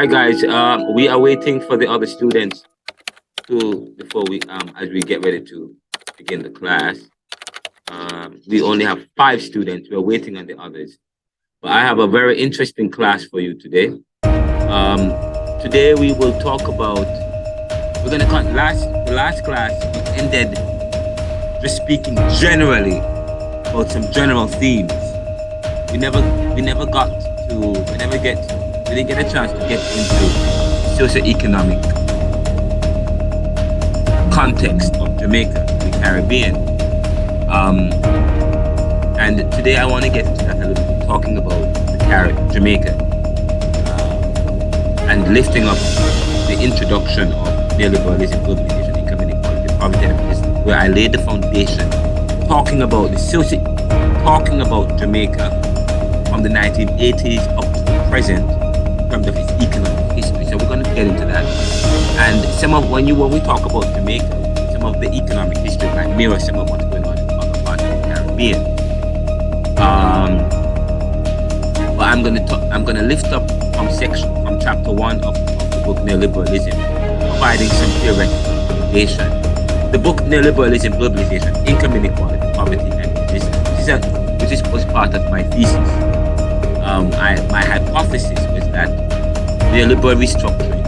Hi guys, we are waiting for the other students to before we as we get ready to begin the class. We only have 5 students. We're waiting on the others. But I have a very interesting class for you today. Today we will talk about. We're gonna cut the last class. We ended just speaking generally about some general themes. We didn't get a chance to get into socio-economic context of Jamaica, the Caribbean. And today I want to get into that a little bit, talking about Jamaica, and lifting up the introduction of neoliberalism, globalization, income inequality, poverty, and business, where I laid the foundation, talking about Jamaica from the 1980s up to the present, in terms of its economic history. So we're going to get into that. And when we talk about Jamaica, some of the economic history might mirror some of what's going on in other parts of the Caribbean. But I'm going to lift up from chapter 1 of the book Neoliberalism, providing some theoretical foundation. The book Neoliberalism, Globalization, Income Inequality, Poverty, and Resistance, which was part of my thesis. My hypothesis was that neoliberal restructuring,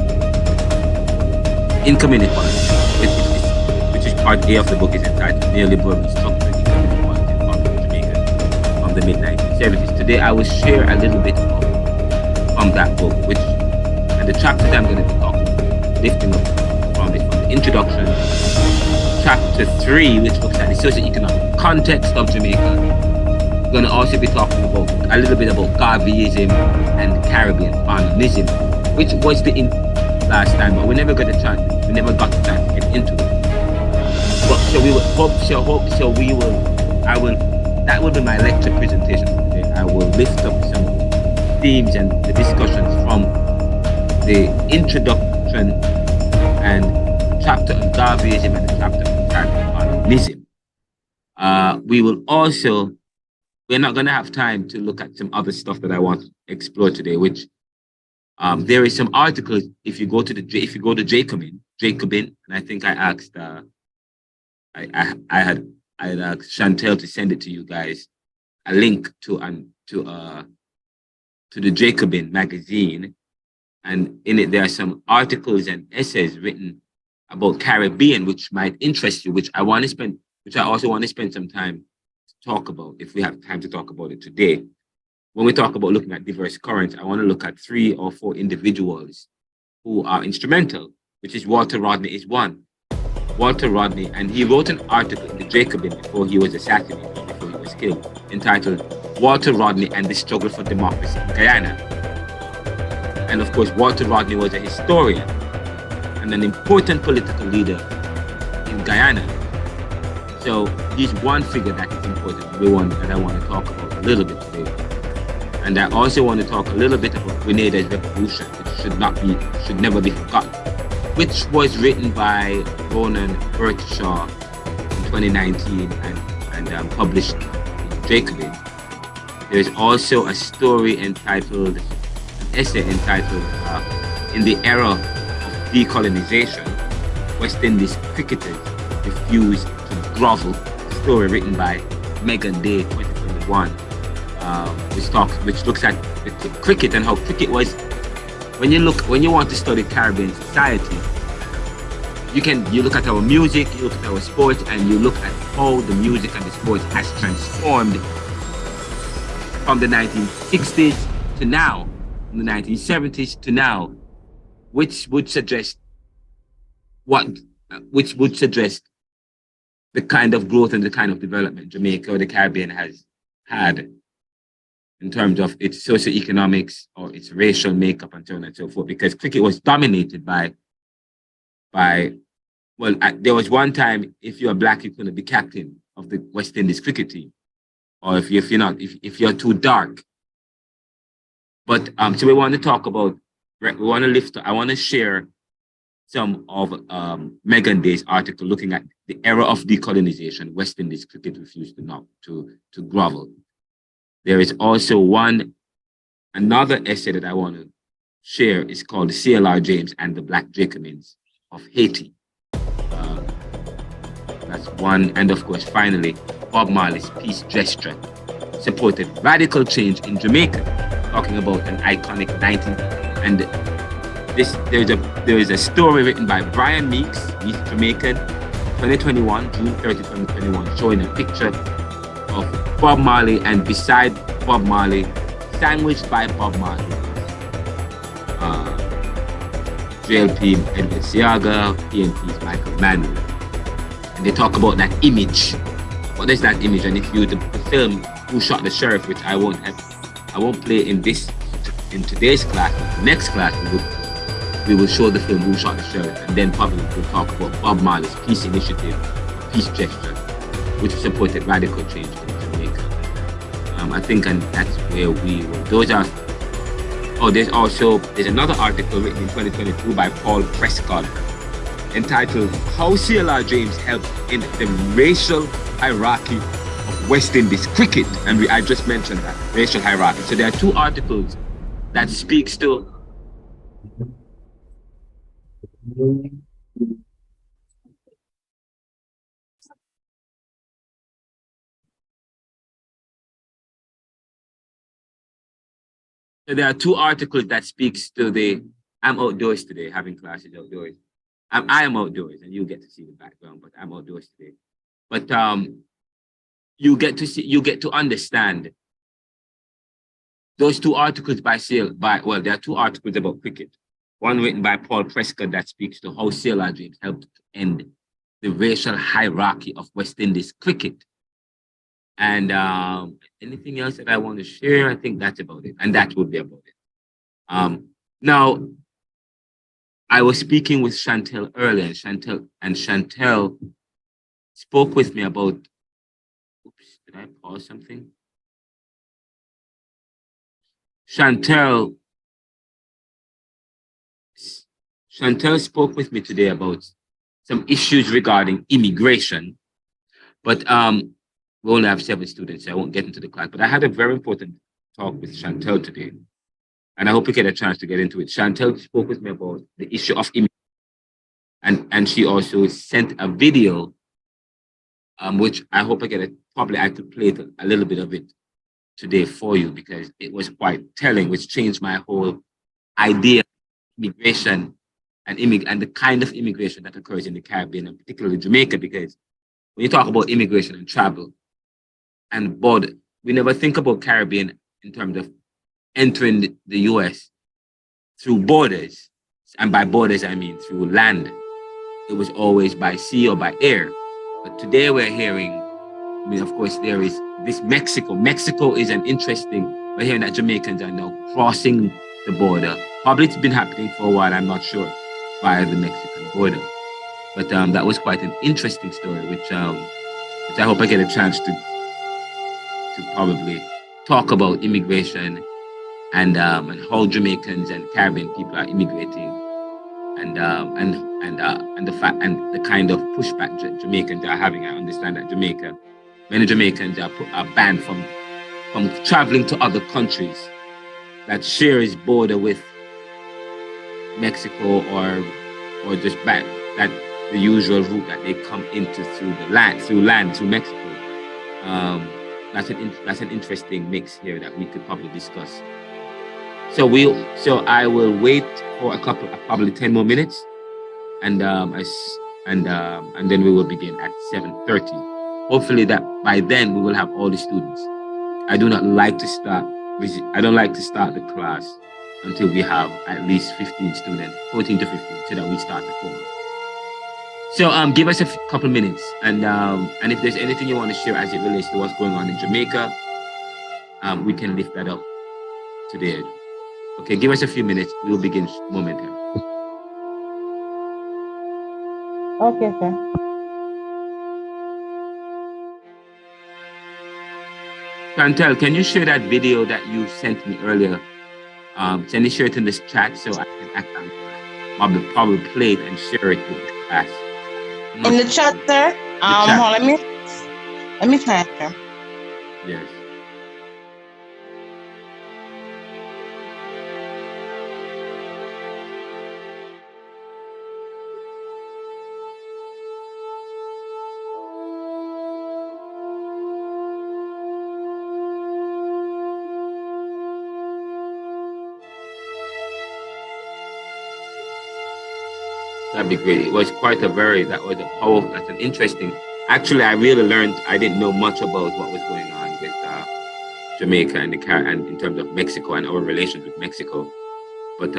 income inequality, which is part A of the book, is entitled Neoliberal Restructuring, Income Inequality, and Poverty in Jamaica from the mid-1970s. Today I will share a little bit from that book, and the chapters I'm going to be lifting up from the introduction, chapter 3, which looks at the socio-economic context of Jamaica. We're going to also be talking about a little bit about Garveyism and Caribbean Island, which was the last time, but we never got the chance. We never got the chance to get into it. But that will be my lecture presentation for today. I will lift up some themes and the discussions from the introduction and chapter on Garveyism and the chapter on Caribbean Island. We're not going to have time to look at some other stuff that I want to explore today, which there is some articles. If you go to Jacobin, and I think I asked, I had asked Chantel to send it to you guys, a link to the Jacobin magazine, and in it there are some articles and essays written about Caribbean, which might interest you, which I also want to spend some time talk about, if we have time to talk about it today. When we talk about looking at diverse currents, I want to look at 3 or 4 individuals who are instrumental, which is Walter Rodney is one. Walter Rodney, and he wrote an article in the Jacobin before he was assassinated, before he was killed, entitled Walter Rodney and the Struggle for Democracy in Guyana. And of course, Walter Rodney was a historian and an important political leader in Guyana. So he's one figure that is important, the one that I want to talk about a little bit today. And I also want to talk a little bit about Grenada's revolution, which should never be forgotten, which was written by Ronan Birkshaw in 2019 and published in Jacobin. There's also a story an essay entitled In the Era of Decolonization, West Indies Cricketers Refuse to Grovel, a story written by Megan Day, 2021, which looks at cricket and how cricket was. When you want to study Caribbean society, you look at our music, you look at our sports, and you look at how the music and the sports has transformed from the 1960s to now, from the 1970s to now, which would suggest the kind of growth and the kind of development Jamaica or the Caribbean has had in terms of its socioeconomics or its racial makeup and so on and so forth. Because cricket was dominated by there was one time, if you're black, you couldn't be captain of the West Indies cricket team, or if you're too dark. But so we want to talk about. I want to share some of Megan Day's article looking at the era of decolonization. West Indies cricket refused to grovel. There is also another essay that I want to share is called C.L.R James and the Black Jacobins of Haiti. That's one. And of course, finally, Bob Marley's peace gesture supported radical change in Jamaica, talking about an iconic 19. And there is a story written by Brian Meeks, he's Jamaican, 2021, June 30, 2021, showing a picture of Bob Marley, and beside Bob Marley, sandwiched by Bob Marley, JLP Edward Siaga, PNP's Michael Manley. And they talk about that image. What is that image? And if you the film Who Shot the Sheriff, which I won't play in today's class, but the next class we will show the film Who Shot the Sheriff, and then probably we'll talk about Bob Marley's peace initiative, peace gesture, which supported radical change in Jamaica. I think, and that's where we were. There's another article written in 2022 by Paul Prescott entitled How C.L.R James Helped in the Racial Hierarchy of West Indies Cricket. And I just mentioned that, racial hierarchy. So there are two articles that speaks to speaks to the, I'm outdoors today, having classes outdoors. I am outdoors, and you get to see the background, but I'm outdoors today. But you get to understand those two articles there are two articles about cricket. One written by Paul Prescott that speaks to how C.L.R James helped end the racial hierarchy of West Indies cricket. And anything else that I want to share, I think that's about it. And that would be about it. Now, I was speaking with Chantel earlier, and Chantel spoke with me about, oops, did I pause something? Chantel spoke with me today about some issues regarding immigration, but we only have 7 students, so I won't get into the class. But I had a very important talk with Chantel today, and I hope we get a chance to get into it. Chantel spoke with me about the issue of immigration, and she also sent a video, which I hope I could play a little bit of it today for you, because it was quite telling, which changed my whole idea of immigration and the kind of immigration that occurs in the Caribbean, and particularly Jamaica, because when you talk about immigration and travel and border, we never think about Caribbean in terms of entering the US through borders. And by borders, I mean through land. It was always by sea or by air. But today we're hearing, I mean, of course, there is this Mexico. Mexico is an interesting, we're hearing that Jamaicans are now crossing the border. Probably it's been happening for a while, I'm not sure, via the Mexican border. But that was quite an interesting story, which I hope I get a chance to probably talk about immigration and how Jamaicans and Caribbean people are immigrating, and the fact and the kind of pushback Jamaicans are having. I understand that many Jamaicans are banned from traveling to other countries that shares border with Mexico, or just back that the usual route that they come into through Mexico. That's an interesting mix here that we could probably discuss. So I will wait for probably 10 more minutes, and then we will begin at 7:30. Hopefully that by then we will have all the students. I don't like to start the class until we have at least 15 students, 14 to 15, so that we start the course. So give us a couple minutes, and if there's anything you want to share as it relates to what's going on in Jamaica, we can lift that up today. Okay, give us a few minutes. We will begin momentarily. Okay, sir. Chantel, can you share that video that you sent me earlier? Can you share it in this chat so I can actually probably play it and share it with the class? In the chat, sir. Let me try, sir. That'd be great. It was quite a that was a powerful, that's an interesting. Actually, I really learned, I didn't know much about what was going on with Jamaica and and in terms of Mexico and our relations with Mexico. But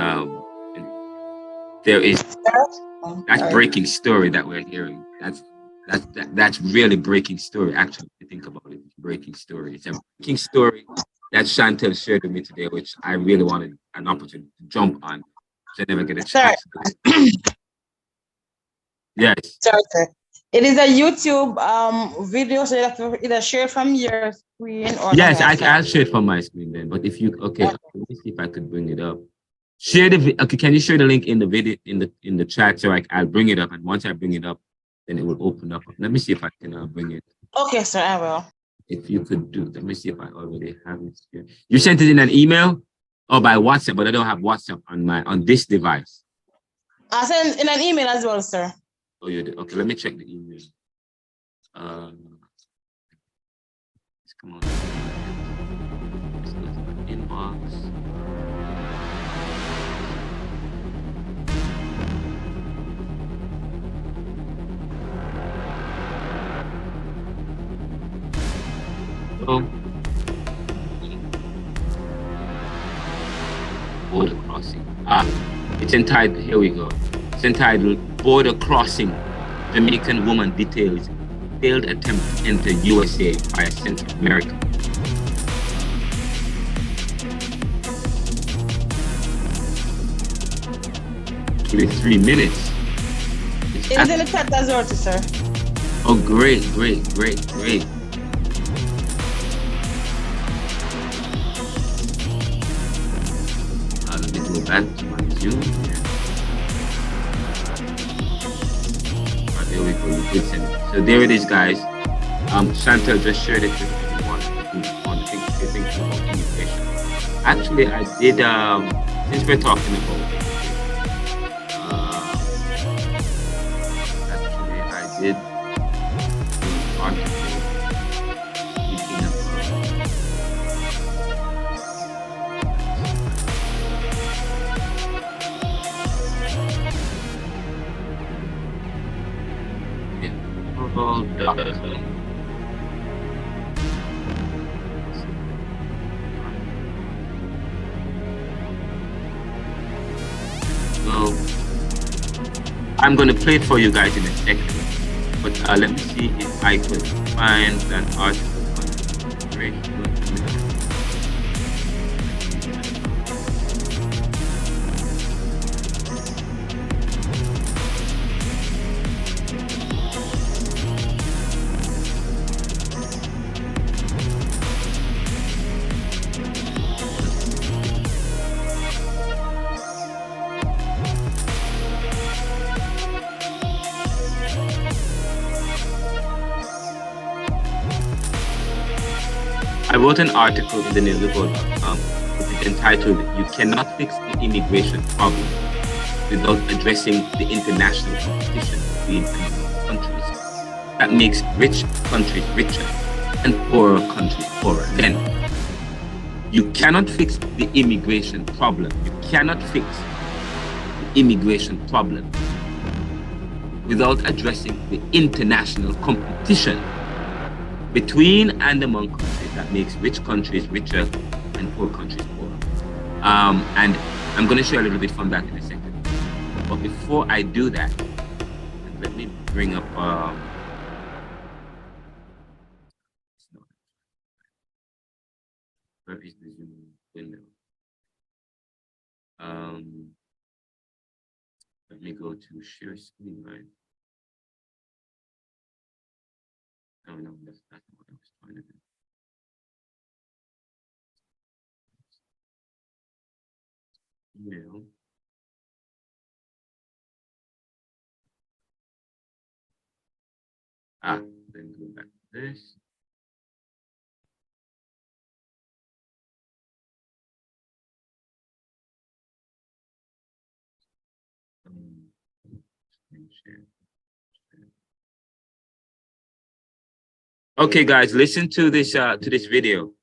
there is, that's breaking story that we're hearing. That's really breaking story. Actually, if you think about it, it's breaking story. It's a breaking story that Chantel shared with me today, which I really wanted an opportunity to jump on. So I never get a chance. Yes. Sorry, sir. It is a YouTube video, so you have to either share from your screen or yes, I'll share it from my screen then. But if you okay, let me see if I could bring it up. Share the okay. Can you share the link in the video in the chat so I'll bring it up, and once I bring it up, then it will open up. Let me see if I can bring it. Okay, sir, I will. If you could do, let me see if I already have it here. You sent it in an email or by WhatsApp, but I don't have WhatsApp on this device. I sent in an email as well, sir. Oh, you did. Okay, let me check the email. Come on. Let's go to the inbox. Border crossing. It's entitled, here we go. It's entitled Border Crossing. Jamaican woman details failed attempt to enter USA via Central America. Actually 3 minutes. It is in the chat as well, sir. Oh, great. Let me go back to my Zoom here. There we go. You did send it. So there it is, guys. Chantal just shared it with everyone on thinking about immigration. Actually, I did. Since we're talking about it, actually, I did do an article speaking about. So I'm going to play it for you guys in a second, but let me see if I could find that article on immigration. I wrote an article in the Neoliberal.com, which is entitled, "You Cannot Fix the Immigration Problem Without Addressing the International Competition Between Countries That Makes Rich Countries Richer and Poorer Countries Poorer." Then, you cannot fix the immigration problem. You cannot fix the immigration problem without addressing the international competition between and among countries that makes rich countries richer and poor countries poorer. And I'm going to share a little bit from that in a second. But before I do that, let me bring up. Where is the Zoom window? Let me go to share screen, right? Oh no, that's not what I was trying to do. Email. Then go back to this. Okay, guys, listen to this video.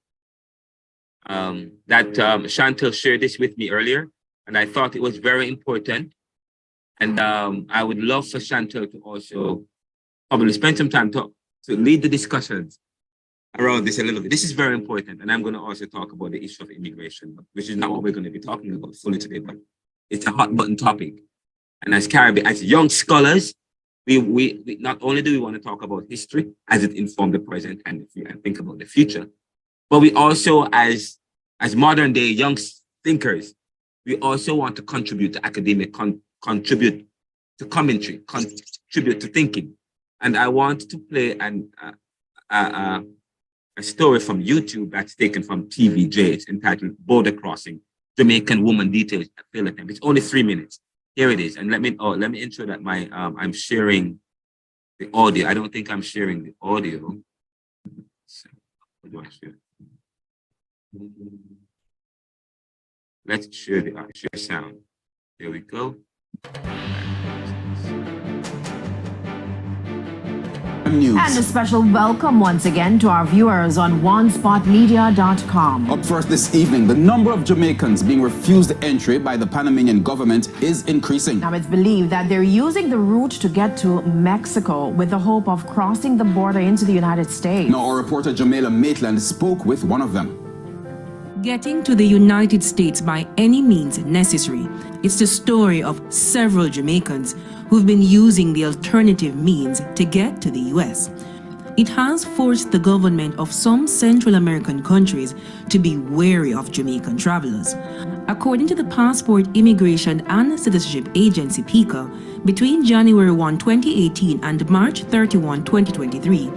That Chantal shared this with me earlier, and I thought it was very important. And I would love for Chantel to also probably spend some time to lead the discussions around this a little bit. This is very important. And I'm going to also talk about the issue of immigration, which is not what we're going to be talking about fully today, but it's a hot button topic. And as Caribbean, as young scholars, we not only do we want to talk about history as it informs the present and think about the future, but we also, as modern day young thinkers, we also want to contribute to academic, contribute to commentary, contribute to thinking. And I want to play a story from YouTube that's taken from TVJ. It's entitled Border Crossing, Jamaican Woman Details a Failed Attempt. It's only 3 minutes. Here it is. And let me ensure that I'm sharing the audio. I don't think I'm sharing the audio. So, what do I share? Let's share the share sound. There we go. News. And a special welcome once again to our viewers on onespotmedia.com. Up first this evening, the number of Jamaicans being refused entry by the Panamanian government is increasing. Now it's believed that they're using the route to get to Mexico with the hope of crossing the border into the United States. Now our reporter Jamila Maitland spoke with one of them. Getting to the United States by any means necessary. It's the story of several Jamaicans who've been using the alternative means to get to the US. It has forced the government of some Central American countries to be wary of Jamaican travelers. According to the Passport, Immigration and Citizenship Agency, PICA, between January 1, 2018 and March 31, 2023,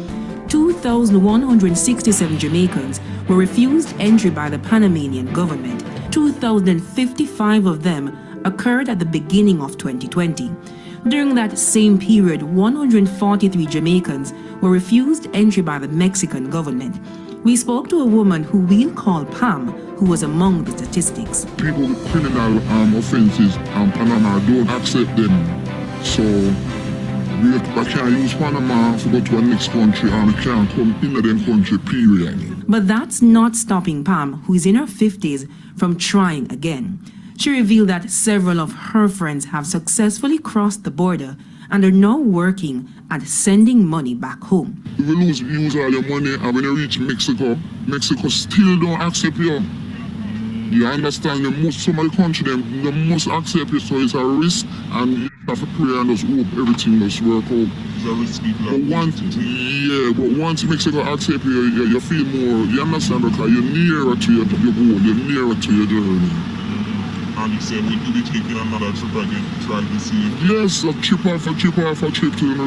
2,167 Jamaicans were refused entry by the Panamanian government. 2,055 of them occurred at the beginning of 2020. During that same period, 143 Jamaicans were refused entry by the Mexican government. We spoke to a woman who we'll call Pam, who was among the statistics. People with criminal offenses Panama don't accept them. So we can't use Panama to go to the next country and we can't come into them country, period. But that's not stopping Pam, who is in her 50s, from trying again. She revealed that several of her friends have successfully crossed the border and are now working at sending money back home. If you use all your money and when you reach Mexico, Mexico still don't accept you. You understand? Some of the country, they must accept you, so it's a risk and you have to pray and just hope everything must work out. It's a risky plan. But once Mexico accept you, you feel more, you understand, because you're nearer to your goal, you're nearer to your journey. And you said, will you be taking another trip again to try to see? Yes, a trip to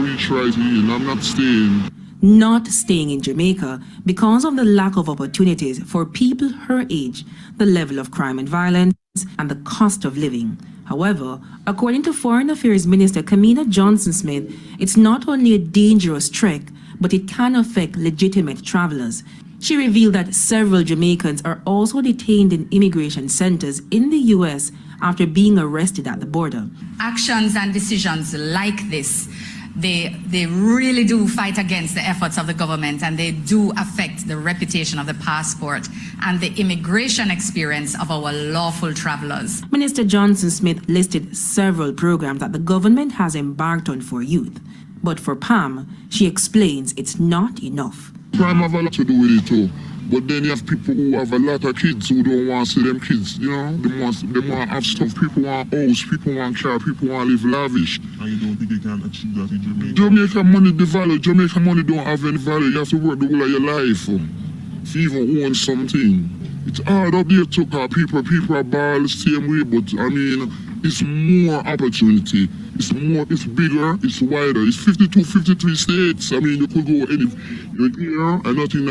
reach right here. I'm not staying. Not staying in Jamaica because of the lack of opportunities for people her age, the level of crime and violence, and the cost of living. However, according to Foreign Affairs Minister Kamina Johnson-Smith, it's not only a dangerous trek, but it can affect legitimate travelers. She revealed that several Jamaicans are also detained in immigration centers in the U.S. after being arrested at the border. Actions and decisions like this, they really do fight against the efforts of the government, and they do affect the reputation of the passport and the immigration experience of our lawful travelers. Minister Johnson-Smith listed several programs that the government has embarked on for youth. But for Pam, she explains it's not enough. Crime have a lot to do with it too. But then you have people who have a lot of kids who don't want to see them kids, you know? They want to have stuff. People want house, people want car, people want to live lavish. And you don't think you can achieve that in Jamaica? Jamaica money, the value. Jamaica money don't have any value. You have to work the whole of your life to even own something. It's hard up there too, because people are ball the same way, but I mean, it's more opportunity. It's bigger, it's wider. It's 52, 53 states. I mean, you could go anywhere and nothing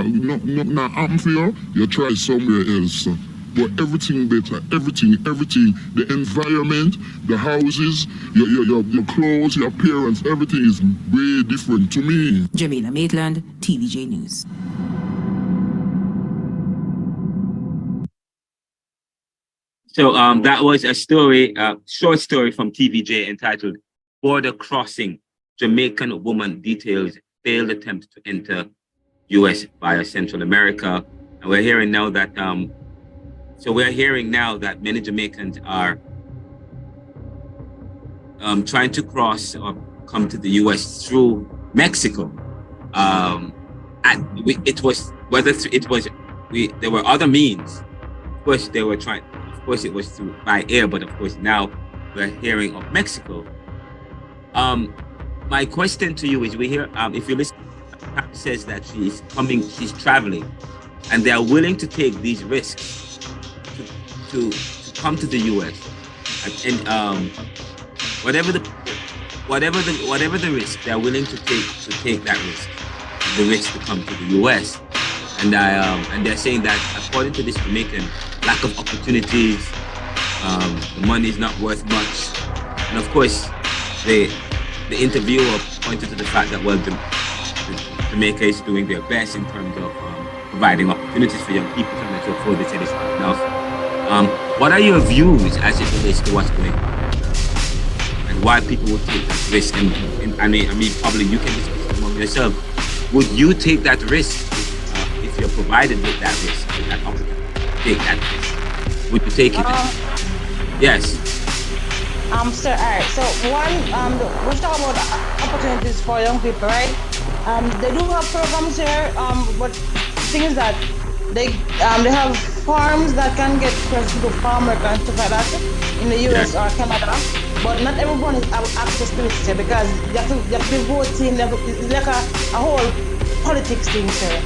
happen for you. You try somewhere else. But everything better, everything. The environment, the houses, your clothes, your appearance, everything is way different to me. Jamila Maitland, TVJ News. So that was a story, short story from TVJ entitled Border Crossing, Jamaican Woman Details Failed Attempt to Enter US via Central America. And we're hearing now that, many Jamaicans are trying to cross or come to the U.S. through Mexico. It was whether it was there were other means. Of course, they were trying. Of course, it was through by air, but of course now we're hearing of Mexico. My question to you is: we hear if you listen, says that she's traveling, and they are willing to take these risks to come to the U.S. and whatever the risk, they are willing to take that risk, the risk to come to the U.S. And they're saying that according to this Jamaican, lack of opportunities, the money is not worth much, and of course the interviewer pointed to the fact that Jamaica is doing their best in terms of providing opportunities for young people, and so forth. They said it's not enough. What are your views as it relates to what's going on, and why people would take that risk? And I mean, probably you can discuss it among yourself. Would you take that risk if you're provided with that risk, with that opportunity? Take that risk. Would you take it? Yes. Sir, all right. So one, we're talking about opportunities for young people, right? They do have programs here, but the thing is that they have farms that can get person to farm work and stuff like that in the US or Canada, but not everyone has access to it here because you have to be voting. It's like a whole politics thing, sir.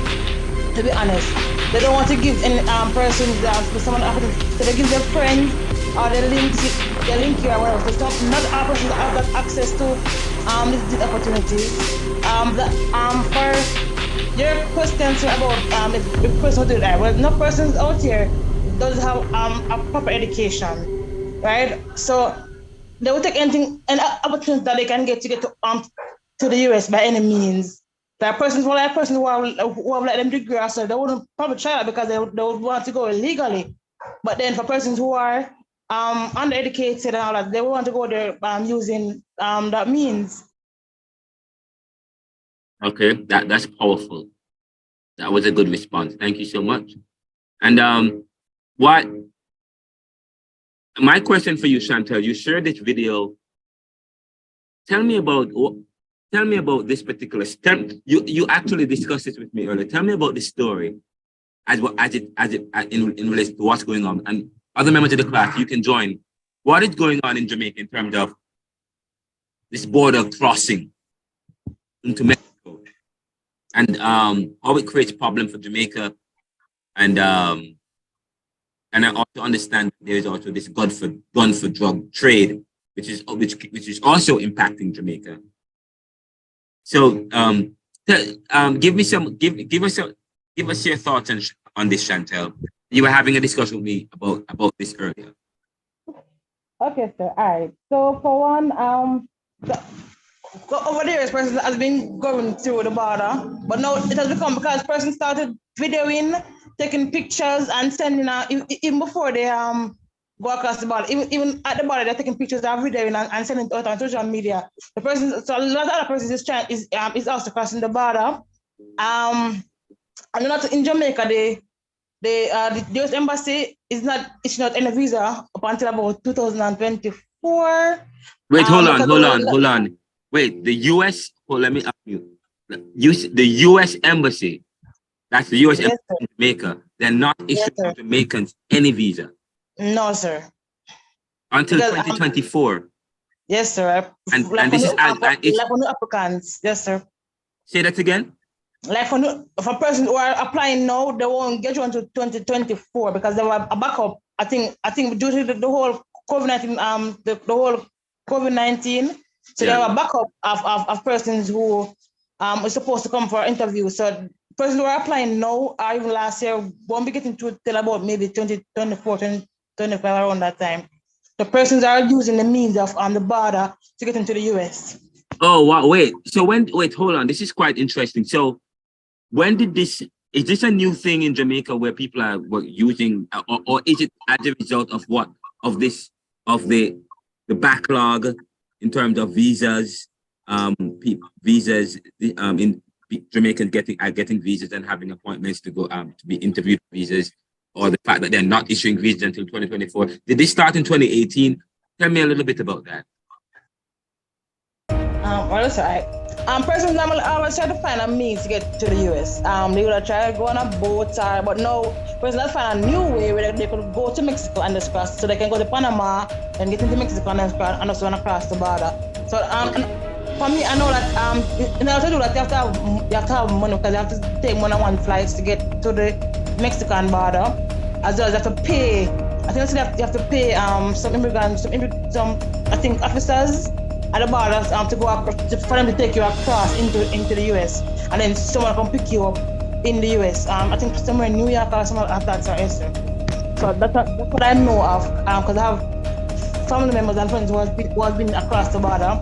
To be honest, they don't want to give any person to someone opportunity. So they give their friends or they link here or whatever. So not all persons have that access to these opportunities. For your questions about if the person do that, well, no persons out here does have a proper education, right? So they will take any opportunity that they can get to the US by any means. There are persons who have let them degree, so they wouldn't probably try that because they would want to go illegally. But then for persons who are undereducated and all that, they want to go there using that means. Okay, that's powerful. That was a good response. Thank you so much. And my question for you, Chantel, you shared this video. Tell me about this particular step. You actually discussed this with me earlier. Tell me about the story in relation to what's going on. And other members of the class, you can join. What is going on in Jamaica in terms of this border crossing into Mexico, and how it creates problem for Jamaica, and I also understand there is also this gun for drug trade, which is also impacting Jamaica. So give us your thoughts on this, Chantel. You were having a discussion with me about this earlier. Okay, sir. All right. So for one, over the years, person has been going through the border, but now it has become because person started videoing, taking pictures, and sending out even before they go across the border. Even at the border, they're taking pictures and videoing and sending it out on social media. So a lot of other persons is also crossing the border. And not in Jamaica, the US embassy is not issuing out any visa up until about 2024. Wait, hold on. Wait, the US, let me ask you. The US embassy, that's the US embassy in Jamaica, they're not issuing Jamaicans any visa. No, sir. Until 2024. Yes, sir. And this is like for applicants. Yes, sir. Say that again. Like for persons who are applying now, they won't get you until 2024 because they were a backup. I think due to the whole COVID-19, the whole COVID-19, so they have a backup of persons who are supposed to come for interviews. So persons who are applying now, or even last year, won't be getting to till about maybe 2024, 2025 around that time. The persons are using the means of the border to get into the US. Oh wow! Wait. So hold on. This is quite interesting. So when did this? Is this a new thing in Jamaica where people were using, or is it as a result of the backlog in terms of visas? In Jamaicans getting visas and having appointments to go to be interviewed for visas, or the fact that they're not issuing visas until 2024. Did this start in 2018? Tell me a little bit about that. Well, that's all right. Personally, I always try to find a means to get to the US. They would try to go on a boat, but no, personally, find a new way where they could go to Mexico and just cross, so they can go to Panama and get into Mexico and then also across the border. So, for me, I know that in order to do that, you have to have money, because you have to take more than one flight to get to the Mexican border, as well as you have to pay. I think you have to pay some immigrants, I think officers at the border to go across, for them to take you across into the US, and then someone can pick you up in the US. I think somewhere in New York or somewhere like that. So that's what I know of, because I have family members and friends who have been across the border,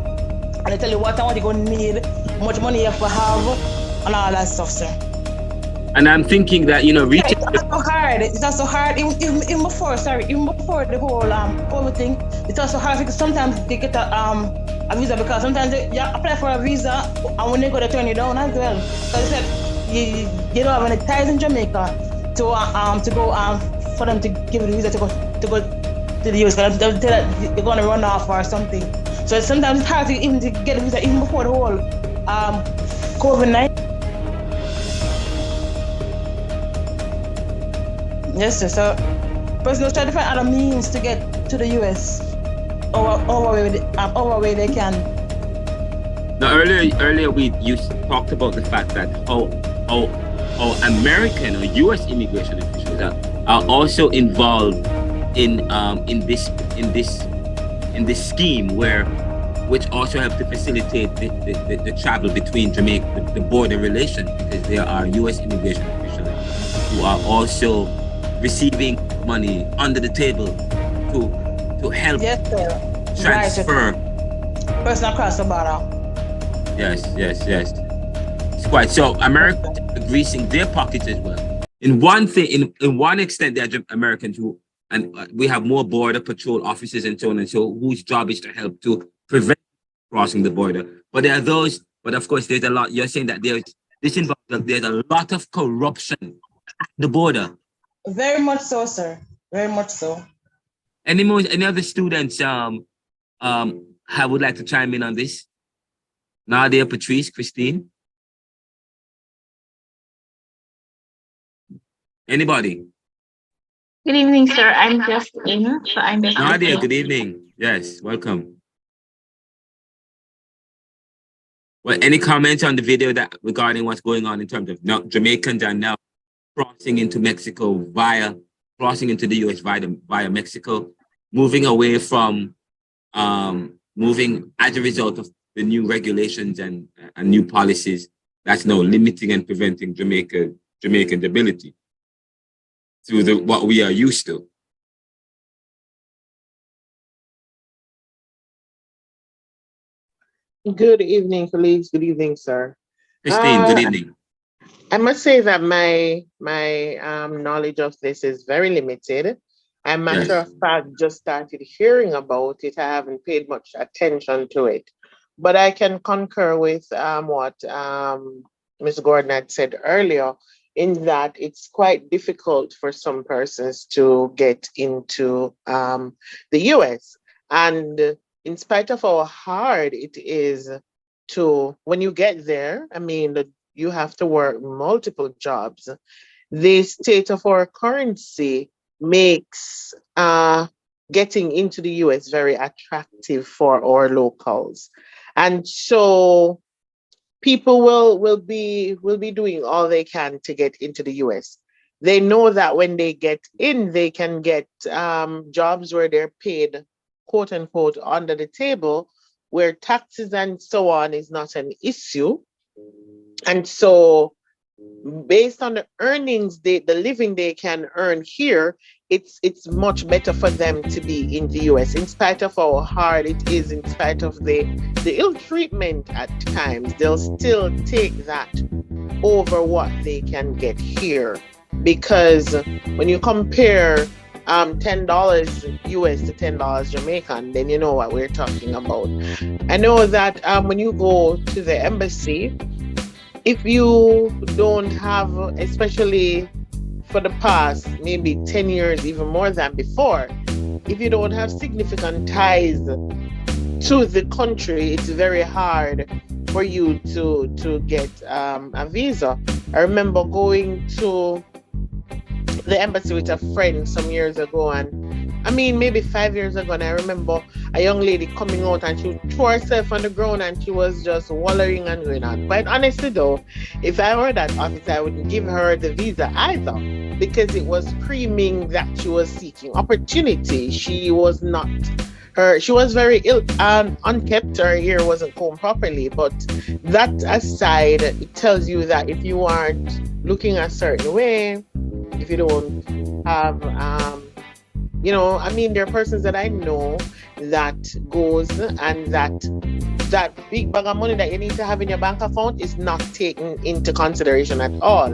and they tell you what you're going to need, how much money you have to have, and all that stuff, sir. And I'm thinking that, reaching... It's also hard. It's also hard, even before the whole COVID thing, it's also hard because sometimes they get a visa, because sometimes you apply for a visa and when they go, they turn you down as well. Because they said you don't have any ties in Jamaica to go for them to give you the visa to go to the US, because they'll tell that you're going to run off or something. So sometimes it's hard to get a visa even before the whole COVID-19. Yes, sir. So persons try to find other means to get to the US over where they can. Now, earlier you talked about the fact that how American or US immigration officials are also involved in this scheme, which also help to facilitate the travel between Jamaica, the border relation, because there are US immigration officials who are also receiving money under the table to help transfer person across the border. Yes. It's quite so. America are greasing their pockets as well. In one extent, there are Americans who, and we have more border patrol officers and so on and so, whose job is to help to prevent crossing the border. But there are those. But of course, there's a lot. You're saying that there's a lot of corruption at the border. Very much so, sir. Very much so. Any other students would like to chime in on this? Nadia, Patrice, Christine? Anybody? Good evening, sir. I'm just in, so I'm just Nadia, listening. good evening. Yes, welcome. Well, any comments on the video regarding what's going on in terms of Jamaicans are now crossing into Mexico crossing into the US via Mexico, moving away from moving as a result of the new regulations and new policies that's now limiting and preventing Jamaican ability through what we are used to. Good evening, colleagues. Good evening, sir. Christine, good evening. I must say that my knowledge of this is very limited. As a matter of fact, just started hearing about it. I haven't paid much attention to it. But I can concur with what Ms. Gordon had said earlier, in that it's quite difficult for some persons to get into the US. And in spite of how hard it is when you get there, I mean, you have to work multiple jobs. The state of our currency makes getting into the US very attractive for our locals. And so people will be doing all they can to get into the US. They know that when they get in, they can get jobs where they're paid, quote unquote, under the table, where taxes and so on is not an issue. And so based on the earnings, the living they can earn here, it's much better for them to be in the US, in spite of how hard it is, in spite of the ill treatment at times. They'll still take that over what they can get here. Because when you compare $10 US to $10 Jamaican, then you know what we're talking about. I know that when you go to the embassy, if you don't have, especially for the past maybe 10 years, even more than before, if you don't have significant ties to the country, it's very hard for you to get a visa. I remember going to the embassy with a friend some years ago, and I mean maybe 5 years ago, and I remember a young lady coming out and she threw herself on the ground and she was just wallowing and going on. Quite honestly though, if I were that officer, I wouldn't give her the visa either, because it was screaming that she was seeking opportunity. She was not she was very ill and unkept. Her hair wasn't combed properly. But that aside, it tells you that if you aren't looking a certain way, if you don't have, I mean, there are persons that I know that goes and that big bag of money that you need to have in your bank account is not taken into consideration at all.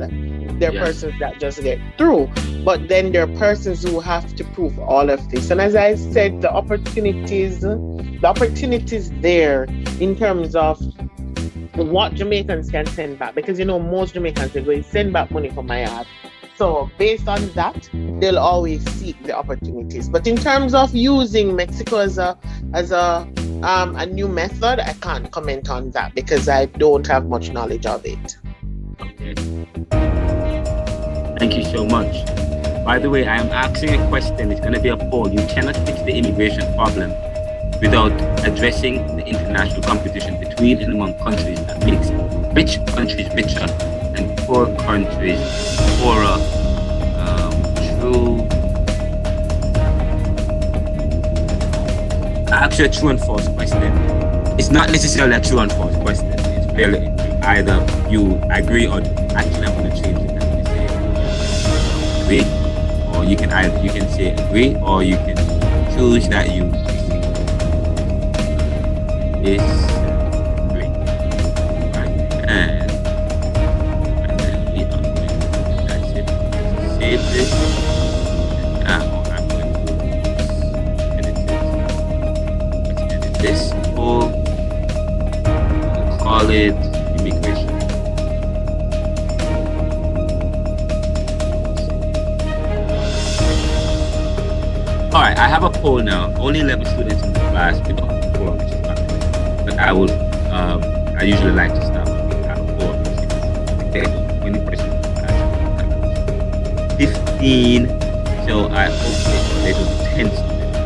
There are persons that just get through, but then there are persons who have to prove all of this. And as I said, the opportunities there in terms of what Jamaicans can send back, because most Jamaicans, they go send back money for my ass. So based on that, they'll always seek the opportunities. But in terms of using Mexico as a new method, I can't comment on that because I don't have much knowledge of it. Okay. Thank you so much. By the way, I am asking a question. It's going to be a poll. You cannot fix the immigration problem without addressing the international competition between and among countries that makes rich countries richer and poor countries poorer. Actually, a true and false question. It's not necessarily a true and false question. It's really either you agree or actually I'm going to change it. Agree, or you can say agree, or you can choose that you disagree. Right? And then we are going to, that's it. Save this. Now I'm going to edit it. Let's edit this whole. We'll call it immigration. All right, I have a poll now. Only 11 students in the class. We don't have a quorum, which is not good. But I will. I usually like to start with a quorum. Okay, 20 persons in the class. 15. So I hope there will be 10 students.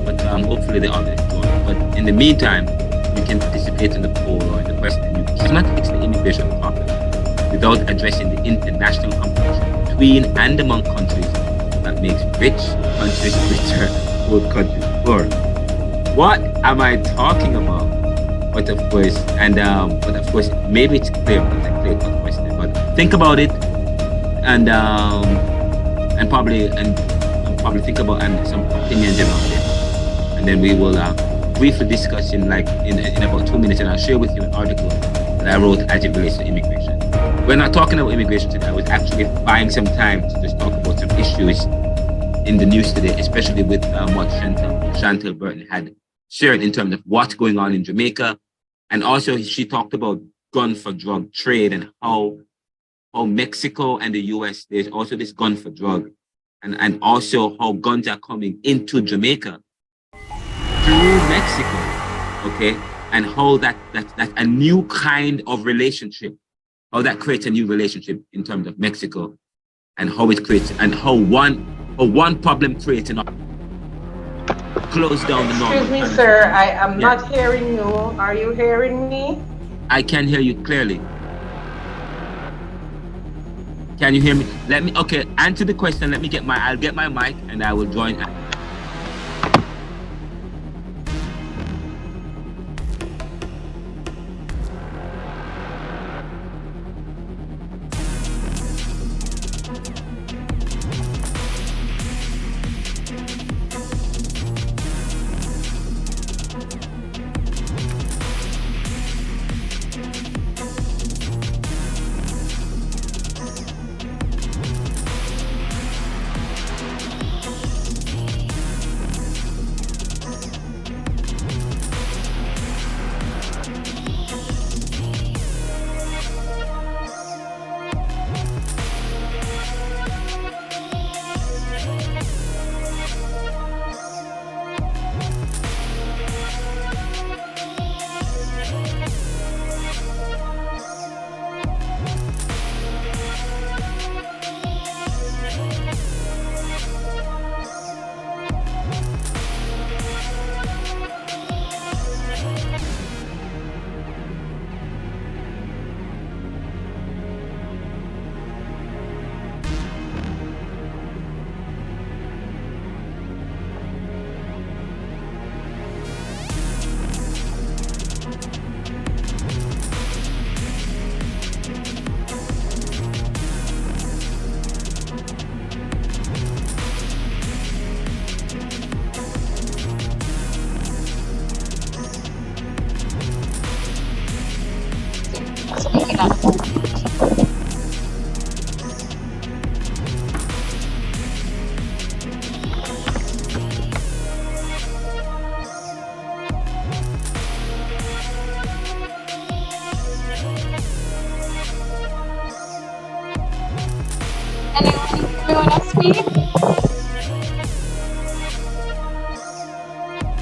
But hopefully they all join. But in the meantime, you can participate in the poll or in the question. You cannot fix the immigration problem without addressing the international competition between and among countries that makes rich countries richer, poor countries poorer. What am I talking about? But of course, maybe it's clear, but it's a clear-cut question. But think about it, and probably think about some opinions about it, and then we will briefly discuss in about 2 minutes, and I'll share with you an article that I wrote as it relates to immigration. We're not talking about immigration today. I was actually buying some time to just talk about some issues in the news today, especially with what Chantal Burton had shared in terms of what's going on in Jamaica. And also she talked about gun for drug trade and how Mexico and the US, there's also this gun for drug, and also how guns are coming into Jamaica through Mexico, okay? And how that's a new kind of relationship, how that creates a new relationship in terms of Mexico, and how it creates, and how one problem creates another. Close down the normal. Excuse me, sir, I am not hearing you. Are you hearing me? I can hear you clearly. Can you hear me? Okay, answer the question. I'll get my mic and I will join.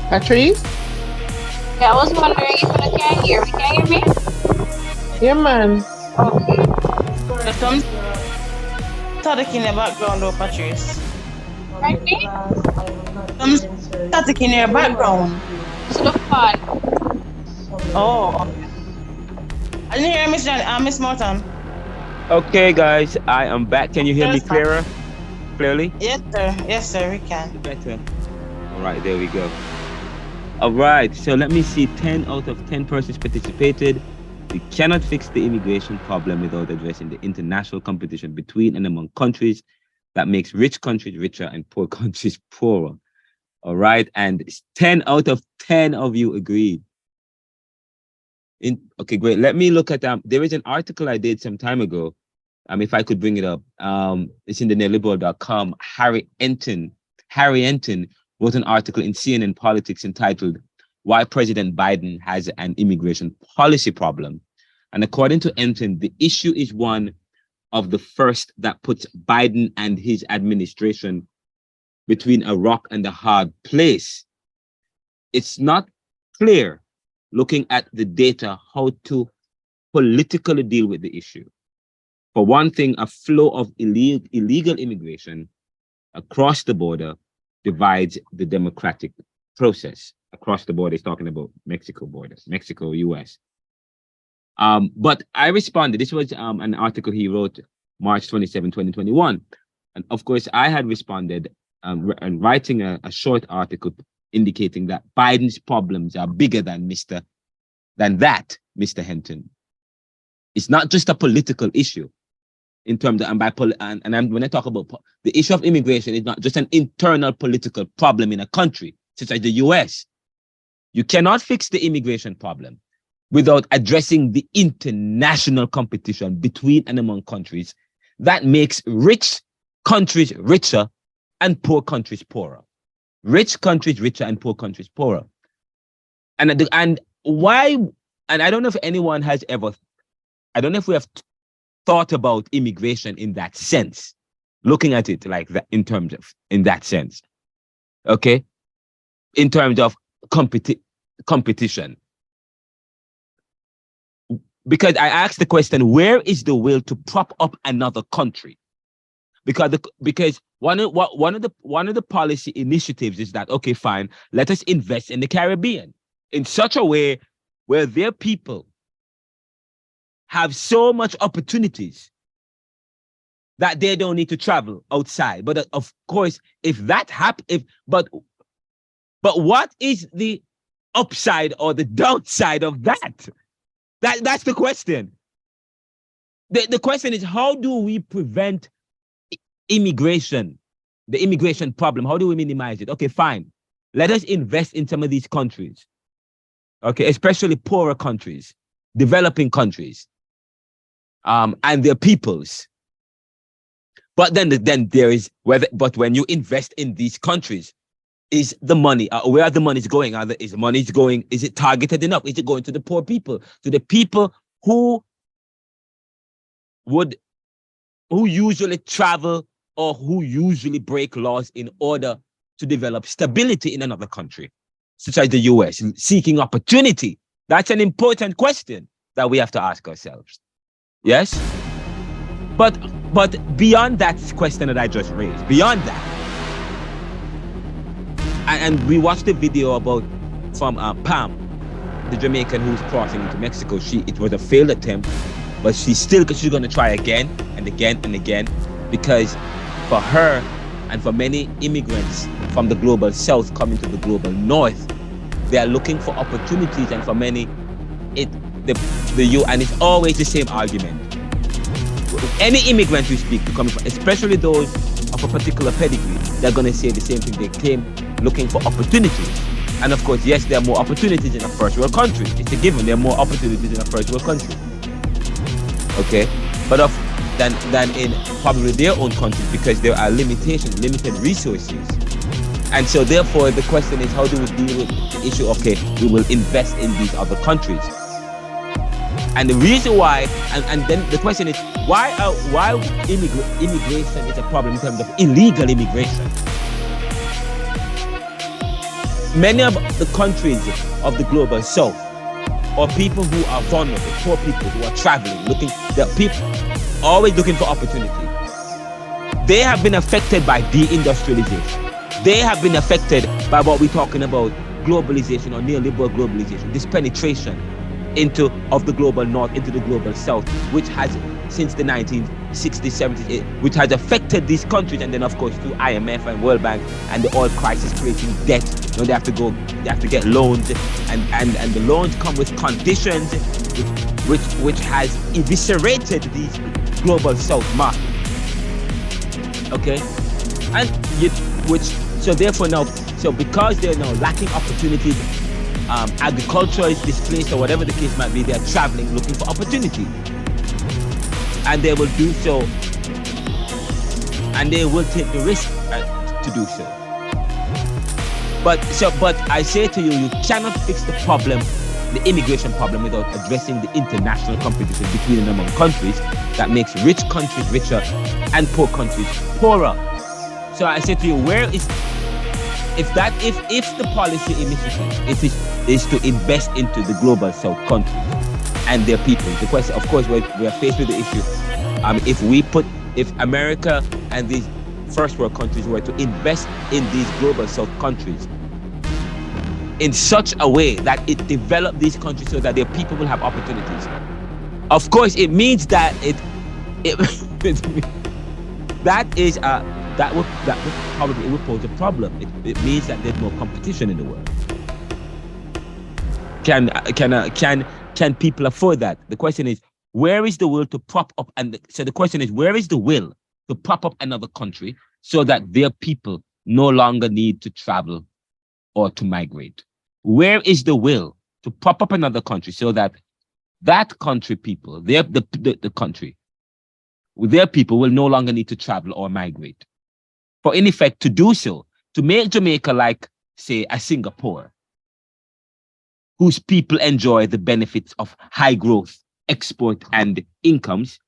Patrice? Yeah, I was wondering if you can hear me. Can you hear me? Yeah, man. Okay. There's some static in the background, though, Patrice. Right, me? Some static in your background. It's the fun. Oh. I didn't hear Miss Morton. Okay, guys, I am back. Can you hear me clearly? Yes, sir. Yes, sir, we can. Better. All right, there we go. All right, so let me see. 10 out of 10 persons participated. We cannot fix the immigration problem without addressing the international competition between and among countries that makes rich countries richer and poor countries poorer. All right, and 10 out of 10 of you agreed. Okay, great. Let me look at there is an article I did some time ago. If I could bring it up, it's in the Neoliberal.com. Harry Enton wrote an article in CNN Politics entitled "Why President Biden Has an Immigration Policy Problem." And according to Enton, the issue is one of the first that puts Biden and his administration between a rock and a hard place. It's not clear, looking at the data, how to politically deal with the issue. For one thing, a flow of illegal immigration across the border divides the democratic process. Across the border is talking about Mexico borders, Mexico, US. But I responded. This was an article he wrote March 27, 2021. And of course, I had responded and writing a short article indicating that Biden's problems are bigger than Mr. Henton. It's not just a political issue in terms of, when I talk about the issue of immigration, it's not just an internal political problem in a country such as the US. You cannot fix the immigration problem without addressing the international competition between and among countries that makes rich countries richer and poor countries poorer. Rich countries richer and poor countries poorer. And why, and I don't know if anyone has ever, I don't know if we have thought about immigration in that sense, looking at it like that in that sense, okay? In terms of competition. Because I asked the question, where is the will to prop up another country? Because one of the policy initiatives is that, okay, fine, let us invest in the Caribbean in such a way where their people have so much opportunities that they don't need to travel outside. But of course, if that happens, but what is the upside or the downside of that? That's the question. The question is, how do we prevent immigration, the immigration problem? How do we minimize it? Okay, fine. Let us invest in some of these countries. Okay, especially poorer countries, developing countries, and their peoples. But then there is but when you invest in these countries, is the money, where are the monies going? Is it targeted enough? Is it going to the poor people, to the people who usually travel or who usually break laws in order to develop stability in another country, such as the US, seeking opportunity? That's an important question that we have to ask ourselves. Yes? But beyond that question that I just raised, beyond that, and we watched the video from Pam, the Jamaican who's crossing into Mexico. It was a failed attempt, but she's going to try again and again and again, because for her and for many immigrants from the global south coming to the global north, they are looking for opportunities, and for many, and it's always the same argument. Any immigrant you speak to, especially those of a particular pedigree, they're going to say the same thing. They came looking for opportunities. And of course, yes, there are more opportunities in a first world country. It's a given. There are more opportunities in a first world country. Okay? But than in probably their own countries, because there are limitations, limited resources. And so therefore, the question is, how do we deal with the issue of, okay, we will invest in these other countries? And the reason why, and then the question is, why immigration is a problem in terms of illegal immigration? Many of the countries of the global south, or people who are vulnerable, poor people who are traveling, always looking for opportunity. They have been affected by deindustrialization. They have been affected by what we're talking about, globalization or neoliberal globalization, this penetration of the global north into the global south, which has, since the 1960s, 70s, which has affected these countries, and then of course through IMF and World Bank and the oil crisis creating debt. You know, they have to get loans, and the loans come with conditions which has eviscerated these global south markets. Okay, so because they're now lacking opportunities, agriculture is displaced or whatever the case might be, they're traveling looking for opportunity, and they will do so, and they will take the risk to do so. But I say to you, you cannot fix the problem, the immigration problem, without addressing the international competition between and among countries that makes rich countries richer and poor countries poorer. So I say to you, if the policy initiative is to invest into the global south countries and their people, the question, of course, we are faced with the issue. If America and these first world countries were to invest in these global south countries in such a way that it developed these countries so that their people will have opportunities, of course, it means that it would pose a problem. It means that there's more competition in the world. Can people afford that? The question is, where is the will to prop up? So the question is, where is the will to prop up another country so that their people no longer need to travel or to migrate? Where is the will to prop up another country so that that country people, the country, their people will no longer need to travel or migrate? For in effect, to do so, to make Jamaica like, say, a Singapore, whose people enjoy the benefits of high growth, export, and incomes,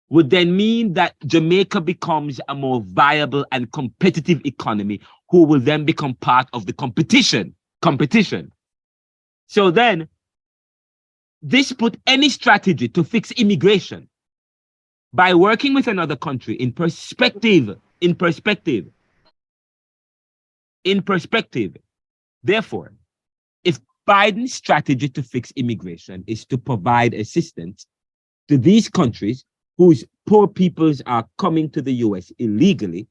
would then mean that Jamaica becomes a more viable and competitive economy, who will then become part of the competition. So then, this put any strategy to fix immigration by working with another country in perspective. Therefore, if Biden's strategy to fix immigration is to provide assistance to these countries whose poor peoples are coming to the US illegally,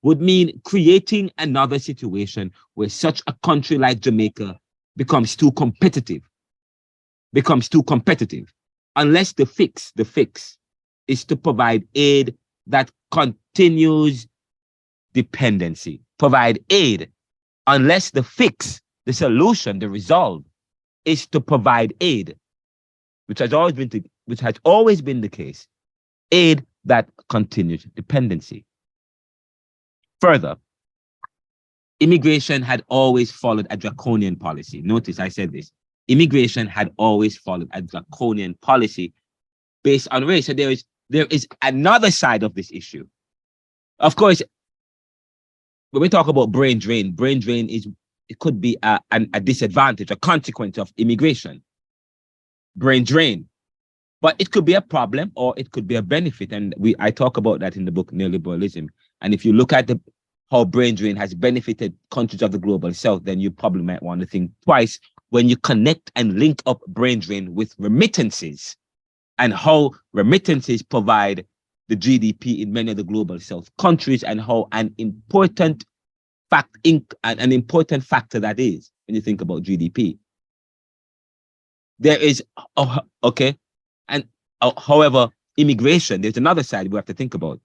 would mean creating another situation where such a country like Jamaica becomes too competitive, unless the fix is to provide aid that continues dependency. Provide aid, unless the fix, the solution, the resolve is to provide aid, which has always been the case, aid that continues dependency. Further, immigration had always followed a draconian policy. Notice I said this. Immigration had always followed a draconian policy based on race. So there is another side of this issue. Of course, when we talk about brain drain could be a disadvantage, a consequence of immigration. Brain drain. But it could be a problem or it could be a benefit. And I talk about that in the book, Neoliberalism. And if you look at how brain drain has benefited countries of the global south, then you probably might want to think twice when you connect and link up brain drain with remittances and how remittances provide the GDP in many of the global south countries, and how an important factor that is when you think about GDP. There is, however, immigration, there's another side we have to think about.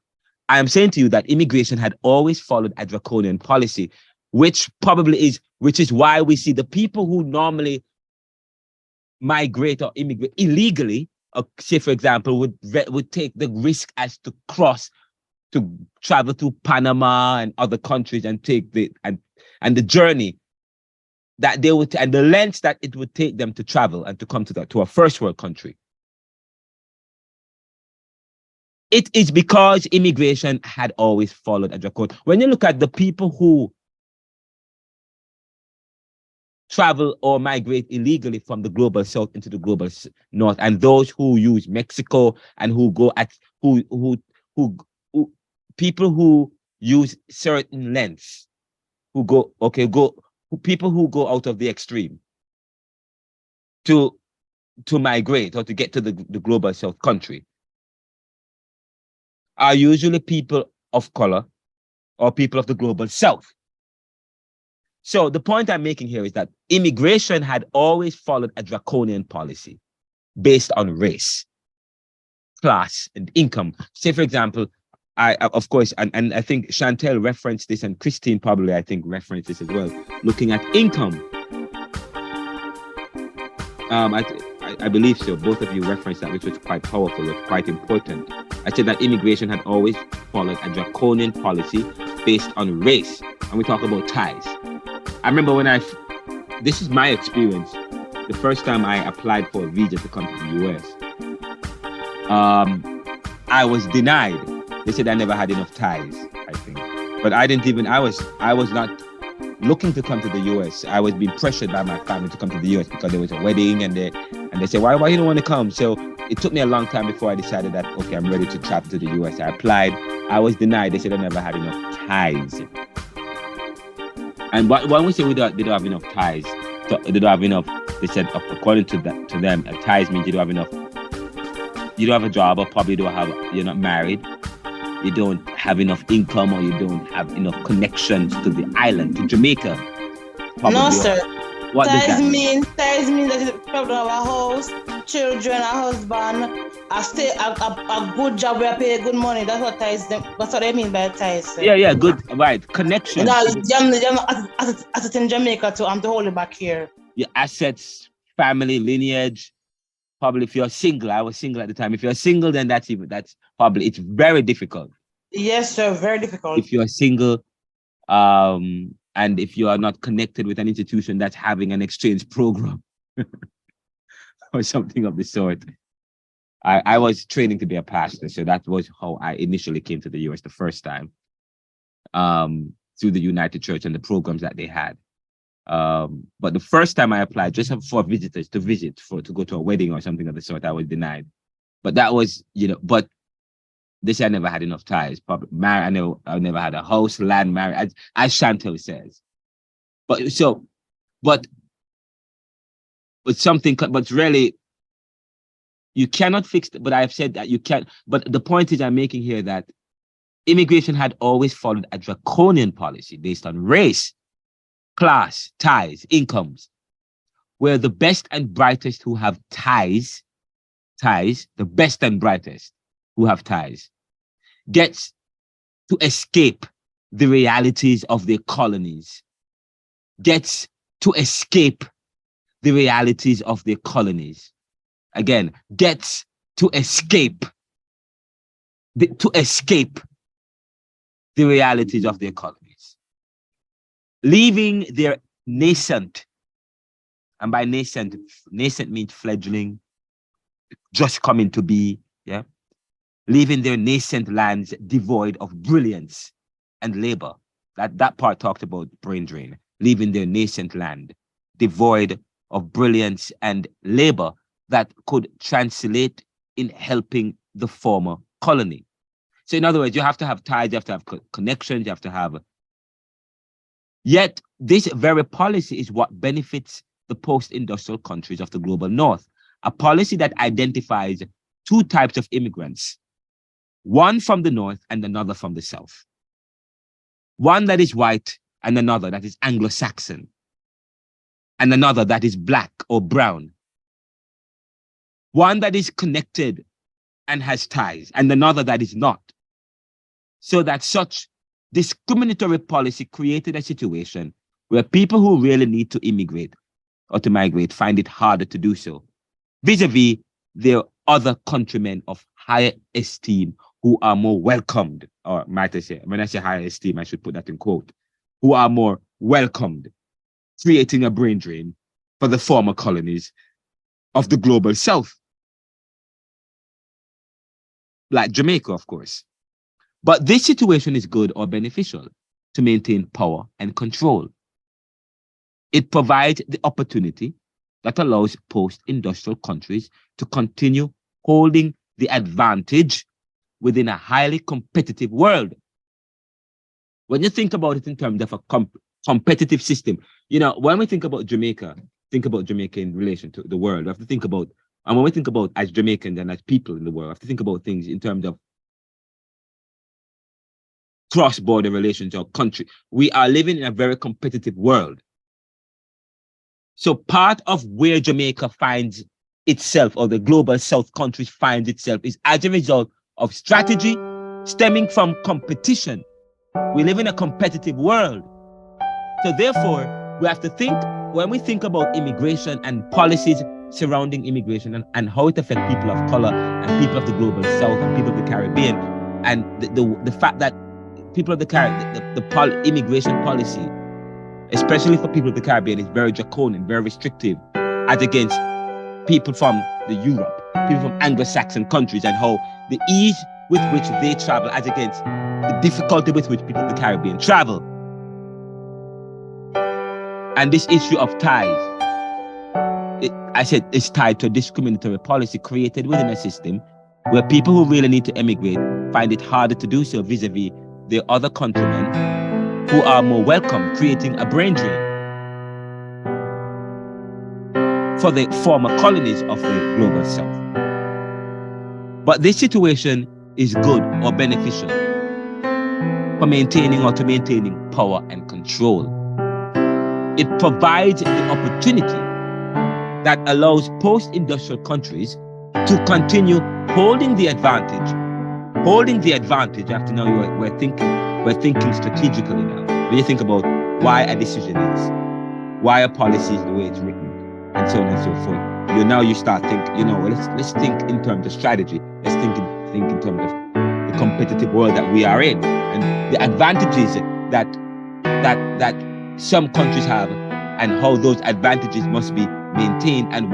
I am saying to you that immigration had always followed a draconian policy, which is why we see the people who normally migrate or immigrate illegally, say for example, would take the risk as to travel to Panama and other countries and take the journey that they would, and the lengths that it would take them to travel and to come to a first world country. It is because immigration had always followed a draconian. When you look at the people who travel or migrate illegally from the global south into the global north, and those who use Mexico and who go at people who use certain lengths, people who go out of the extreme to migrate or to get to the global south country are usually people of color or people of the global south. So the point I'm making here is that immigration had always followed a draconian policy based on race, class, and income. Say, for example, of course, and I think Chantel referenced this, and Christine probably, I think, referenced this as well, looking at income. I believe so. Both of you referenced that, which was quite powerful, quite important. I said that immigration had always followed a draconian policy based on race. And we talk about ties. I remember this is my experience, the first time I applied for a visa to come to the US. I was denied. They said I never had enough ties, I think. But I was not looking to come to the US. I was being pressured by my family to come to the US because there was a wedding, and they said, why you don't want to come? So it took me a long time before I decided that, okay, I'm ready to travel to the US. I applied. I was denied. They said I never had enough ties. And when we say they don't have enough ties, they don't have enough, they said, according to them, ties means you don't have enough, you don't have a job, or probably you're not married, you don't have enough income, or you don't have enough connections to the island, to Jamaica. Probably. No, sir. What does that mean? Ties mean that you don't have a house, children, a husband, a good job where you pay good money. That's what they mean by ties, sir. Yeah, good, right. Connection. No, assets in Jamaica to hold it back here. Your assets, family, lineage. Probably if you're single, I was single at the time. If you're single, then that's probably, it's very difficult. Yes, sir, very difficult. If you're single, and if you are not connected with an institution that's having an exchange program or something of the sort. I was training to be a pastor, so that was how I initially came to the US the first time, through the United Church and the programs that they had. But the first time I applied just for visitors to to go to a wedding or something of the sort, I was denied. But that was, but they said I never had enough ties. Probably I never had a house, land, marriage, as Chantel says. But really, you cannot fix it. But I've said that you can't. But the point is I'm making here that immigration had always followed a draconian policy based on race, class, ties, incomes, where the best and brightest who have ties, the best and brightest who have ties, gets to escape the realities of their colonies, gets to escape the realities of their colonies. Again, gets to escape the realities of their colonies, leaving their nascent, and by nascent means fledgling, just coming to be, yeah, leaving their nascent lands devoid of brilliance and labor. That part talked about brain drain, leaving their nascent land devoid of brilliance and labor that could translate in helping the former colony. So in other words, you have to have ties, you have to have connections, you have to have. Yet this very policy is what benefits the post-industrial countries of the global north, a policy that identifies two types of immigrants, one from the north and another from the south. One that is white and another that is Anglo-Saxon, and another that is black or brown. One that is connected and has ties, and another that is not. So that such discriminatory policy created a situation where people who really need to immigrate or to migrate find it harder to do so, vis-a-vis their other countrymen of higher esteem who are more welcomed, or might I say, when I say higher esteem, I should put that in quote, who are more welcomed creating a brain drain for the former colonies of the global South, like Jamaica, of course. But this situation is good or beneficial to maintain power and control. It provides the opportunity that allows post-industrial countries to continue holding the advantage within a highly competitive world. When you think about it in terms of a competitive system, you know, when we think about Jamaica in relation to the world, we have to think about, and when we think about as Jamaicans and as people in the world, we have to think about things in terms of cross-border relations or country. We are living in a very competitive world. So part of where Jamaica finds itself, or the global South countries finds itself, is as a result of strategy stemming from competition. We live in a competitive world. So therefore, we have to think, when we think about immigration and policies surrounding immigration and how it affects people of color and people of the global South and people of the Caribbean, and the fact that people of the Caribbean, the immigration policy, especially for people of the Caribbean, is very draconian, very restrictive, as against people from the Europe, people from Anglo-Saxon countries, and how the ease with which they travel as against the difficulty with which people of the Caribbean travel. And this issue of ties, I said it's tied to a discriminatory policy created within a system where people who really need to emigrate find it harder to do so vis-a-vis their other countrymen who are more welcome, creating a brain drain for the former colonies of the global South. But this situation is good or beneficial for maintaining power and control. It provides the opportunity that allows post-industrial countries to continue holding the advantage. Holding the advantage after now we're thinking strategically now. When you think about why a decision is, why a policy is the way it's written, and so on and so forth. You start thinking, let's think in terms of strategy. Let's think in terms of the competitive world that we are in and the advantages that some countries have and how those advantages must be maintained, and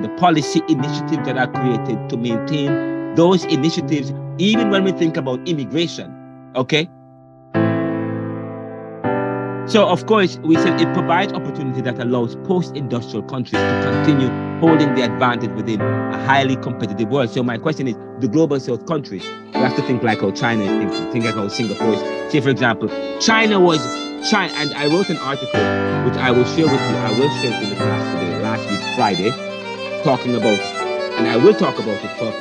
the policy initiatives that are created to maintain those initiatives, even when we think about immigration, okay? So, of course, we said it provides opportunity that allows post-industrial countries to continue holding the advantage within a highly competitive world. So my question is, the global South countries, we have to think like how China is thinking, think like how Singapore is. Say, for example, China, and I wrote an article, which I will share with you. I will share it in the class today, last week, Friday, talking about, and I will talk about it for,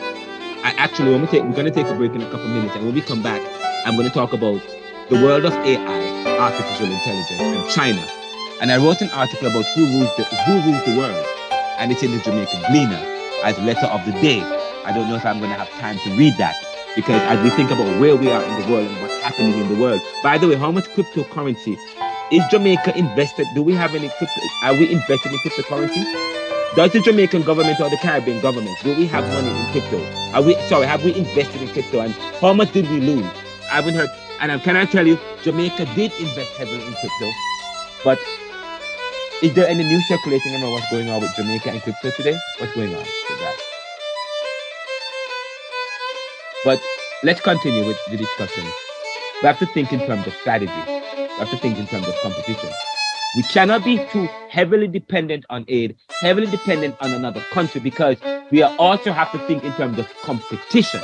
we're going to take a break in a couple of minutes, and when we come back, I'm going to talk about the world of AI, artificial intelligence, and China. And I wrote an article about who rules the world, and it's in the Jamaican Gleaner as letter of the day. I don't know if I'm going to have time to read that, because as we think about where we are in the world and what's happening in the world. By the way, how much cryptocurrency is Jamaica invested? Do we have any crypto? Are we invested in cryptocurrency? Does the Jamaican government or the Caribbean government, do we have money in crypto? Have we invested in crypto, and how much did we lose? I haven't heard. And can I tell you, Jamaica did invest heavily in crypto, but is there any news circulating about what's going on with Jamaica and crypto today? What's going on with that? But let's continue with the discussion. We have to think in terms of strategy. We have to think in terms of competition. We cannot be too heavily dependent on aid, heavily dependent on another country, because we also have to think in terms of competition.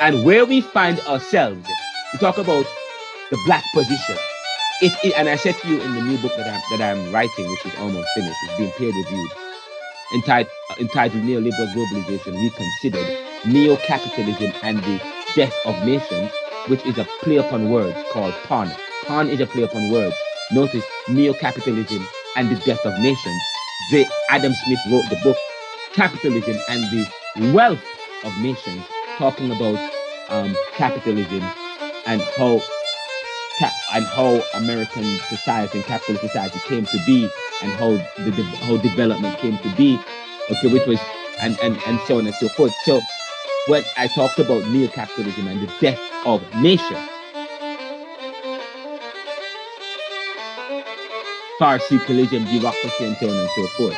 And where we find ourselves, we talk about the black position. And I said to you in the new book that I'm writing, which is almost finished, it's being peer reviewed, entitled Neoliberal Globalization Reconsidered, Neo-Capitalism and the Death of Nations, which is a play upon words called PON. PON is a play upon words. Notice Neo-Capitalism and the Death of Nations. Adam Smith wrote the book Capitalism and the Wealth of Nations, talking about capitalism and how American society and capitalist society came to be, and how development came to be, okay, which was and so on and so forth. So when I talked about neo-capitalism and the death of nations, secularism, bureaucracy, and so on and so forth.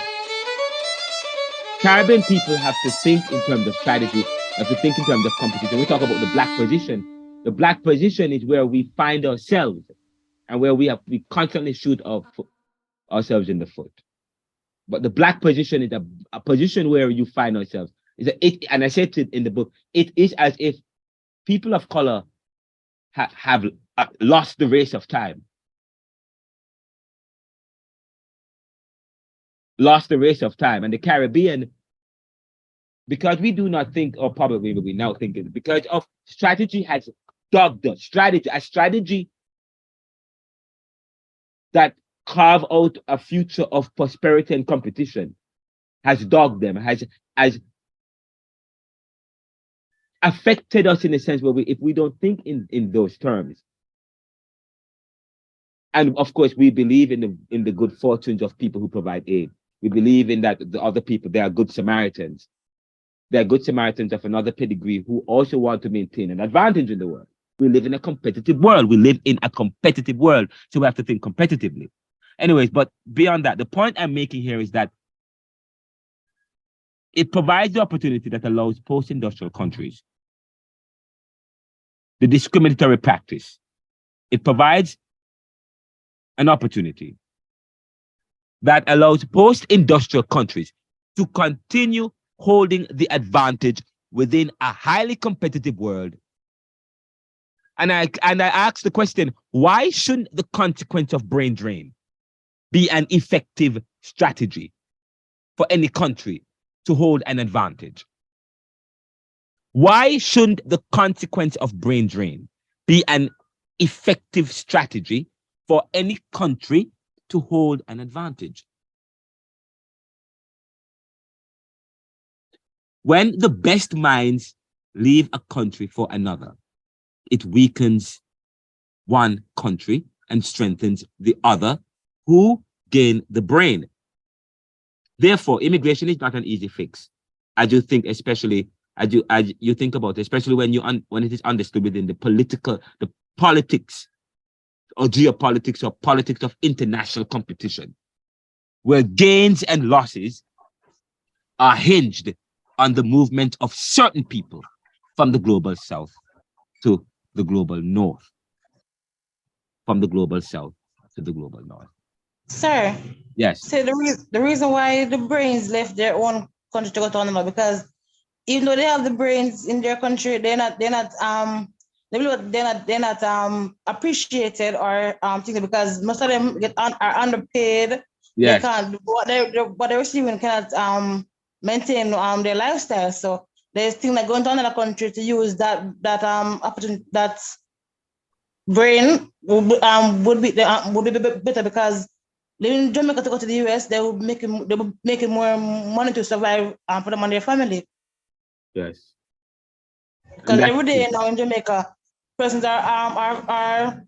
Caribbean people have to think in terms of strategy, have to think in terms of competition. We talk about the black position. The black position is where we find ourselves and where we constantly shoot ourselves in the foot. But the black position is a position where you find ourselves. And I said it in the book, it is as if people of color have lost the race of time. Lost the race of time. And the Caribbean, because we do not think, or probably we now think it, because of strategy has dogged us. A strategy that carve out a future of prosperity and competition has dogged them, has affected us in a sense where if we don't think in those terms. And of course, we believe in the good fortunes of people who provide aid. We believe in that the other people, they are good Samaritans. They are good Samaritans of another pedigree who also want to maintain an advantage in the world. We live in a competitive world. So we have to think competitively. Anyways, but beyond that, the point I'm making here is that it provides the opportunity that allows post-industrial countries the discriminatory practice. It provides an opportunity that allows post-industrial countries to continue holding the advantage within a highly competitive world. And I ask the question, why shouldn't the consequence of brain drain be an effective strategy for any country to hold an advantage? Why shouldn't the consequence of brain drain be an effective strategy for any country to hold an advantage? When the best minds leave a country for another, it weakens one country and strengthens the other, who gain the brain. Therefore, immigration is not an easy fix. I do think, especially as you think about it, especially when it is understood within the politics or geopolitics or politics of international competition, where gains and losses are hinged on the movement of certain people from the global south to the global north, from the global south to the global north. Sir. Yes. So the reason why the brains left their own country to go to another, because even though they have the brains in their country, they're not appreciated or things, because most of them are underpaid. Yes. They can't, what they're receiving cannot maintain their lifestyle. So there's things like going to another country to use that opportunity, that brain would be better, because living in Jamaica to go to the US, they will make it more money to survive for them and their family. Yes. Because every day now in Jamaica, persons are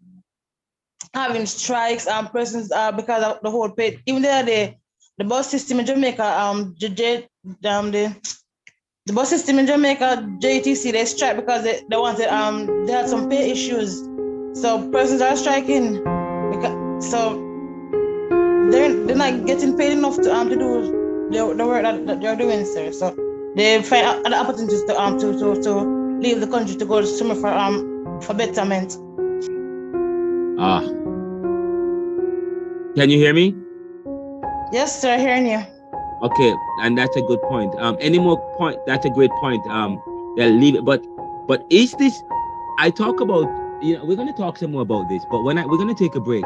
having strikes, persons because of the whole pay. Even the bus system in Jamaica, the bus system in Jamaica, JTC, they strike because they wanted they had some pay issues. So persons are striking so they're not getting paid enough to do the work that they're doing, sir. So they find other opportunities to leave the country to go somewhere for betterment. Can you hear me? Yes, sir, hearing you. Okay, and that's a good point. Any more point? That's a great point. They'll leave it, but is this? I talk about, we're going to talk some more about this, but we're going to take a break.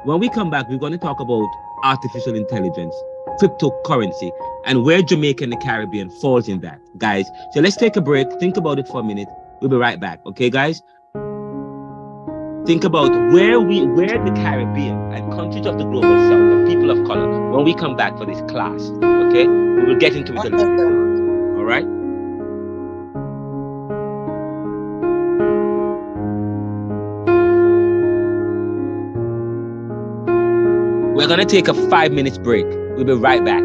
When we come back, we're going to talk about artificial intelligence, cryptocurrency, and where Jamaica and the Caribbean falls in that, guys. So let's take a break. Think about it for a minute. We'll be right back. Okay, guys? Think about where the Caribbean and countries of the global south and people of color, when we come back for this class, okay? We will get into it a little bit. All right? We're going to take a 5-minute break. We'll be right back.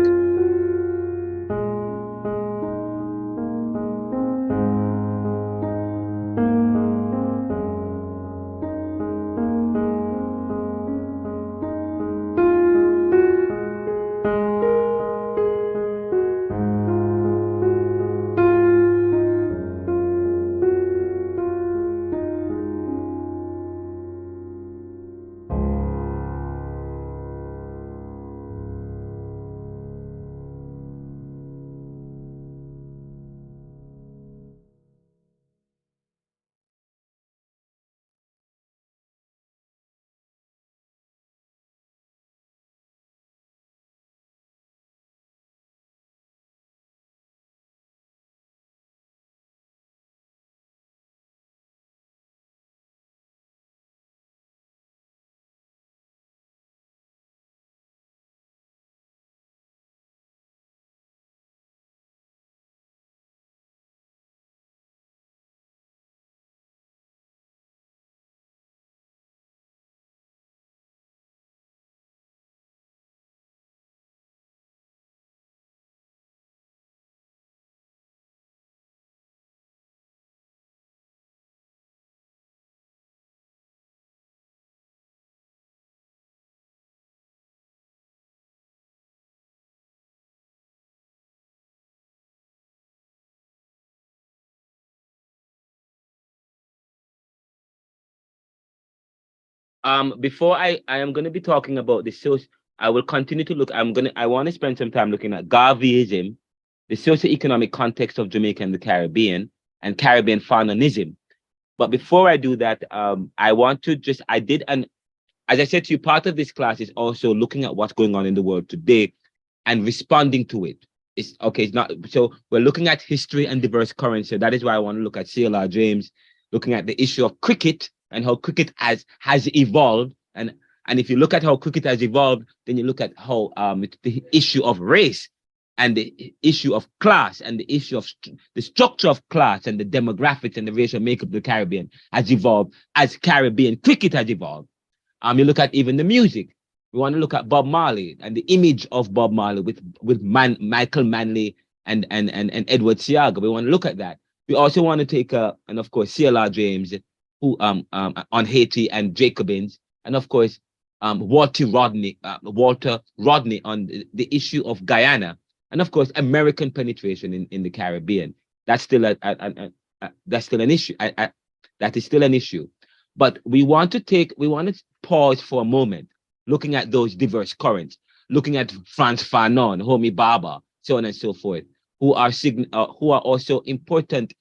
before I am going to be talking about the social, I will continue to look. I want to spend some time looking at Garveyism, the socio-economic context of Jamaica and the Caribbean, and Caribbean faunanism. But before I do that, I want to just, as I said to you, part of this class is also looking at what's going on in the world today and responding to it. It's not, so we're looking at history and diverse currents. So that is why I want to look at C.L.R James, looking at the issue of cricket and how cricket has evolved. And if you look at how cricket has evolved, then you look at how the issue of race and the issue of class and the issue of the structure of class and the demographics and the racial makeup of the Caribbean has evolved as Caribbean cricket has evolved. You look at even the music. We want to look at Bob Marley and the image of Bob Marley with Michael Manley and Edward Seaga. We want to look at that. We also want to take and of course C.L.R James, who on Haiti and Jacobins, and of course Walter Rodney on the issue of Guyana, and of course American penetration in the Caribbean. That's still that's still an issue. That is still an issue. But we want to pause for a moment, looking at those diverse currents, looking at Frantz Fanon, Homi Baba, so on and so forth, who are also important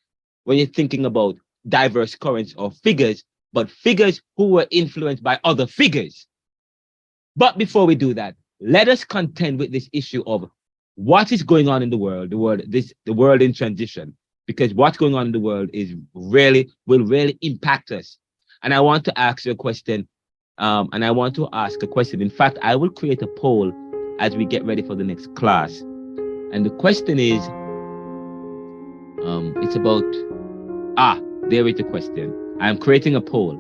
when you're thinking about diverse currents or figures, but figures who were influenced by other figures. But before we do that, let us contend with this issue of what is going on in the world, the world in transition, because what's going on in the world will really impact us. And I want to ask you a question, and I want to ask a question. In fact, I will create a poll as we get ready for the next class. And the question is, it's about, there is the question. I'm creating a poll.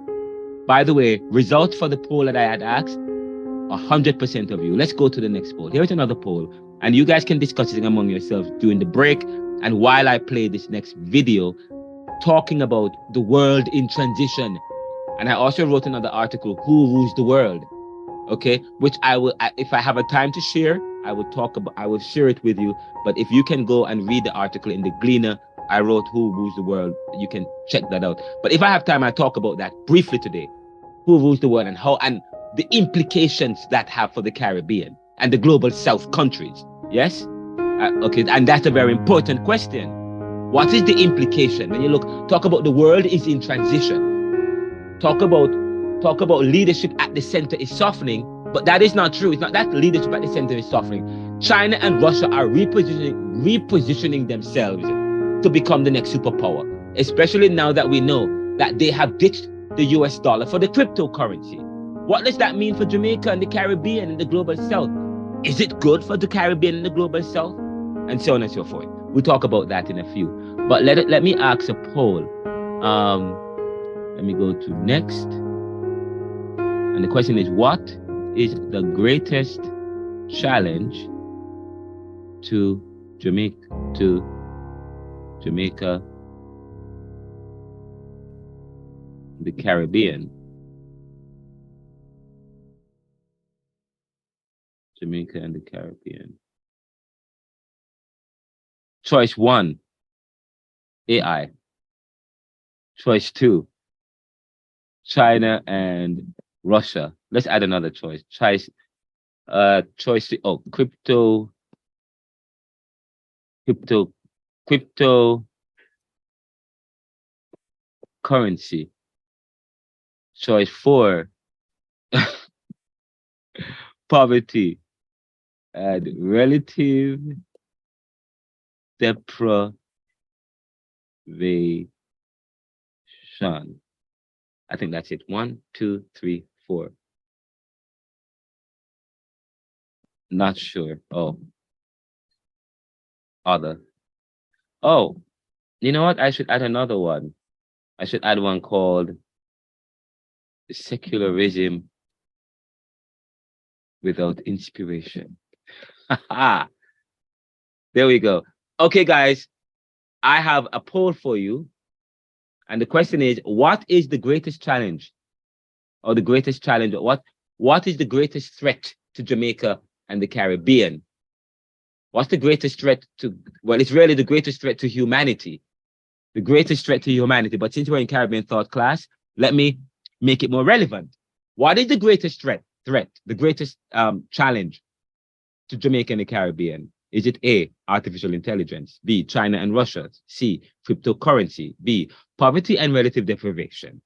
By the way, results for the poll that I had asked, 100% of you. Let's go to the next poll. Here's another poll. And you guys can discuss it among yourselves during the break and while I play this next video talking about the world in transition. And I also wrote another article, Who Rules the World? Okay, which I will, if I have a time to share, I will share it with you. But if you can go and read the article in the Gleaner, I wrote Who Rules the World. You can check that out. But if I have time, I'll talk about that briefly today. Who rules the world and how, and the implications that have for the Caribbean and the global South countries. Yes? Okay, and that's a very important question. What is the implication? When you talk about the world is in transition. Talk about leadership at the center is softening, but that is not true. It's not that leadership at the center is softening. China and Russia are repositioning themselves to become the next superpower, especially now that we know that they have ditched the US dollar for the cryptocurrency. What does that mean for Jamaica and the Caribbean and the global South? Is it good for the Caribbean and the global South? And so on and so forth. We'll talk about that in a few. But let me ask a poll. Let me go to next. And the question is, what is the greatest challenge to Jamaica, the Caribbean? Jamaica and the Caribbean. Choice 1, AI. Choice 2, China and Russia. Let's add another choice. Choice 3, crypto currency. Choice 4, poverty and relative deprivation. I think that's it. 1, 2, 3, 4. Not sure. Oh. Other. Oh, you know what? I should add another one. I should add one called secularism without inspiration. There we go. Okay, guys, I have a poll for you. And the question is, what is the greatest challenge? Or the greatest challenge? What is the greatest threat to Jamaica and the Caribbean? What's the greatest threat to, well, it's really the greatest threat to humanity. The greatest threat to humanity. But since we're in Caribbean thought class, let me make it more relevant. What is the greatest threat, the greatest challenge to Jamaica and the Caribbean? Is it A, artificial intelligence, B, China and Russia, C, cryptocurrency, B, poverty and relative deprivation,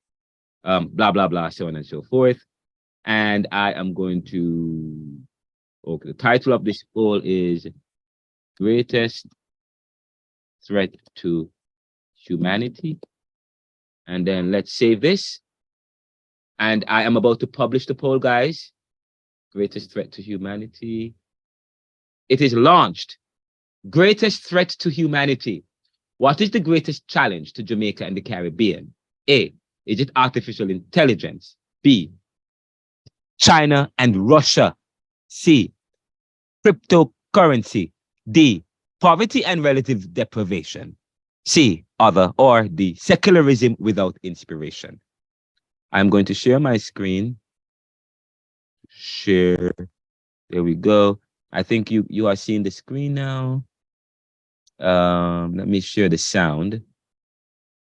blah, blah, blah, so on and so forth. And I am going to, okay, the title of this poll is Greatest Threat to Humanity. And then let's save this. And I am about to publish the poll, guys. Greatest threat to humanity. It is launched. Greatest threat to humanity. What is the greatest challenge to Jamaica and the Caribbean? A, is it artificial intelligence? B, China and Russia. C, cryptocurrency. D, poverty and relative deprivation. C, other, or D, secularism without inspiration. I'm going to share my screen. Share. There we go. I think you are seeing the screen now. Let me share the sound.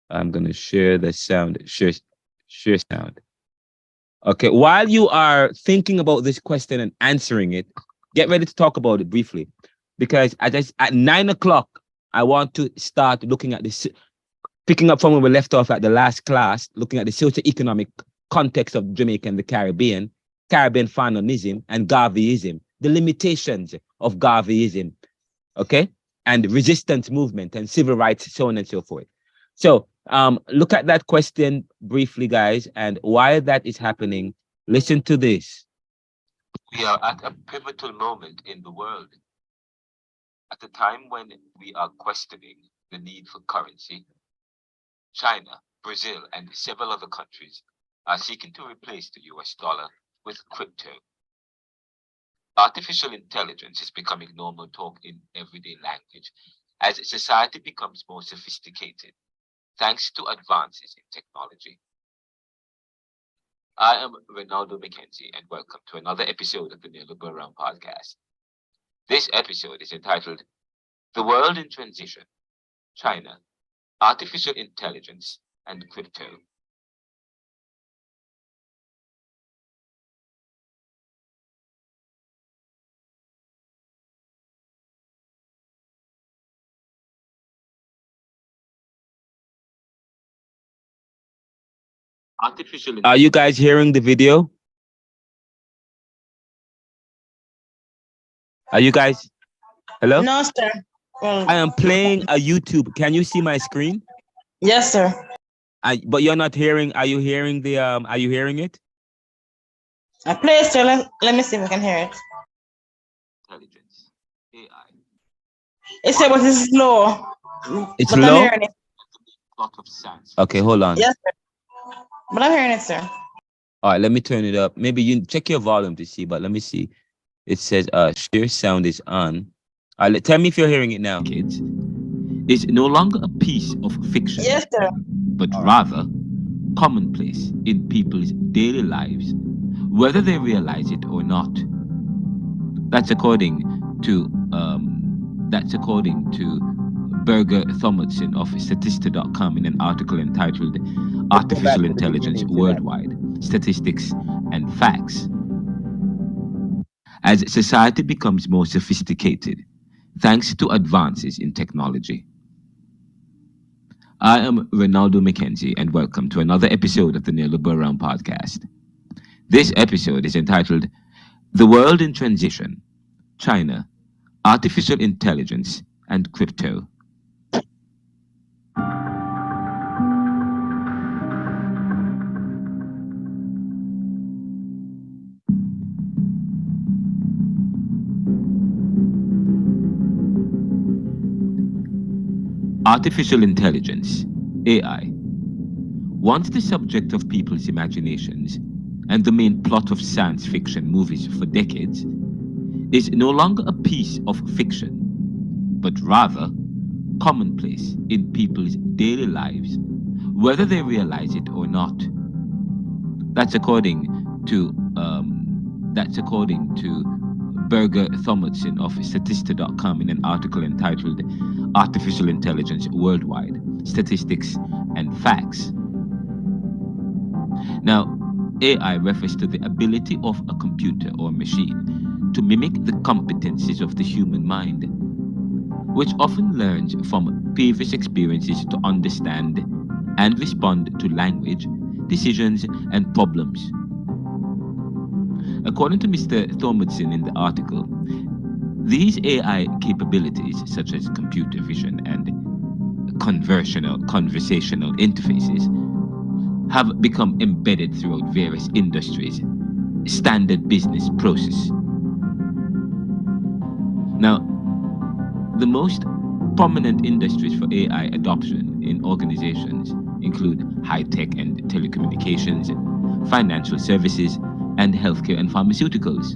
I'm going to share the sound. Share sound. Okay, while you are thinking about this question and answering it, get ready to talk about it briefly. Because at 9 o'clock, I want to start looking at this, picking up from where we left off at the last class, looking at the socio-economic context of Jamaica and the Caribbean fananism and Garveyism, the limitations of Garveyism, okay? And resistance movement and civil rights, so on and so forth. So look at that question briefly, guys, and while that is happening, listen to this. We are at a pivotal moment in the world. At a time when we are questioning the need for currency, China, Brazil, and several other countries are seeking to replace the US dollar with crypto. Artificial intelligence is becoming normal talk in everyday language as society becomes more sophisticated, thanks to advances in technology. I am Renaldo McKenzie, and welcome to another episode of the Neoliberal podcast. This episode is entitled The World in Transition, China, Artificial Intelligence, and Crypto. Are you guys hearing the video? Are you guys? Hello? No, sir. I am playing a YouTube. Can you see my screen? Yes, sir. But you're not hearing. Are you hearing the? Are you hearing it? I play, sir. Let me see if I can hear it. Intelligence, AI. It's but it's slow. It's but low. I'm hearing it. Lot of sounds. Okay, hold on. Yes, sir. But I'm hearing it, sir. All right, let me turn it up. Maybe you check your volume to see, but let me see. It says share sound is on. Tell me if you're hearing it now. Kids, is no longer a piece of fiction. Yes, sir. But rather commonplace in people's daily lives, whether they realize it or not. That's according to Berger Thomason of Statista.com in an article entitled Artificial Intelligence Worldwide, Statistics and Facts. As society becomes more sophisticated, thanks to advances in technology. I am Renaldo McKenzie, and welcome to another episode of the Neoliberal podcast. This episode is entitled The World in Transition, China, Artificial Intelligence, and Crypto. Artificial intelligence, AI, once the subject of people's imaginations and the main plot of science fiction movies for decades, is no longer a piece of fiction, but rather commonplace in people's daily lives, whether they realize it or not. That's according to Berger Thomason of Statista.com in an article entitled Artificial Intelligence Worldwide, Statistics and Facts. Now, AI refers to the ability of a computer or machine to mimic the competencies of the human mind, which often learns from previous experiences to understand and respond to language, decisions, and problems. According to Mr. Thormodson in the article, these AI capabilities, such as computer vision and conversational interfaces, have become embedded throughout various industries, standard business process. Now, the most prominent industries for AI adoption in organizations include high-tech and telecommunications, financial services, and healthcare and pharmaceuticals.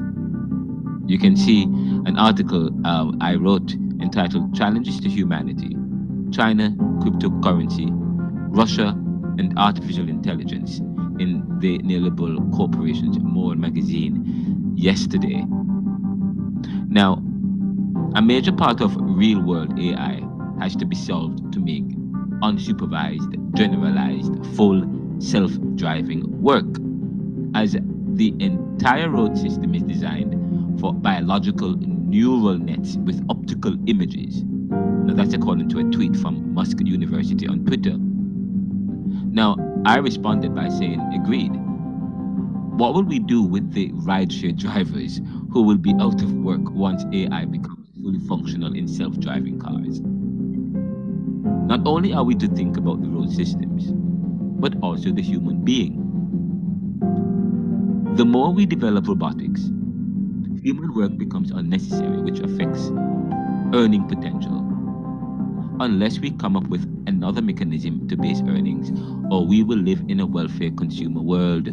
You can see an article I wrote entitled Challenges to Humanity, China, Cryptocurrency, Russia, and Artificial Intelligence in the Neoliberal Corporation's More magazine yesterday. Now, a major part of real-world AI has to be solved to make unsupervised, generalized, full self-driving work, as the entire road system is designed for biological neural nets with optical images. Now, that's according to a tweet from Musk University on Twitter. Now, I responded by saying, agreed. What will we do with the rideshare drivers who will be out of work once AI becomes fully functional in self-driving cars? Not only are we to think about the road systems, but also the human being. The more we develop robotics, human work becomes unnecessary, which affects earning potential. Unless we come up with another mechanism to base earnings, or we will live in a welfare consumer world.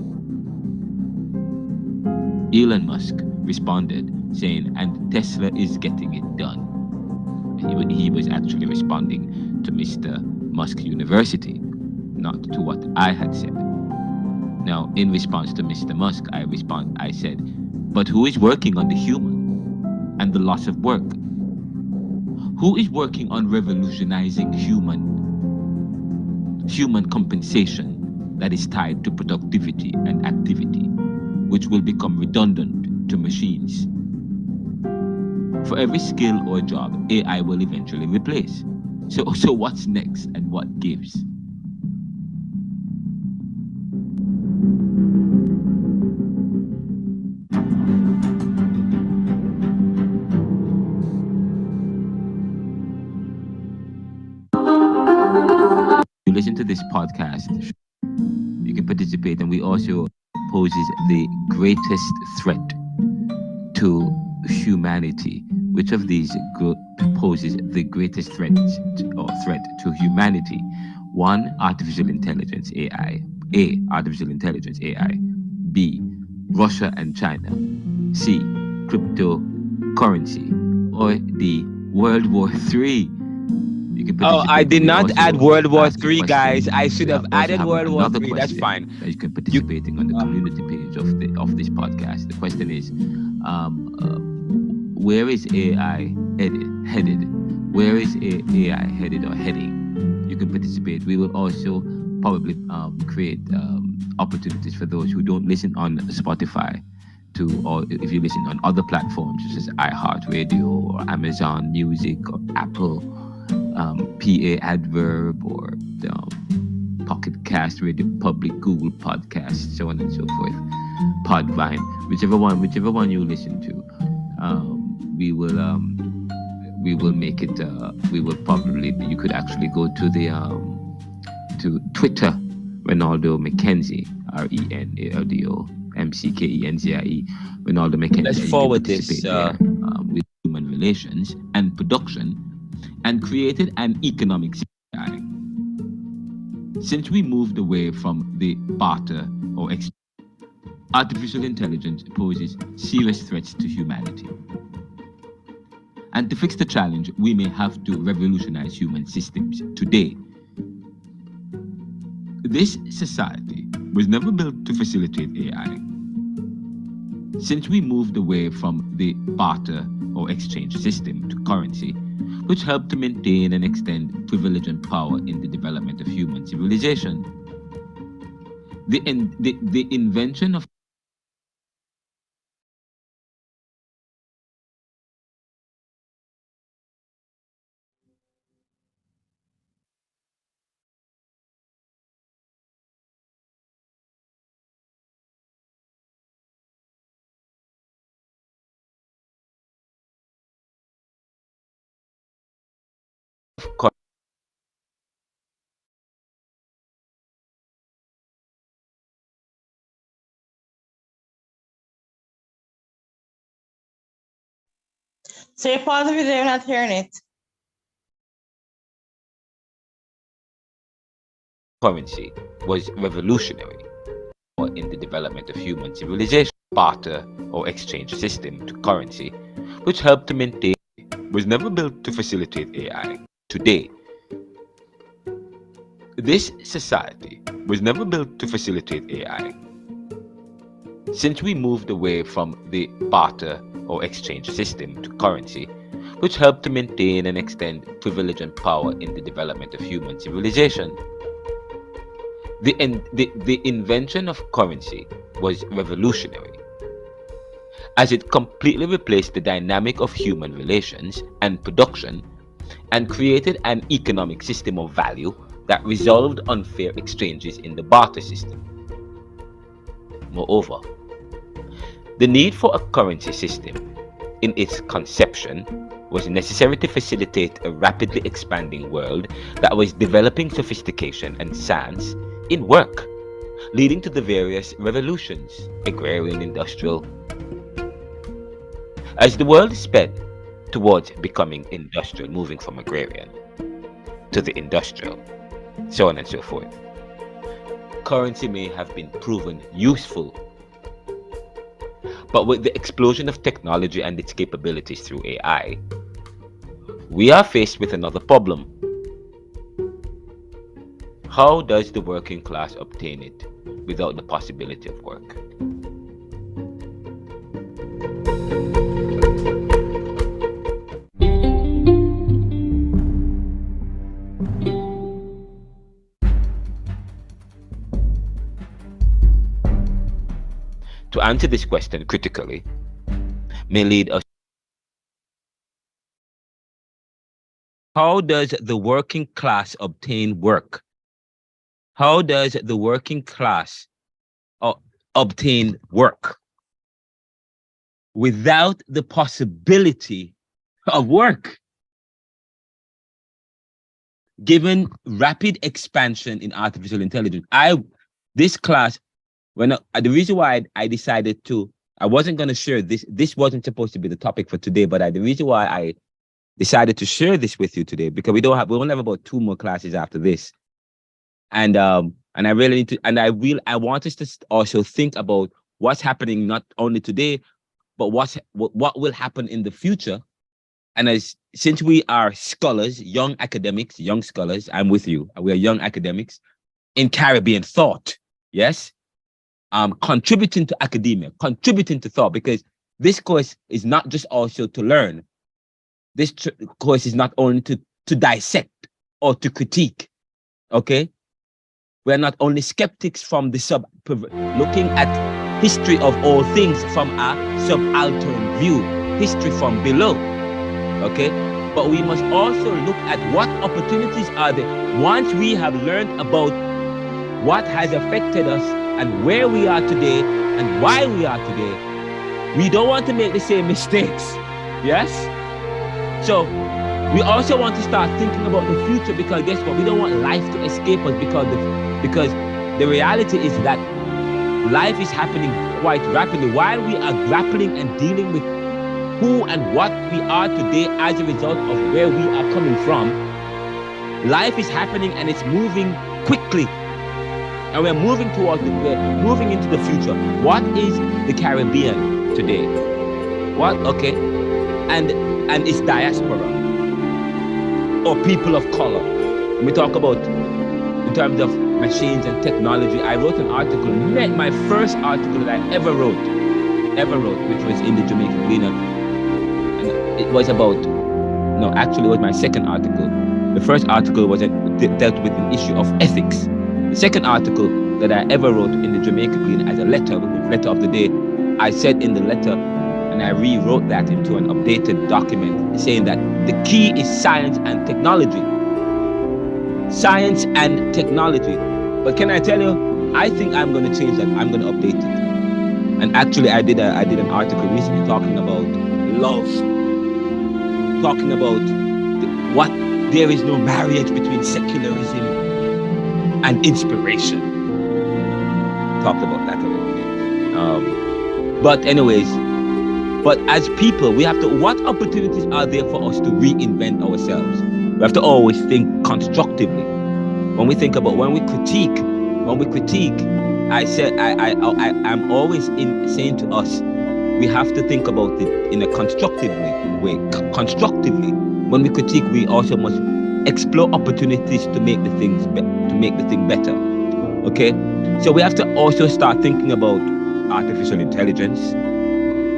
Elon Musk responded saying, and Tesla is getting it done. He was actually responding to Mr. Musk University, not to what I had said. Now, in response to Mr. Musk, I said, but who is working on the human and the loss of work? Who is working on revolutionizing human compensation that is tied to productivity and activity, which will become redundant to machines? For every skill or job, AI will eventually replace. So what's next and what gives? You listen to this podcast, you can participate, and we also poses the greatest threat to humanity. Which of these poses the greatest threat to humanity? 1, artificial intelligence, AI. A, artificial intelligence, AI. B, Russia and China. C, cryptocurrency. Or D, World War III. I did not add World War III, guys. I should have added World War III. That's fine. That you can participating on the community page of this podcast. The question is, where is AI headed? Where is AI headed or heading? You can participate. We will also probably create opportunities for those who don't listen on Spotify or if you listen on other platforms such as iHeartRadio or Amazon Music or Apple PA Adverb or Pocket Cast, Radio Public, Google Podcasts, so on and so forth, Podvine, whichever one you listen to. We will make it. We will probably. You could actually go to the to Twitter, Renaldo McKenzie, RENALDO MCKENZIE, Renaldo McKenzie. Let's forward this with human relations and production, and created an economic CI. Since we moved away from the barter or exchange, artificial intelligence poses serious threats to humanity. And to fix the challenge, we may have to revolutionize human systems today. This society was never built to facilitate AI. Since we moved away from the barter or exchange system to currency, which helped to maintain and extend privilege and power in the development of human civilization. The invention of Say pause if you're not hearing it. currency was revolutionary in the development of human civilization. Barter or exchange system to currency, which helped to maintain, was never built to facilitate AI. Today, this society was never built to facilitate AI. Since we moved away from the barter or exchange system to currency, which helped to maintain and extend privilege and power in the development of human civilization. The invention of currency was revolutionary, as it completely replaced the dynamic of human relations and production and created an economic system of value that resolved unfair exchanges in the barter system. Moreover, the need for a currency system in its conception was necessary to facilitate a rapidly expanding world that was developing sophistication and science in work, leading to the various revolutions, agrarian, industrial. As the world sped towards becoming industrial, moving from agrarian to the industrial, so on and so forth, currency may have been proven useful. But with the explosion of technology and its capabilities through AI, we are faced with another problem. How does the working class obtain it without the possibility of work? To answer this question critically may lead us. How does the working class obtain work? How does the working class obtain work without the possibility of work? Given rapid expansion in artificial intelligence, this class, the reason why I decided to, I wasn't going to share this. This wasn't supposed to be the topic for today, but the reason why I decided to share this with you today, because we only have about 2 more classes after this. And I really need to, and I want us to also think about what's happening not only today, but what will happen in the future. And since we are scholars, young academics, young scholars, I'm with you. We are young academics in Caribbean thought, yes, contributing to academia, contributing to thought, because this course is not just also to learn. This course is not only to dissect or to critique, okay? We're not only skeptics from the looking at history of all things from a subaltern view, history from below, okay? But we must also look at what opportunities are there once we have learned about what has affected us and where we are today and why we are today. We don't want to make the same mistakes, yes? So we also want to start thinking about the future, because guess what? We don't want life to escape us, because the reality is that life is happening quite rapidly. While we are grappling and dealing with who and what we are today as a result of where we are coming from, life is happening and it's moving quickly. And we're moving into the future. What is the Caribbean today? What? Okay. And it's diaspora or people of color. When we talk about in terms of machines and technology, I wrote an article, my first article that I ever wrote, which was in the Jamaica Guyana. And it was about, no, actually it was my second article. The first article dealt with an issue of ethics. The second article that I ever wrote in the Jamaica Green as a letter of the day. I said in the letter, and I rewrote that into an updated document, saying that the key is science and technology. Science and technology. But can I tell you, I think I'm going to change that. I'm going to update it. And actually, I did an article recently talking about love, talking about what there is no marriage between secularism and inspiration. Talked about that a little bit. But anyways, but as people, we have to, what opportunities are there for us to reinvent ourselves? We have to always think constructively. When we critique, I said, I'm always saying to us, we have to think about it in a constructive way. Constructively, when we critique, we also must explore opportunities to make the thing better. Okay, so we have to also start thinking about artificial intelligence,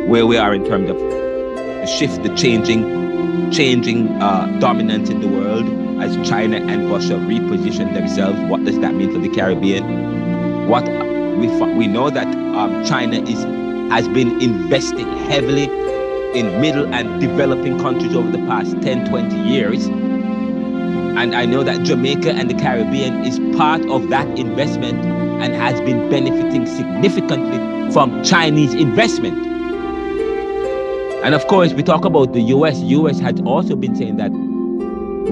where we are in terms of the shift, the changing dominance in the world as China and Russia reposition themselves. What does that mean for the Caribbean? What we know that China has been investing heavily in middle and developing countries over the past 10, 20 years. And I know that Jamaica and the Caribbean is part of that investment and has been benefiting significantly from Chinese investment. And of course, we talk about the US. US has also been saying that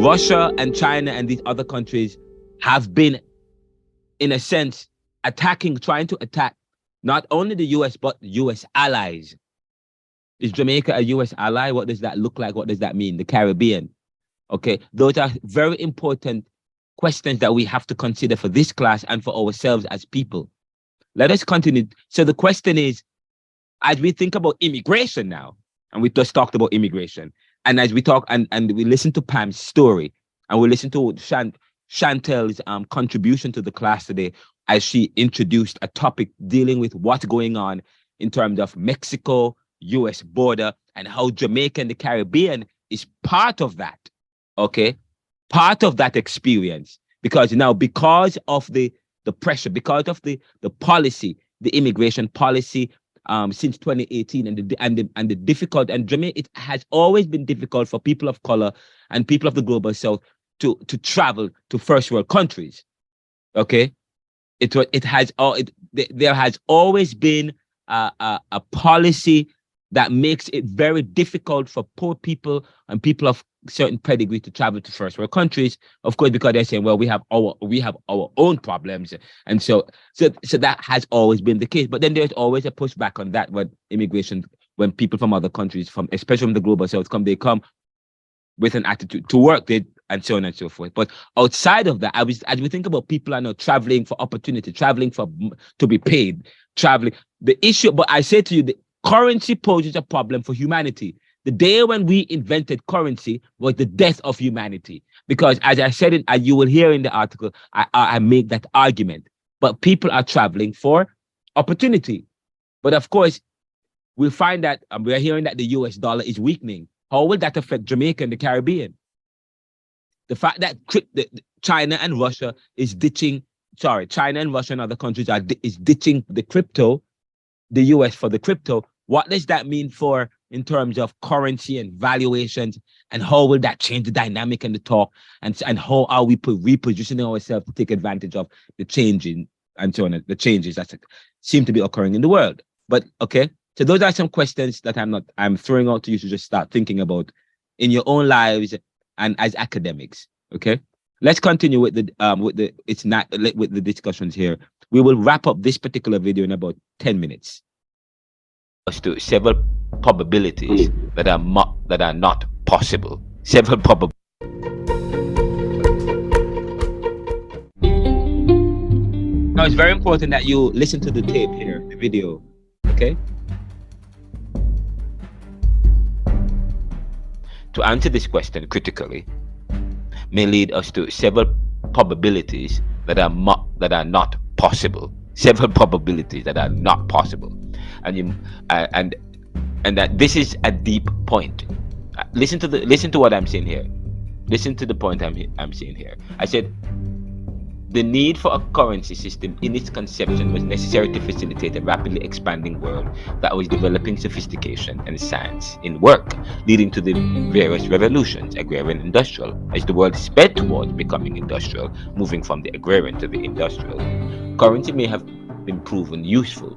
Russia and China and these other countries have been, in a sense, trying to attack not only the US, but US allies. Is Jamaica a US ally? What does that look like? What does that mean? The Caribbean. Okay, those are very important questions that we have to consider for this class and for ourselves as people. Let us continue. So the question is, as we think about immigration now, and we just talked about immigration, and as we talk and we listen to Pam's story, and we listen to Chantel's contribution to the class today, as she introduced a topic dealing with what's going on in terms of Mexico, US border, and how Jamaica and the Caribbean is part of that, okay? Part of that experience. Because now, because of the pressure, because of the policy, the immigration policy since 2018 and the difficult, and Jamaica, it has always been difficult for people of color and people of the global south to travel to first world countries, okay? There has always been a policy that makes it very difficult for poor people and people of certain pedigree to travel to first world countries. Of course, because they're saying, well, we have our own problems, and so that has always been the case. But then there's always a pushback on that when immigration, when people from other countries, especially from the global south, they come with an attitude to work, and so on and so forth. But outside of that, as we think about people are now traveling for opportunity, traveling to be paid, traveling, the issue, but I say to you, the currency poses a problem for humanity. The day when we invented currency was the death of humanity. Because as I said, as you will hear in the article, I make that argument. But people are traveling for opportunity. But of course, we find that we're hearing that the US dollar is weakening. How will that affect Jamaica and the Caribbean? The fact that China and Russia and other countries is ditching the crypto, the US for the crypto. What does that mean in terms of currency and valuations, and how will that change the dynamic and the talk, and how are we repositioning ourselves to take advantage of the changing and so on, the changes that seem to be occurring in the world? But okay, so those are some questions that I'm throwing out to you to just start thinking about in your own lives and as academics. Okay, let's continue with the discussions here. We will wrap up this particular video in about 10 minutes. To several probabilities that are not possible. Several probabilities. Now it's very important that you listen to the tape here, the video. Okay. To answer this question critically may lead us to several probabilities that are not possible. Several probabilities that are not possible. And that this is a deep point. Listen to what I'm saying here. Listen to the point I'm saying here. I said The need for a currency system in its conception was necessary to facilitate a rapidly expanding world that was developing sophistication and science in work, leading to the various revolutions, agrarian and industrial. As the world sped towards becoming industrial, moving from the agrarian to the industrial, currency may have been proven useful,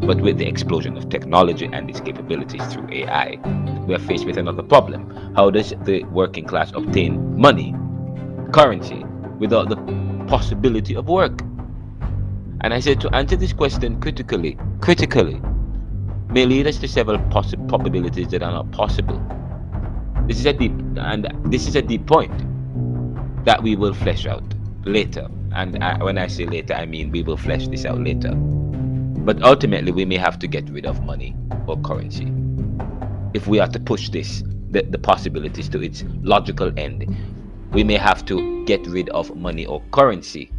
but with the explosion of technology and its capabilities through AI, we are faced with another problem. How does the working class obtain money, currency, without the possibility of work? And I said to answer this question critically may lead us to several probabilities that are not possible. This is a deep point that we will flesh out later. And when I say later, I mean we will flesh this out later. But ultimately, we may have to get rid of money or currency if we are to push this, the possibilities to its logical end. We may have to get rid of money or currency.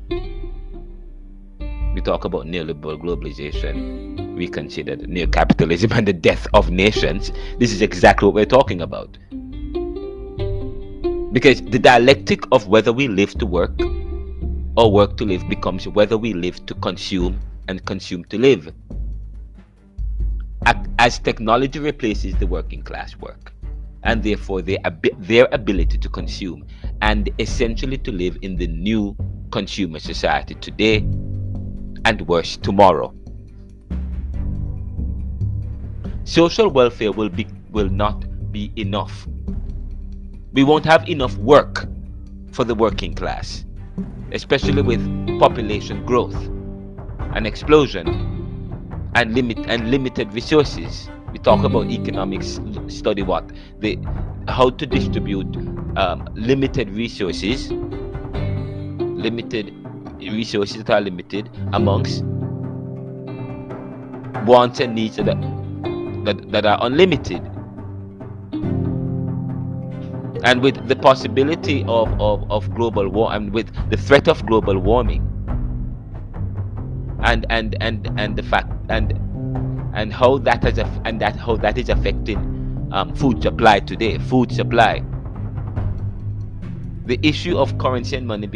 We talk about neoliberal globalization, reconsidered neo-capitalism, and the death of nations. This is exactly what we're talking about. Because the dialectic of whether we live to work or work to live becomes whether we live to consume and consume to live. As technology replaces the working class work, and therefore their ability to consume and essentially to live in the new consumer society today and worse tomorrow. Social welfare will not be enough. We won't have enough work for the working class, especially with population growth and explosion and limited resources. We talk about economics, study how to distribute limited resources that are limited amongst wants and needs that are unlimited. And with the possibility of global war, and with the threat of global warming, and the fact and how that is affecting food supply today. The issue of currency and money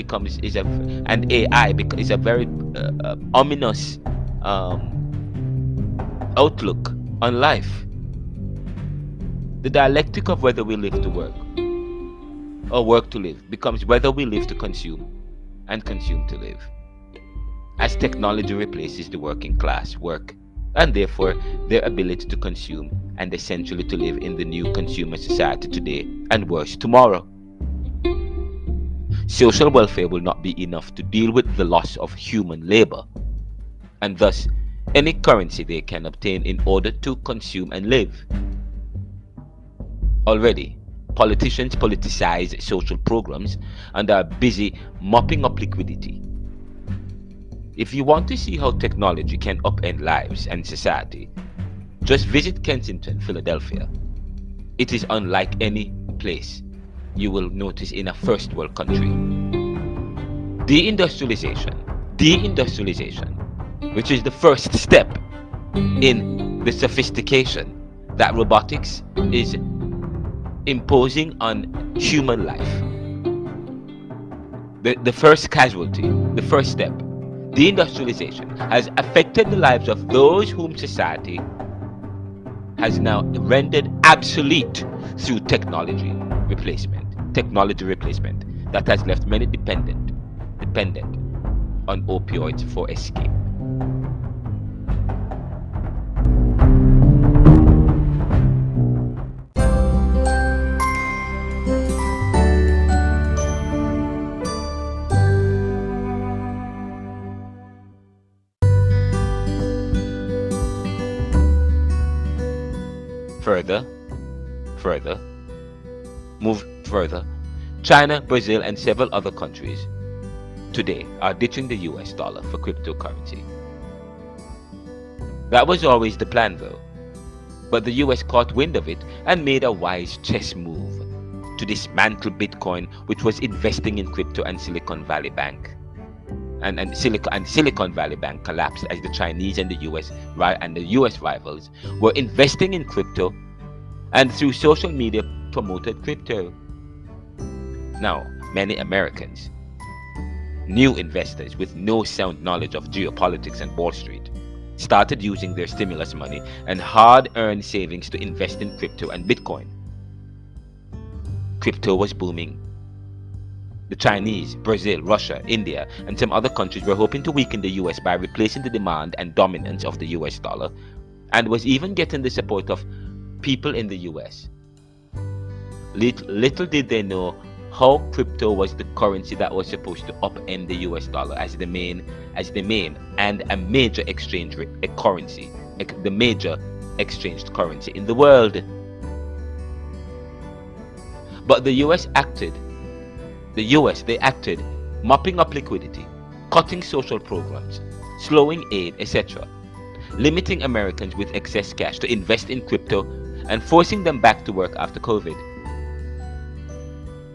and AI is a very ominous outlook on life. The dialectic of whether we live to work or work to live becomes whether we live to consume and consume to live, as technology replaces the working class work, and therefore their ability to consume and essentially to live in the new consumer society today and worse tomorrow. Social welfare will not be enough to deal with the loss of human labor, and thus any currency they can obtain in order to consume and live. Already, politicians politicize social programs and are busy mopping up liquidity. If you want to see how technology can upend lives and society, just visit Kensington, Philadelphia. It is unlike any place you will notice in a first world country. Deindustrialization, which is the first step in the sophistication that robotics is imposing on human life. The first casualty, the first step, deindustrialization, has affected the lives of those whom society has now rendered obsolete through technology replacement that has left many dependent on opioids for escape. Further, China, Brazil, and several other countries today are ditching the US dollar for cryptocurrency. That was always the plan though, but the US caught wind of it and made a wise chess move to dismantle Bitcoin, which was investing in crypto, and Silicon Valley Bank. And Silicon Valley Bank collapsed as the Chinese and the US rivals were investing in crypto and through social media promoted crypto. Now, many Americans New investors with no sound knowledge of geopolitics and Wall Street started using their stimulus money and hard-earned savings to invest in crypto and Bitcoin. Crypto was booming. The Chinese, Brazil, Russia, India, and some other countries were hoping to weaken the US by replacing the demand and dominance of the US dollar, and was even getting the support of people in the US. Little did they know how crypto was the currency that was supposed to upend the US dollar as the main and a major exchange currency, the major exchanged currency in the world. But the US acted, mopping up liquidity, cutting social programs, slowing aid, etc., limiting Americans with excess cash to invest in crypto and forcing them back to work after COVID.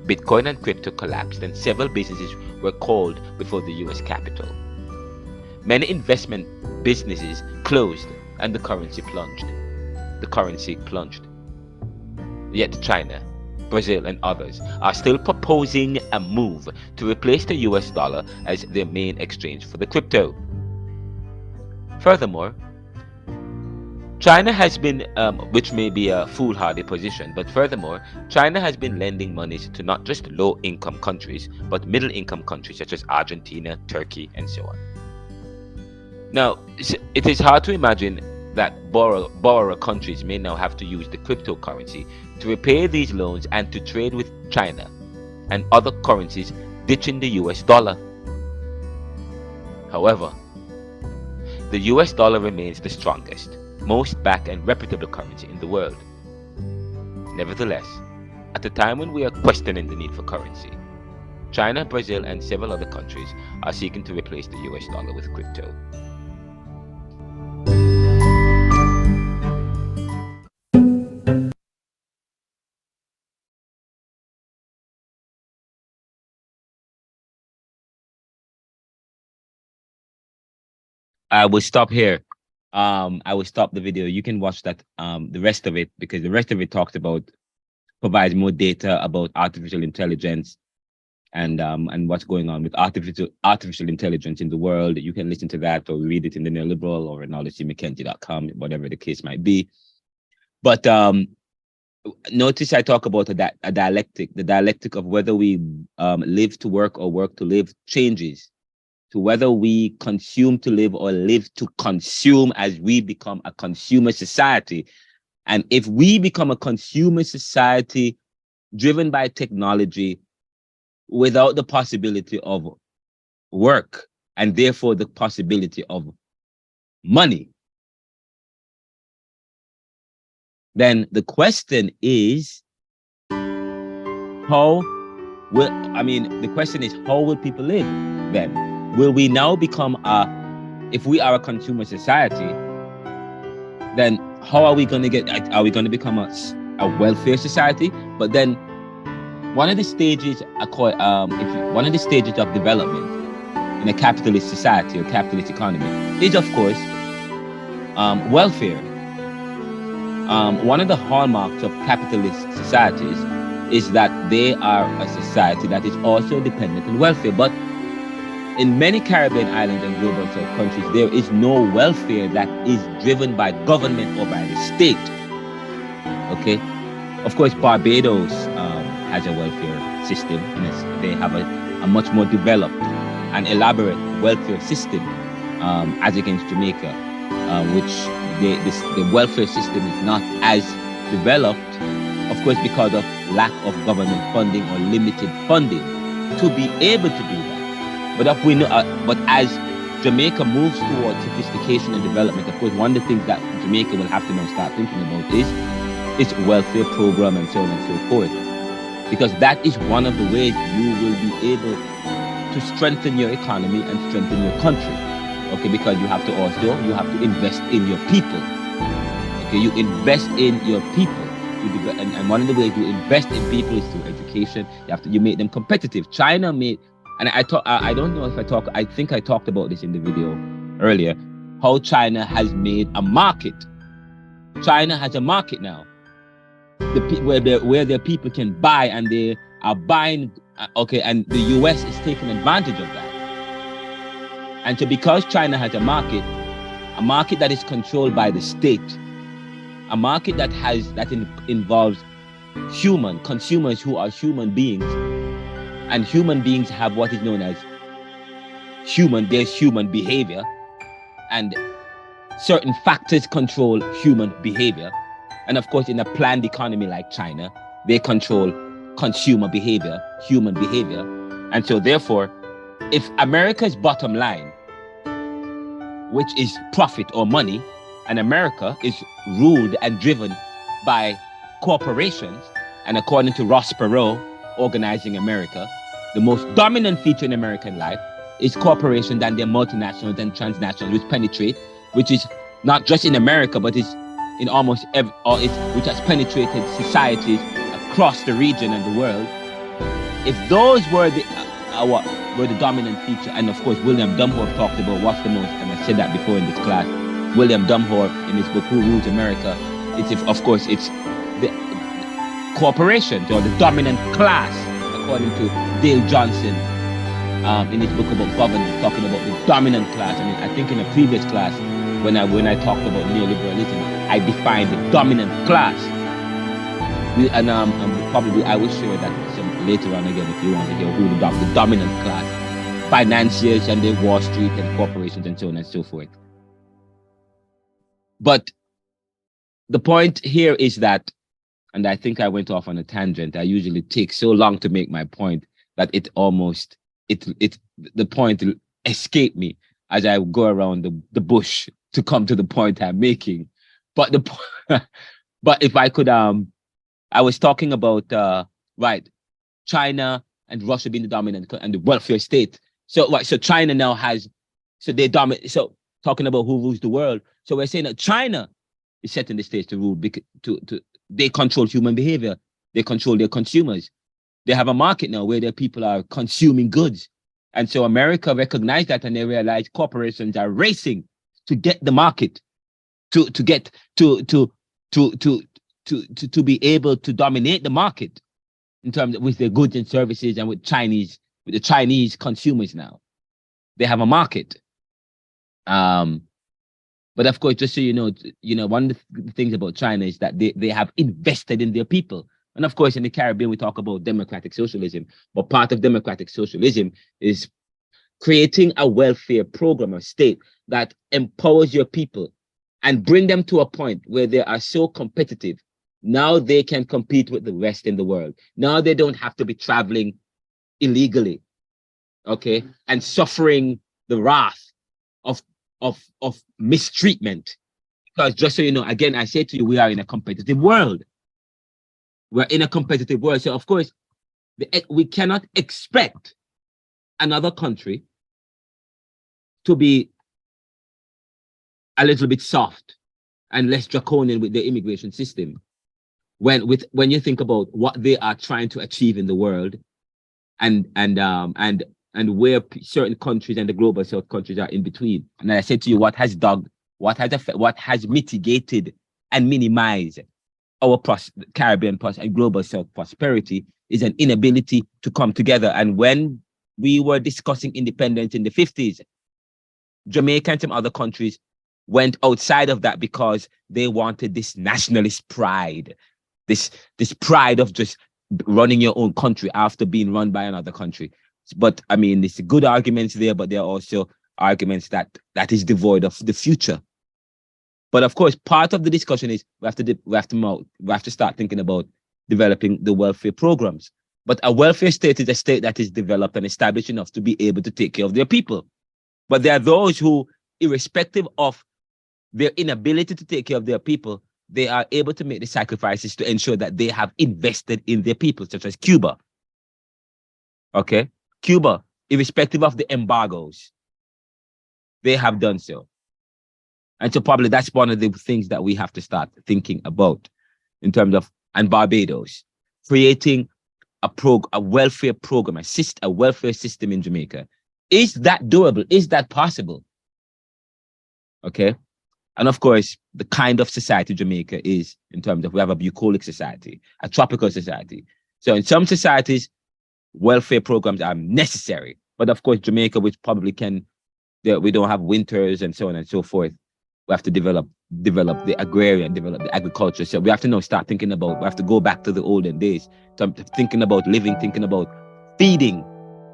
Bitcoin and crypto collapsed and several businesses were called before the US Capitol. Many investment businesses closed and the currency plunged. Yet China, Brazil, and others are still proposing a move to replace the US dollar as their main exchange for the crypto. Furthermore, China has been, which may be a foolhardy position, but furthermore, China has been lending monies to not just low-income countries, but middle-income countries such as Argentina, Turkey, and so on. Now, it is hard to imagine that borrower countries may now have to use the cryptocurrency to repay these loans and to trade with China and other currencies, ditching the US dollar. However, the US dollar remains the strongest, most backed and reputable currency in the world. Nevertheless, at a time when we are questioning the need for currency, China, Brazil, and several other countries are seeking to replace the US dollar with crypto. I will stop here. I will stop the video. You can watch that, the rest of it, because the rest of it provides more data about artificial intelligence and what's going on with artificial intelligence in the world. You can listen to that or read it in the Neoliberal or McKenzie.com, whatever the case might be. But notice I talk about a dialectic. The dialectic of whether we live to work or work to live changes to whether we consume to live or live to consume as we become a consumer society. And if we become a consumer society driven by technology without the possibility of work and therefore the possibility of money, then the question is, how will people live then? Will we now become if we are a consumer society, then how are we going to become a welfare society? But then one of the stages of development in a capitalist society or capitalist economy is, of course, welfare. One of the hallmarks of capitalist societies is that they are a society that is also dependent on welfare. But in many Caribbean islands and global south countries, there is no welfare that is driven by government or by the state. Okay, of course, Barbados has a welfare system. They have a much more developed and elaborate welfare system as against Jamaica, which the welfare system is not as developed, of course, because of lack of government funding or limited funding to be able to do that. But as Jamaica moves towards sophistication and development, of course, one of the things that Jamaica will have to now start thinking about is its welfare program and so on and so forth. Because that is one of the ways you will be able to strengthen your economy and strengthen your country. Okay, because you have to invest in your people. Okay, you invest in your people. And one of the ways you invest in people is through education. You make them competitive. China made, and I think I talked about this in the video earlier, how China has made a market. China has a market now, where their people can buy, and they are buying. Okay, and the US is taking advantage of that. And so because China has a market that is controlled by the state, a market that involves human consumers who are human beings, and human beings have what is known as there's human behavior, and certain factors control human behavior. And of course, in a planned economy like China, they control consumer behavior, human behavior. And so therefore, if America's bottom line, which is profit or money, and America is ruled and driven by corporations, and according to Ross Perot, Organizing America, the most dominant feature in American life is corporations and their multinationals and transnationals, which penetrate, which is not just in America, but is in almost which has penetrated societies across the region and the world. If those were the dominant feature, and of course William Dumhoff talked about what's the most, and I said that before in this class, William Dumhoff in his book Who Rules America, it's the corporations or the dominant class, according to Dale Johnson in his book about governance, talking about the dominant class. I mean, I think in a previous class when I talked about neoliberalism, I defined the dominant class. Probably I will share that some later on again if you want to hear who the dominant class, financiers and the Wall Street and corporations and so on and so forth. But the point here is that, and I think I went off on a tangent. I usually take so long to make my point that the point escaped me as I go around the bush to come to the point I'm making. But but if I could, I was talking about China and Russia being the dominant and the welfare state. So China now has, so they dominate. So talking about who rules the world. So we're saying that China is setting the stage to rule because they control human behavior. They control their consumers. They have a market now where their people are consuming goods. And so America recognized that, and they realized corporations are racing to get the market, to be able to dominate the market in terms of with their goods and services, and with the Chinese consumers now. They have a market. But of course, just so you know, one of the things about China is that they have invested in their people. And of course, in the Caribbean, we talk about democratic socialism, but part of democratic socialism is creating a welfare program or state that empowers your people and bring them to a point where they are so competitive. Now they can compete with the rest in the world. Now they don't have to be traveling illegally, okay, and suffering the wrath of mistreatment. Because just so you know, again, I say to you, we are in a competitive world. We're in a competitive world. So of course, we cannot expect another country to be a little bit soft and less draconian with their immigration system. When you think about what they are trying to achieve in the world, and where certain countries and the global south countries are in between. And I said to you, what has mitigated and minimized our Caribbean and global south prosperity is an inability to come together. And when we were discussing independence in the 50s, Jamaica and some other countries went outside of that because they wanted this nationalist pride, this pride of just running your own country after being run by another country. But I mean, there's good arguments there, but there are also arguments that is devoid of the future. But of course, part of the discussion is we have to start thinking about developing the welfare programs. But a welfare state is a state that is developed and established enough to be able to take care of their people. But there are those who, irrespective of their inability to take care of their people, they are able to make the sacrifices to ensure that they have invested in their people, such as Cuba. Okay? Cuba, irrespective of the embargoes, they have done so. And so probably that's one of the things that we have to start thinking about in terms of, and Barbados, creating a welfare program, a welfare system in Jamaica. Is that doable? Is that possible? Okay. And of course, the kind of society Jamaica is in terms of, we have a bucolic society, a tropical society. So in some societies, welfare programs are necessary. But of course, Jamaica, which probably can that we don't have winters and so on and so forth. We have to develop the agrarian, develop the agriculture. So we have to now start thinking about, we have to go back to the olden days, thinking about living, thinking about feeding,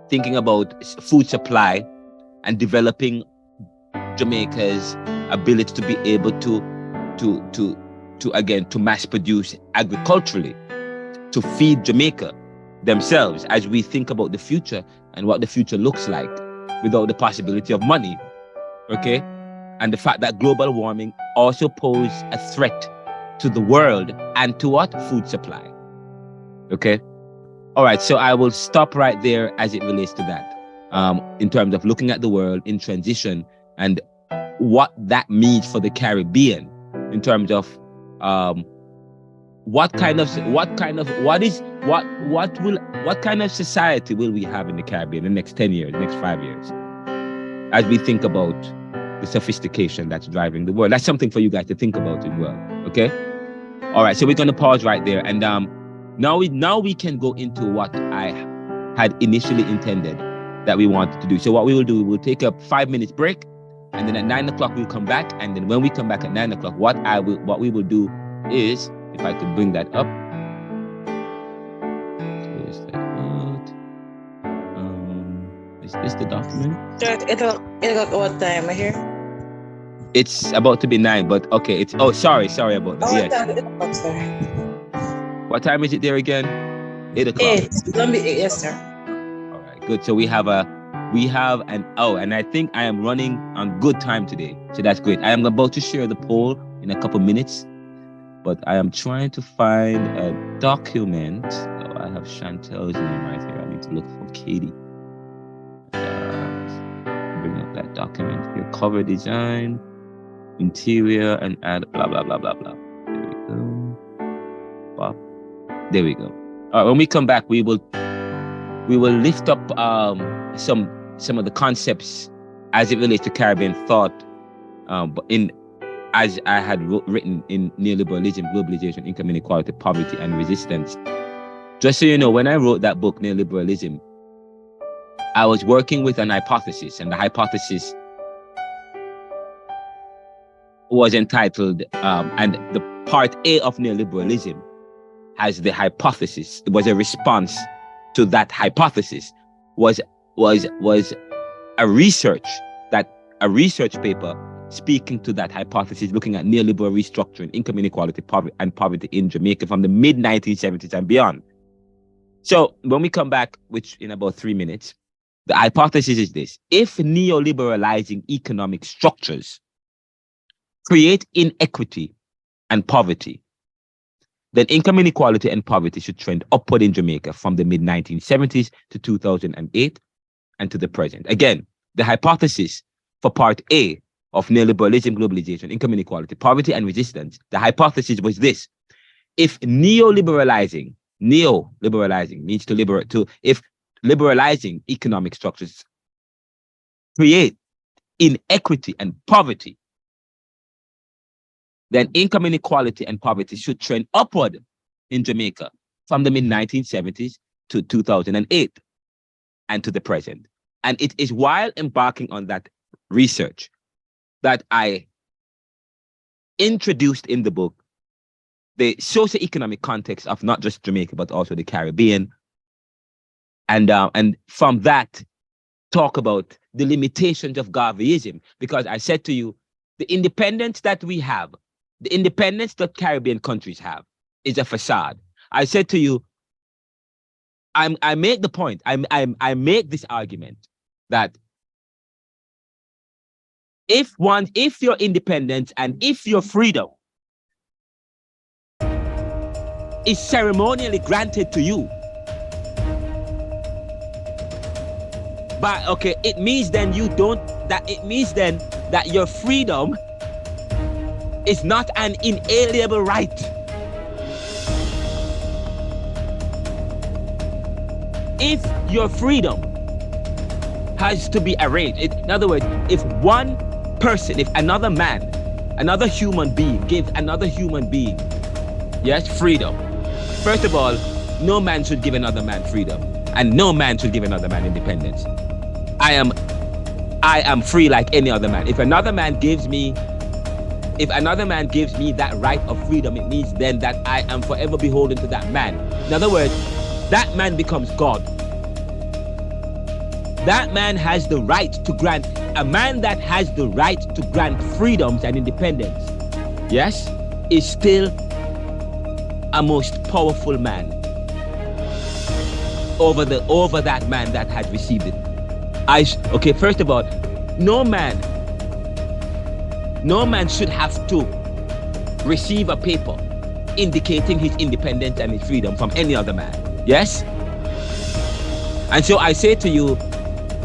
thinking about food supply, and developing Jamaica's ability to be able to mass produce agriculturally, to feed Jamaica themselves as we think about the future and what the future looks like without the possibility of money, okay? And the fact that global warming also poses a threat to the world and to what? Food supply, okay? All right, so I will stop right there as it relates to that, in terms of looking at the world in transition and what that means for the Caribbean in terms of what kind of society will we have in the Caribbean in the next 10 years, next 5 years, as we think about the sophistication that's driving the world. That's something for you guys to think about as well, okay? All right, so we're going to pause right there, and now we can go into what I had initially intended that we wanted to do. So what we will do, we'll take a 5 minutes break, and then at 9 o'clock we'll come back, and then when we come back at 9 o'clock, what we will do is, if I could bring that up, close that out. Is this the document? It'll what time? I hear. It's about to be 9, but okay. It's sorry about that. Yes. What time is it there again? 8 o'clock. 8. It's gonna be 8, yes, sir. All right, good. So and I think I am running on good time today. So that's great. I am about to share the poll in a couple minutes, but I am trying to find a document. Oh, I have Chantel's name right here. I need to look for Katie. Bring up that document here. Cover design, interior, and add blah blah blah blah blah. There we go. Wow. There we go. All right, when we come back, we will lift up some of the concepts as it relates to Caribbean thought, as I had written in Neoliberalism, Globalization, Income Inequality, Poverty, and Resistance. Just so you know, when I wrote that book, Neoliberalism, I was working with an hypothesis, and the hypothesis was entitled, and the part A of neoliberalism has the hypothesis. It was a response to that hypothesis. Was a research paper speaking to that hypothesis, looking at neoliberal restructuring, income inequality, poverty in Jamaica from the mid-1970s and beyond. So when we come back, which in about 3 minutes, the hypothesis is this: if neoliberalizing economic structures create inequity and poverty, then income inequality and poverty should trend upward in Jamaica from the mid-1970s to 2008 and to the present. Again, the hypothesis for part A of neoliberalism, globalization, income inequality, poverty, and resistance, the hypothesis was this: if neoliberalizing means to liberate, if liberalizing economic structures create inequity and poverty, then income inequality and poverty should trend upward in Jamaica from the mid-1970s to 2008 and to the present. And it is while embarking on that research that I introduced in the book the socio-economic context of not just Jamaica, but also the Caribbean. And from that, talk about the limitations of Garveyism, because I said to you, the independence that we have, the independence that Caribbean countries have, is a facade. I said to you, I make the point, I make this argument that if your independence and if your freedom is ceremonially granted to you, but okay, it means then that your freedom is not an inalienable right. If your freedom has to be arranged, in other words, if one person, if another man, another human being gives another human being, yes, freedom. First of all, no man should give another man freedom, and no man should give another man independence. I am I am free like any other man. If another man gives me that right of freedom, it means then that I am forever beholden to that man. In other words, that man becomes God. That man has the right to grant, a man that has the right to grant freedoms and independence, yes, is still a most powerful man over that man that has received it. Okay, first of all, no man should have to receive a paper indicating his independence and his freedom from any other man. Yes? And so I say to you,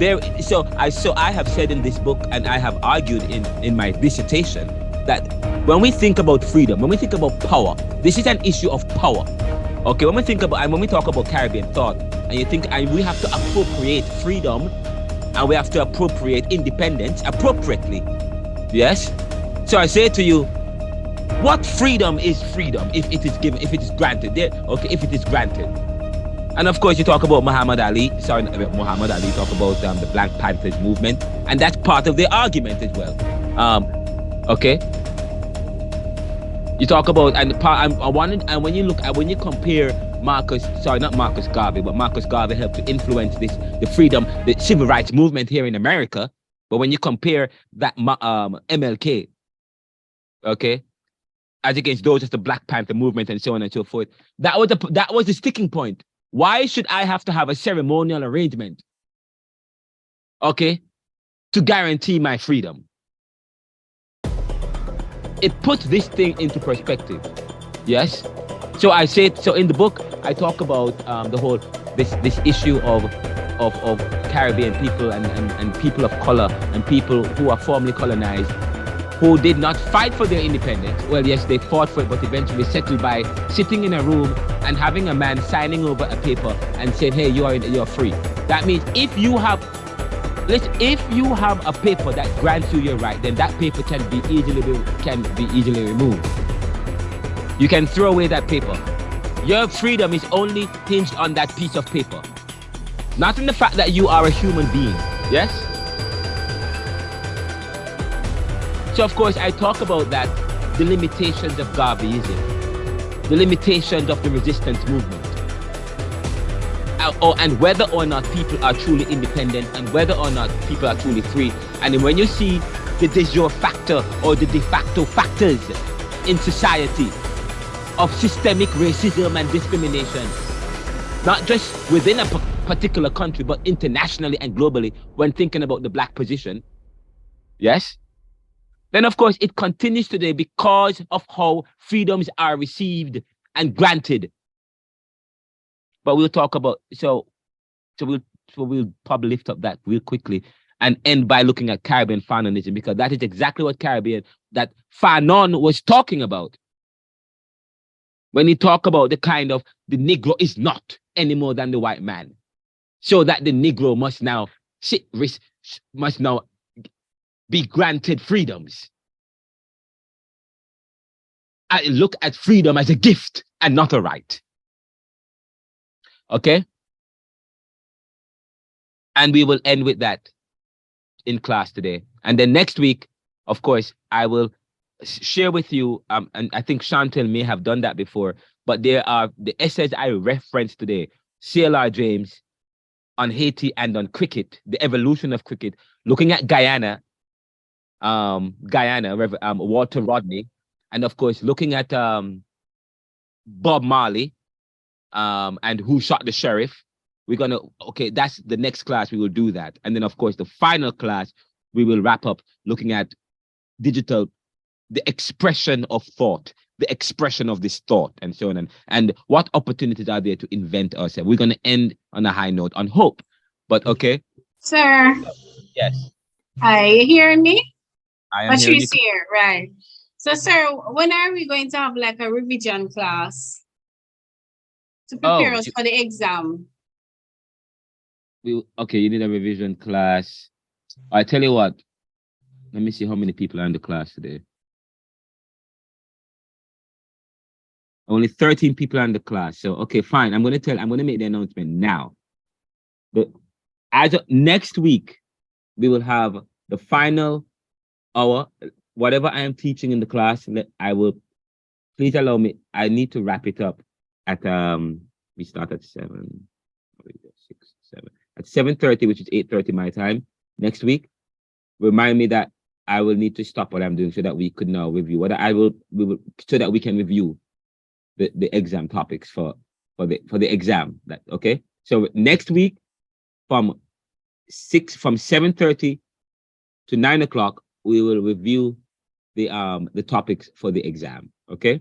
I have said in this book, and I have argued in my dissertation, that when we think about freedom, when we think about power, this is an issue of power. Okay, when we talk about Caribbean thought, and we have to appropriate freedom, and we have to appropriate independence appropriately. Yes? So I say to you, what freedom is freedom if it is given, if it is granted? If it is granted. And of course, you talk about Muhammad Ali talk about the Black Panthers movement, and that's part of the argument as well. Okay. You talk about, when you compare Marcus Garvey helped to influence the civil rights movement here in America. But when you compare that MLK, okay, as against those of the Black Panther movement and so on and so forth, that was the sticking point. Why should I have to have a ceremonial arrangement, okay, to guarantee my freedom? It puts this thing into perspective. Yes. So in the book I talk about the whole this issue of Caribbean people and people of color and people who are formerly colonized, who did not fight for their independence. Well, yes, they fought for it, but eventually settled by sitting in a room and having a man signing over a paper and saying, "Hey, you're free." That means if you have a paper that grants you your right, then that paper can be easily removed. You can throw away that paper. Your freedom is only hinged on that piece of paper, not in the fact that you are a human being. Yes? So of course I talk about that, the limitations of Garveyism, the limitations of the resistance movement, and whether or not people are truly independent and whether or not people are truly free. And when you see the de jure factor or the de facto factors in society of systemic racism and discrimination, not just within a particular country, but internationally and globally, when thinking about the Black position, yes, then of course it continues today because of how freedoms are received and granted. But we'll talk about, so we'll probably lift up that real quickly and end by looking at Caribbean Fanonism, because that is exactly what that Fanon was talking about. When he talked about the Negro is not any more than the white man. So that the Negro must now be granted freedoms. I look at freedom as a gift and not a right. Okay? And we will end with that in class today. And then next week, of course, I will share with you, and I think Chantel may have done that before, but there are the essays I referenced today, C.L.R. James on Haiti and on cricket, the evolution of cricket, looking at Guyana, Walter Rodney, and of course, looking at Bob Marley, and who shot the sheriff. That's the next class, we will do that. And then of course, the final class, we will wrap up looking at digital, the expression of thought, the expression of this thought, and so on, and what opportunities are there to invent ourselves. We're going to end on a high note, on hope. But okay. Sir. Yes. Are you hearing me? I am hearing you. Here, right. So, sir, when are we going to have like a revision class to prepare us for the exam? You need a revision class. I tell you what, let me see how many people are in the class today. Only 13 people are in the class. So, okay, fine. I'm going to make the announcement now. But as of next week, we will have the final hour. Whatever I am teaching in the class, please allow me. I need to wrap it up at we start at 7, 6, 7 at 7:30, which is 8:30 my time next week. Remind me that I will need to stop what I'm doing so that we could now review so that we can review the exam topics for the exam. Okay. So next week from 7:30 to 9 o'clock, we will review the topics for the exam. Okay.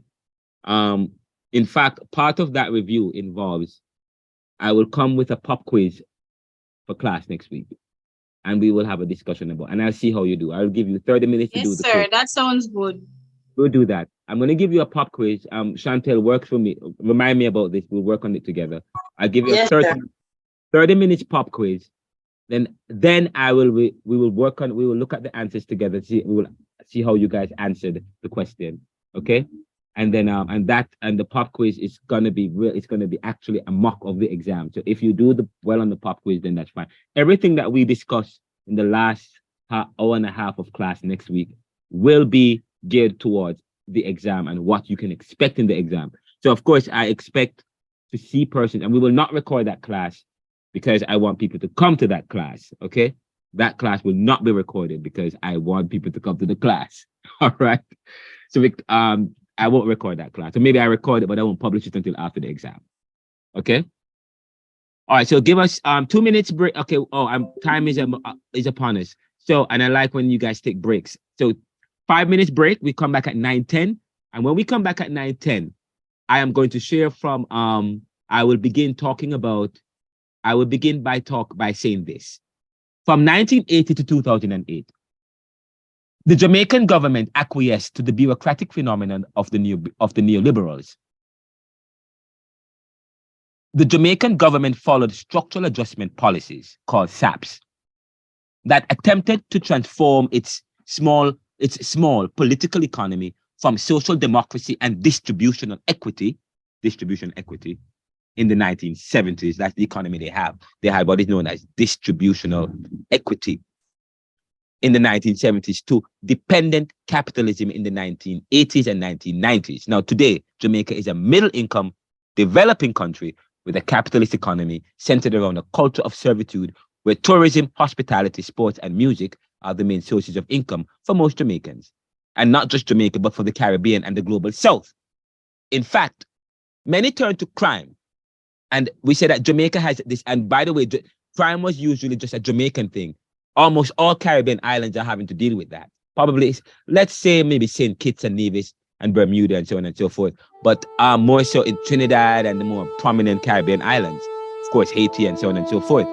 In fact, part of that review involves I will come with a pop quiz for class next week, and we will have a discussion about, and I'll see how you do. I'll give you 30 minutes to do the quiz. Yes, sir. That sounds good. We'll do that. I'm going to give you a pop quiz. Chantel works for me. Remind me about this. We'll work on it together. I'll give you a 30 minutes pop quiz. Then we will look at the answers together. We will see how you guys answered the question. Okay. And then and the pop quiz is gonna be real. It's gonna be actually a mock of the exam. So if you do well on the pop quiz, then that's fine. Everything that we discuss in the last hour and a half of class next week will be geared towards the exam and what you can expect in the exam. So of course, I expect to see persons, and we will not record that class because I want people to come to that class. Okay, that class will not be recorded because I want people to come to the class. All right. So I won't record that class. So maybe I record it, but I won't publish it until after the exam. Okay. All right. So give us 2 minutes break. Okay. Time is upon us. So, and I like when you guys take breaks. So 5 minutes break. We come back at 9:10. And when we come back at 9:10, I am going to share from I will begin by saying this. From 1980 to 2008. The Jamaican government acquiesced to the bureaucratic phenomenon of the neoliberals. The Jamaican government followed structural adjustment policies called SAPs that attempted to transform its small political economy from social democracy and distribution equity in the 1970s. That's the economy they have. They had what is known as distributional equity in the 1970s to dependent capitalism in the 1980s and 1990s. Now, today, Jamaica is a middle-income, developing country with a capitalist economy centered around a culture of servitude where tourism, hospitality, sports, and music are the main sources of income for most Jamaicans. And not just Jamaica, but for the Caribbean and the global South. In fact, many turn to crime. And we say that Jamaica has this, and by the way, crime was usually just a Jamaican thing. Almost all Caribbean islands are having to deal with that. Probably, let's say maybe St. Kitts and Nevis and Bermuda and so on and so forth. But more so in Trinidad and the more prominent Caribbean islands. Of course, Haiti and so on and so forth.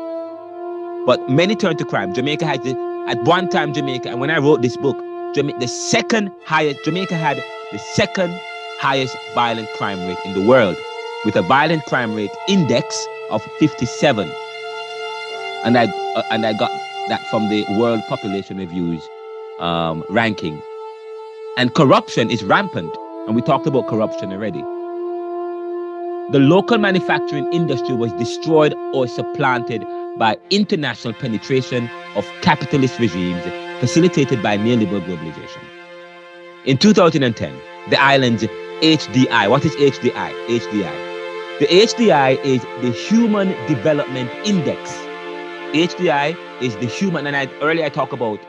But many turn to crime. Jamaica had at one time, and when I wrote this book, Jamaica had the second highest violent crime rate in the world, with a violent crime rate index of 57. And I got that from the World Population Review's ranking. And corruption is rampant. And we talked about corruption already. The local manufacturing industry was destroyed or supplanted by international penetration of capitalist regimes facilitated by neoliberal globalization. In 2010, the island's HDI. What is HDI? HDI. The HDI is the Human Development Index. HDI is the human, and earlier I talked about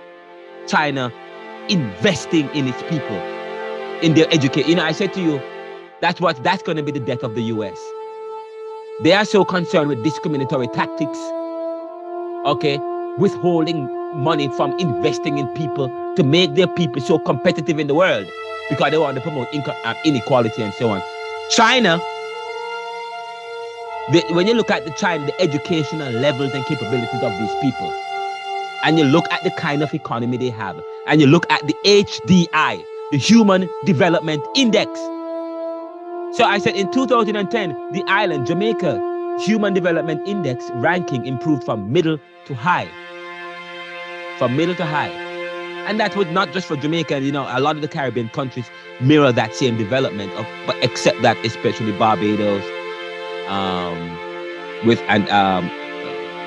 China investing in its people, in their education. I said to you, that's going to be the death of the US. They are so concerned with discriminatory tactics, okay, withholding money from investing in people to make their people so competitive in the world because they want to promote inequality and so on. China, when you look at the educational levels and capabilities of these people, and you look at the kind of economy they have, and you look at the HDI, the Human Development Index. So I said in 2010, the island, Jamaica, Human Development Index ranking improved from middle to high. From middle to high. And that was not just for Jamaica. A lot of the Caribbean countries mirror that same development, but except that especially Barbados,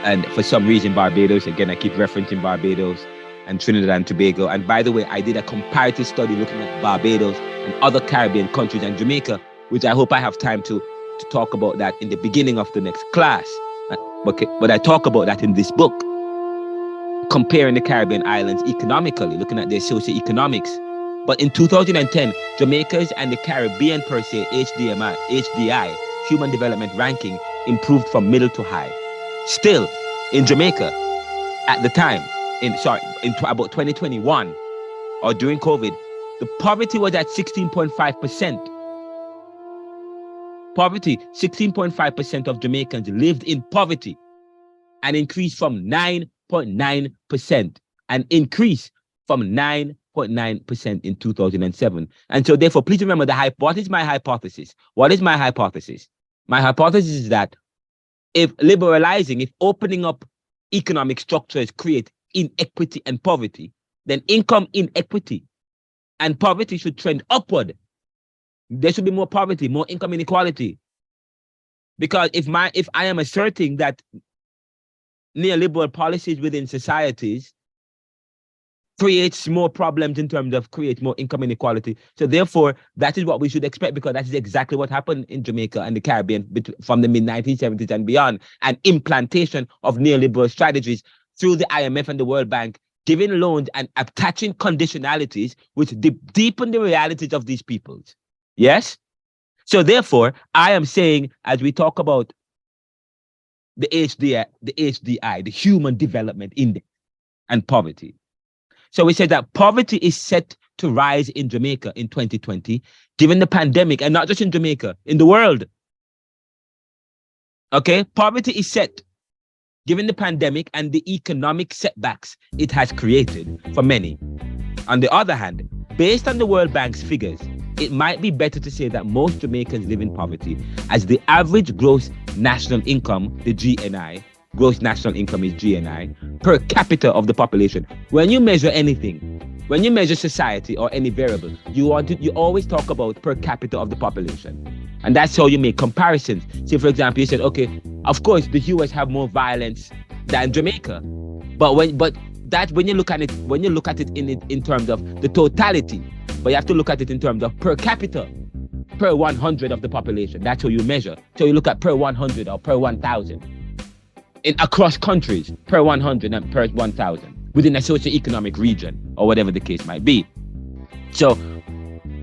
And for some reason, Barbados, again, I keep referencing Barbados and Trinidad and Tobago. And by the way, I did a comparative study looking at Barbados and other Caribbean countries and Jamaica, which I hope I have time to talk about that in the beginning of the next class. But I talk about that in this book, comparing the Caribbean islands economically, looking at their socio-economics. But in 2010, Jamaica's and the Caribbean per se, HDI, Human Development Ranking, improved from middle to high. Still, in Jamaica, at the time, in about 2021, or during COVID, the poverty was at 16.5%. Poverty, 16.5% of Jamaicans lived in poverty, and increased from 9.9%, an increase from 9.9% in 2007. And so therefore, please remember what is my hypothesis? What is my hypothesis? My hypothesis is that if opening up economic structures create inequity and poverty, then income inequity and poverty should trend upward. There should be more poverty, more income inequality. Because if I am asserting that neoliberal policies within societies creates more problems in terms of create more income inequality. So therefore, that is what we should expect, because that is exactly what happened in Jamaica and the Caribbean from the mid-1970s and beyond, an implantation of neoliberal strategies through the IMF and the World Bank, giving loans and attaching conditionalities which deepen the realities of these peoples. Yes? So therefore, I am saying, as we talk about the HDI, the Human Development Index, and poverty. So we said that poverty is set to rise in Jamaica in 2020, given the pandemic, and not just in Jamaica, in the world. Okay, poverty is set, given the pandemic and the economic setbacks it has created for many. On the other hand, based on the World Bank's figures, it might be better to say that most Jamaicans live in poverty, as the average gross national income, the GNI, gross national income is GNI, per capita of the population. When you measure anything, when you measure society or any variable, you always talk about per capita of the population. And that's how you make comparisons. Say, for example, you said, okay, of course, the US have more violence than Jamaica. But when you look at it in terms of the totality, but you have to look at it in terms of per capita, per 100 of the population. That's how you measure. So you look at per 100 or per 1,000. Across countries, per 100 and per 1,000, within a socio-economic region, or whatever the case might be. So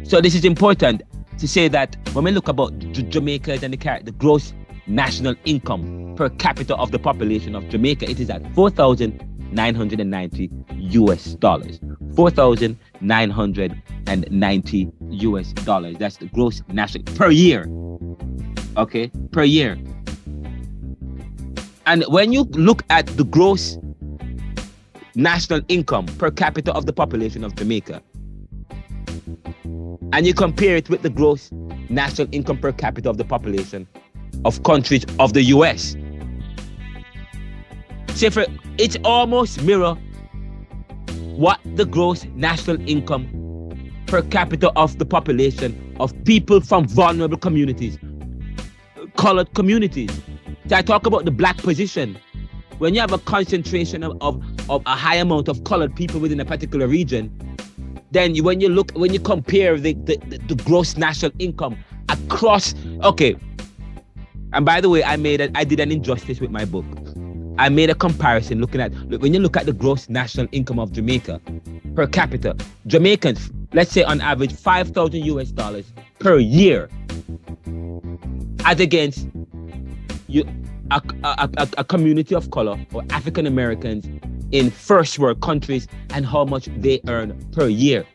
this is important to say that when we look about Jamaica and the gross national income per capita of the population of Jamaica, it is at $4,990 US. $4,990 US. That's the gross national per year. Okay, per year. And when you look at the gross national income per capita of the population of Jamaica, and you compare it with the gross national income per capita of the population of countries of the US, it's almost mirror what the gross national income per capita of the population of people from vulnerable communities, colored communities. So I talk about the black position. When you have a concentration of a high amount of colored people within a particular region, then when you compare the gross national income across, okay. And by the way, I did an injustice with my book. I made a comparison when you look at the gross national income of Jamaica per capita, Jamaicans, let's say on average $5,000 US per year, as against a community of color or African Americans in first world countries and how much they earn per year.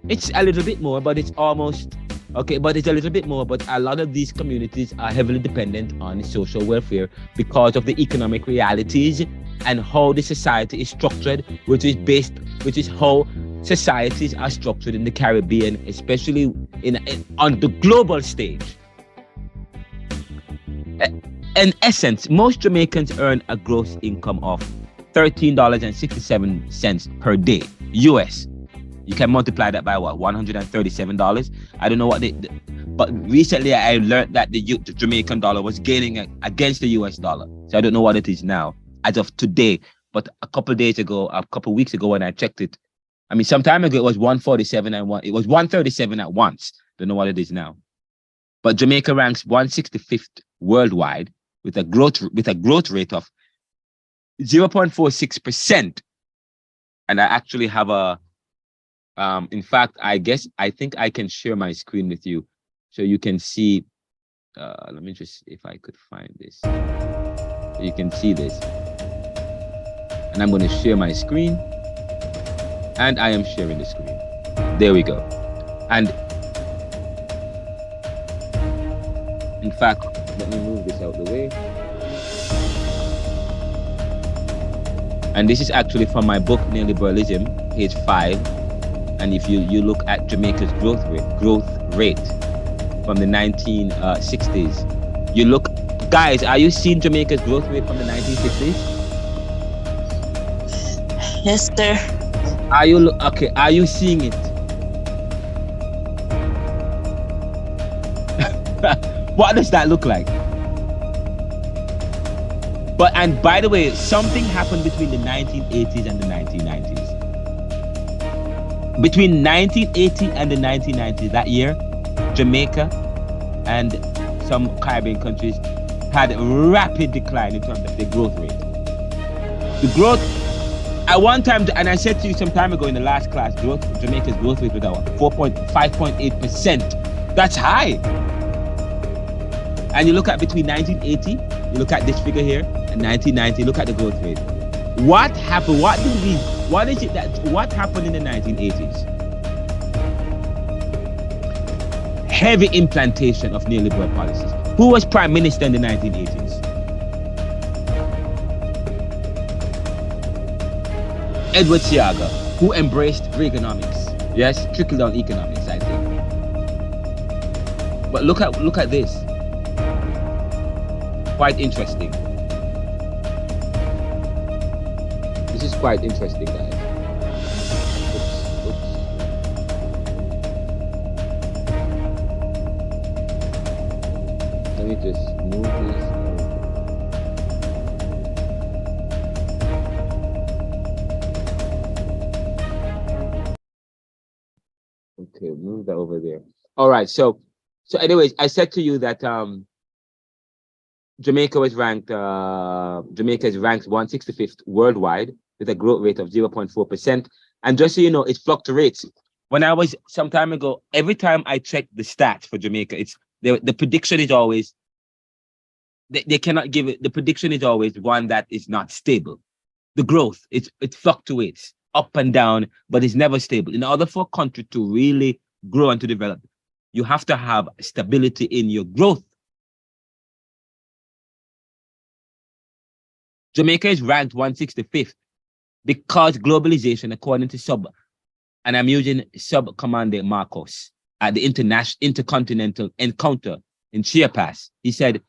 It's a little bit more, but it's almost okay. But it's a little bit more. But a lot of these communities are heavily dependent on social welfare because of the economic realities and how the society is structured, which is how societies are structured in the Caribbean, especially on the global stage. In essence, most Jamaicans earn a gross income of $13.67 per day, US. You can multiply that by what? $137. I don't know what But recently I learned that the Jamaican dollar was gaining against the US dollar. So I don't know what it is now as of today. But a couple of weeks ago when I checked it, I mean, some time ago it was 147 and it was 137 at once. Don't know what it is now. But Jamaica ranks 165th worldwide with a growth rate of 0.46%. And I actually have in fact, I think I can share my screen with you so you can see. Let me just see if I could find this. So you can see this. And I'm going to share my screen. And I am sharing the screen. There we go. And in fact, let me move this out of the way. And this is actually from my book, Neoliberalism, page 5. And if you look at Jamaica's growth rate from the 1960s, you look, guys, are you seeing Jamaica's growth rate from the 1960s? Yes, sir. Are you seeing it? What does that look like? And by the way, something happened between the 1980s and the 1990s. Between 1980 and the 1990s, that year, Jamaica and some Caribbean countries had a rapid decline in terms of their growth rate. The growth, at one time, and I said to you some time ago in the last class, Jamaica's growth rate was 5.8%. That's high. And you look at between 1980, you look at this figure here, and 1990, look at the growth rate. What happened? What happened in the 1980s? Heavy implantation of neoliberal policies. Who was prime minister in the 1980s? Edward Seaga, who embraced Reaganomics. Yes, trickle-down economics, I think. But look at this. Quite interesting. This is quite interesting, guys. Oops. Let me just move this. Okay, move that over there. All right. So anyways, I said to you that Jamaica is ranked 165th worldwide with a growth rate of 0.4%. And just so you know, it fluctuates. When I was some time ago, every time I checked the stats for Jamaica, the prediction is always, they cannot give it, the prediction is always one that is not stable. The growth, it fluctuates up and down, but it's never stable. In order for a country to really grow and to develop, you have to have stability in your growth. Jamaica is ranked 165th because globalization, according to and I'm using Sub-Commander Marcos at the Intercontinental Encounter in Chiapas. He said,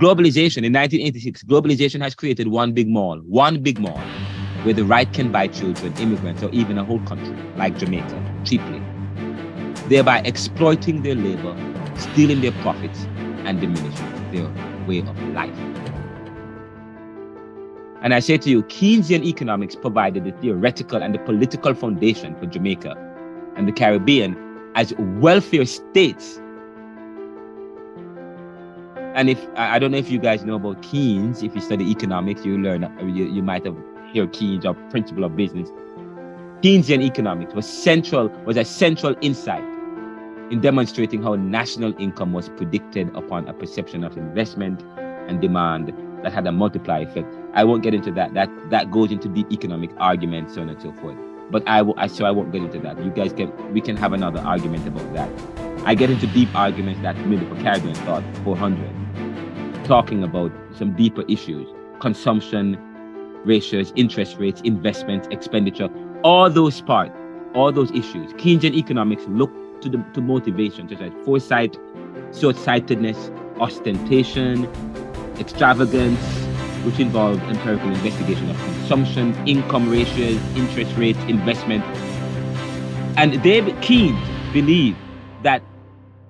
globalization in 1986, globalization has created one big mall where the right can buy children, immigrants, or even a whole country like Jamaica cheaply, thereby exploiting their labor, stealing their profits, and diminishing their way of life. And I say to you, Keynesian economics provided the theoretical and the political foundation for Jamaica and the Caribbean as welfare states. And I don't know if you guys know about Keynes. If you study economics, you you might have heard Keynes or principle of business. Keynesian economics was a central insight in demonstrating how national income was predicted upon a perception of investment and demand that had a multiplier effect. I won't get into that. That goes into deep economic arguments, so on and so forth. But I won't get into that. We can have another argument about that. I get into deep arguments that maybe for Caribbean Thought 400, talking about some deeper issues, consumption ratios, interest rates, investments, expenditure, all those issues. Keynesian economics look to motivation such as foresight, short-sightedness, ostentation, extravagance, which involve empirical investigation of consumption, income ratios, interest rates, investment. And David Keynes believed that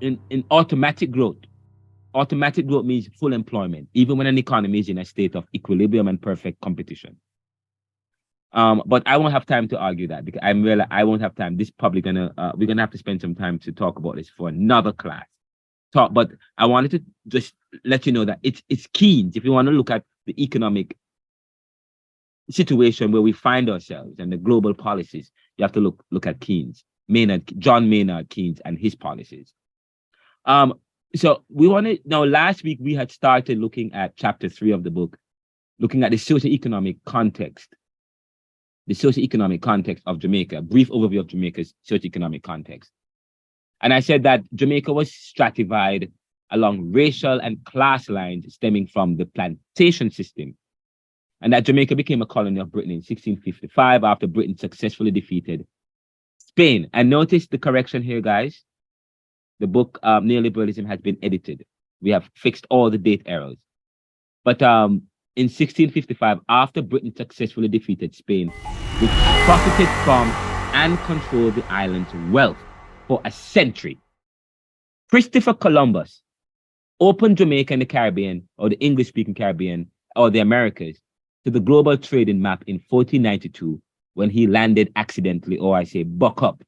in automatic growth. Automatic growth means full employment, even when an economy is in a state of equilibrium and perfect competition. But I won't have time to argue that because I won't have time. This is probably we're gonna have to spend some time to talk about this for another class. But I wanted to just let you know that it's Keynes. If you want to look at the economic situation where we find ourselves and the global policies, you have to look at Keynes, John Maynard Keynes and his policies. So we wanted now. Last week we had started looking at chapter 3 of the book, looking at the socioeconomic context. The socioeconomic context of Jamaica, a brief overview of Jamaica's socioeconomic context. And I said that Jamaica was stratified along racial and class lines stemming from the plantation system, and that Jamaica became a colony of Britain in 1655 after Britain successfully defeated Spain. And notice the correction here, guys. The book Neoliberalism has been edited. We have fixed all the date errors. But in 1655, after Britain successfully defeated Spain, which profited from and controlled the island's wealth for a century, Christopher Columbus opened Jamaica and the Caribbean, or the English-speaking Caribbean, or the Americas, to the global trading map in 1492 when he landed accidentally, or I say buck up,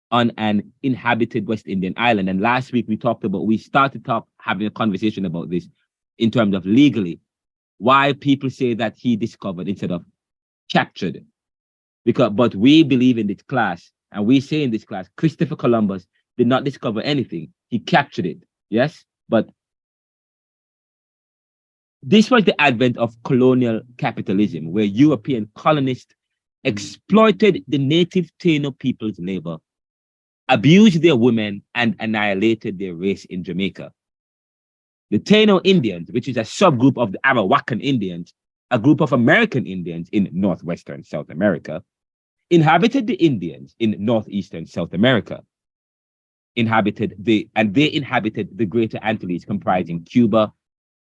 on an inhabited West Indian island. And last week we started having a conversation about this in terms of legally, why people say that he discovered instead of captured. But we believe in this class, and we say in this class, Christopher Columbus did not discover anything. He captured it, yes? But this was the advent of colonial capitalism, where European colonists exploited the native Taino people's labor, abused their women, and annihilated their race in Jamaica. The Taino Indians, which is a subgroup of the Arawakan Indians, a group of American Indians in northwestern South America, inhabited the Indians in northeastern South America. They inhabited the Greater Antilles, comprising Cuba,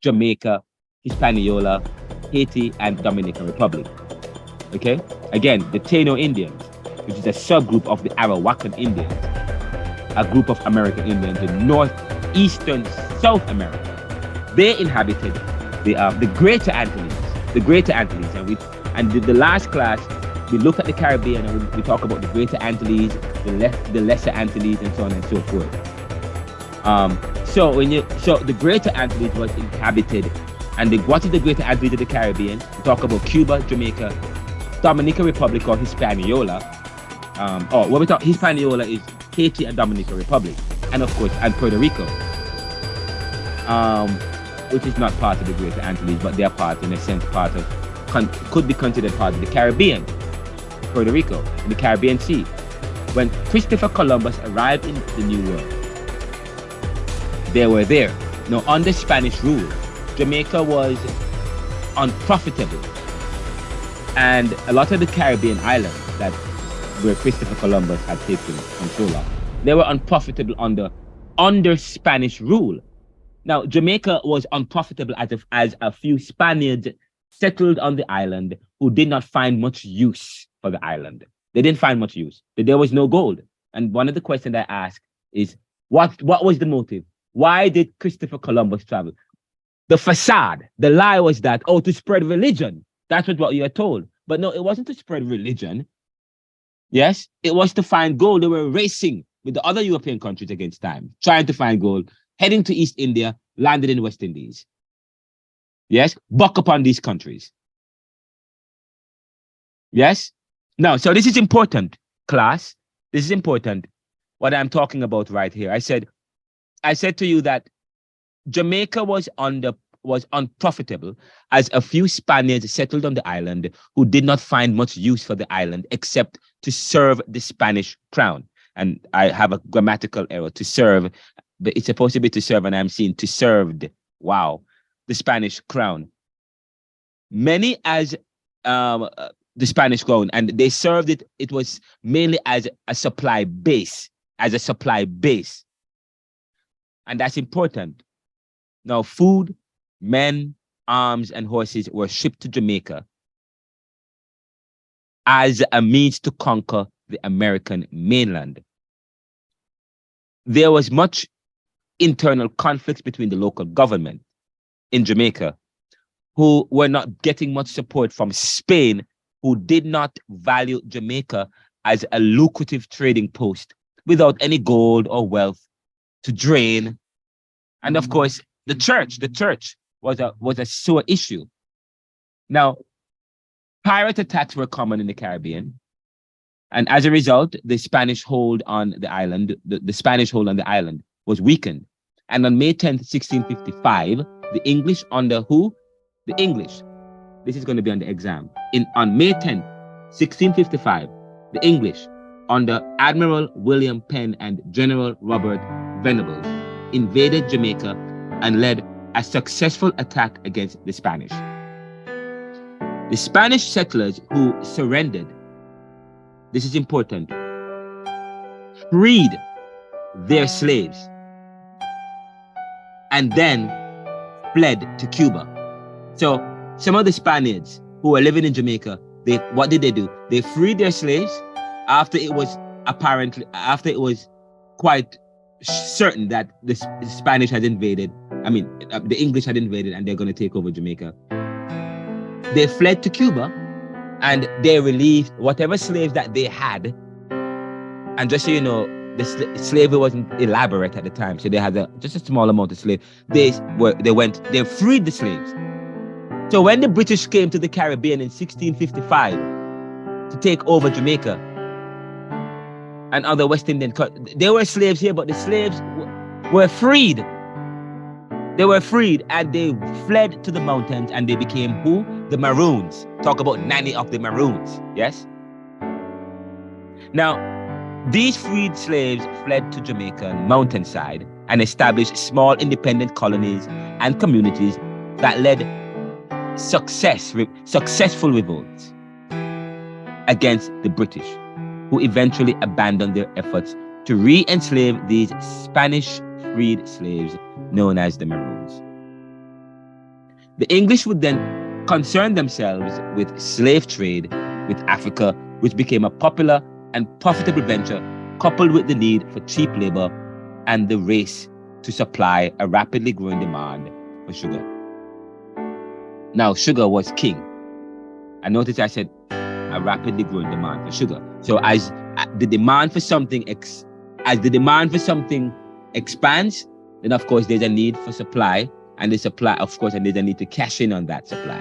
Jamaica, Hispaniola, Haiti, and Dominican Republic. Okay? Again, the Taino Indians, which is a subgroup of the Arawakan Indians, a group of American Indians in northeastern South America. They inhabited the Greater Antilles. The Greater Antilles, and the last class we looked at the Caribbean, and we talk about the Greater Antilles, the Lesser Antilles, and so on and so forth. So the Greater Antilles was inhabited, and what is the Greater Antilles of the Caribbean? We talk about Cuba, Jamaica, Dominican Republic or Hispaniola. What we talk Hispaniola is Haiti and Dominican Republic, and of course, and Puerto Rico, which is not part of the Greater Antilles, but they are part, in a sense, could be considered part of the Caribbean, Puerto Rico, in the Caribbean Sea. When Christopher Columbus arrived in the New World, they were there. Now, under Spanish rule, Jamaica was unprofitable, and a lot of the Caribbean islands where Christopher Columbus had taken control of, they were unprofitable under Spanish rule. Now, Jamaica was unprofitable as a few Spaniards settled on the island who did not find much use for the island. They didn't find much use. There was no gold. And one of the questions I ask is, what was the motive? Why did Christopher Columbus travel? The facade, the lie was that, to spread religion. That's what you are told. But no, it wasn't to spread religion. Yes, it was to find gold. They were racing with the other European countries against time, trying to find gold, heading to East India, landed in West Indies. Yes, buck upon these countries. Yes? Now, so this is important, class. This is important, what I'm talking about right here. I said to you that Jamaica was unprofitable as a few Spaniards settled on the island who did not find much use for the island except to serve the Spanish crown. And I have a grammatical error, to serve, but it's supposed to be to serve, and I'm seeing to served. Wow. The Spanish crown. Many as the Spanish crown, and they served it, it was mainly as a supply base, And that's important. Now, food, men, arms, and horses were shipped to Jamaica as a means to conquer the American mainland. There was much internal conflicts between the local government in Jamaica, who were not getting much support from Spain, who did not value Jamaica as a lucrative trading post without any gold or wealth to drain. And of course, the church was a sore issue. Now, pirate attacks were common in the Caribbean. And as a result, the Spanish hold on the island, the Spanish hold on the island was weakened. And on May 10th, 1655, the English under who? The English. This is going to be on the exam. On May 10th, 1655, the English under Admiral William Penn and General Robert Venables invaded Jamaica and led a successful attack against the Spanish. The Spanish settlers who surrendered, this is important, freed their slaves and then fled to Cuba. So some of the Spaniards who were living in Jamaica, what did they do? They freed their slaves after it was quite certain that the Spanish had invaded, the English had invaded and they're going to take over Jamaica. They fled to Cuba and they relieved whatever slaves that they had. And just so you know, the slavery wasn't elaborate at the time, so they had just a small amount of slaves. They freed the slaves. So when the British came to the Caribbean in 1655 to take over Jamaica and other West Indian countries, there were slaves here, but the slaves were freed. They were freed and they fled to the mountains and they became who? The Maroons. Talk about Nanny of the Maroons, yes? Now, these freed slaves fled to Jamaica mountainside and established small independent colonies and communities that led successful revolts against the British, who eventually abandoned their efforts to re-enslave these Spanish freed slaves known as the Maroons. The English would then concern themselves with slave trade with Africa, which became a popular and profitable venture, coupled with the need for cheap labor and the race to supply a rapidly growing demand for sugar. Now, sugar was king. I noticed I said a rapidly growing demand for sugar. So as the demand for something expands, then of course there's a need for supply, and the supply, of course, and there's a need to cash in on that supply.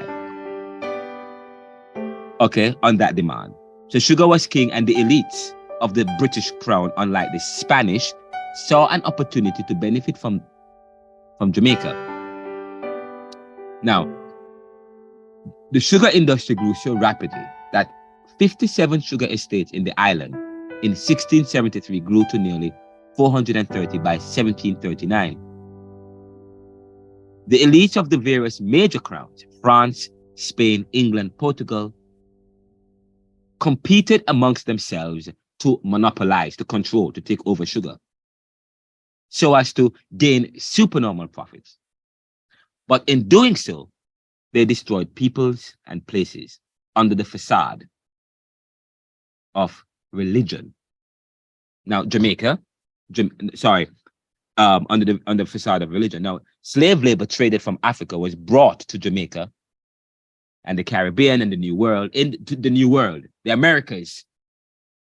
Okay, on that demand. So sugar was king, and the elites of the British crown, unlike the Spanish, saw an opportunity to benefit from Jamaica. Now, the sugar industry grew so rapidly that 57 sugar estates in the island in 1673 grew to nearly 430 by 1739. The elites of the various major crowns, France, Spain, England, Portugal, competed amongst themselves to monopolize, to control, to take over sugar, so as to gain supernormal profits. But in doing so, they destroyed peoples and places under the facade of religion. Now, Jamaica, under the facade of religion. Now, slave labor traded from Africa was brought to Jamaica and the Caribbean and the New World, the Americas,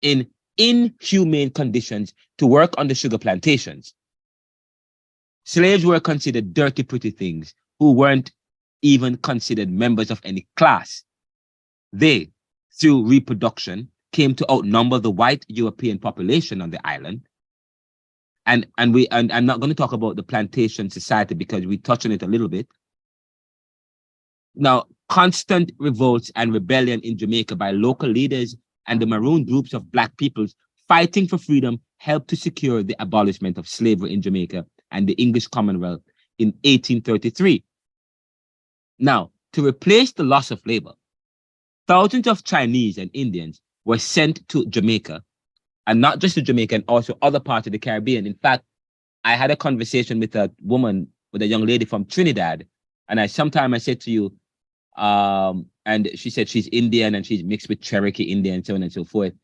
in inhumane conditions to work on the sugar plantations. Slaves were considered dirty, pretty things who weren't even considered members of any class. They, through reproduction, came to outnumber the white European population on the island. And I'm not going to talk about the plantation society because we touched on it a little bit. Now, constant revolts and rebellion in Jamaica by local leaders and the maroon groups of Black peoples fighting for freedom helped to secure the abolishment of slavery in Jamaica and the English Commonwealth in 1833. Now, to replace the loss of labor, thousands of Chinese and Indians were sent to Jamaica, and not just to Jamaica, and also other parts of the Caribbean. In fact, I had a conversation with a young lady from Trinidad, and I said to you, and she said she's Indian and she's mixed with Cherokee Indian and so on and so forth.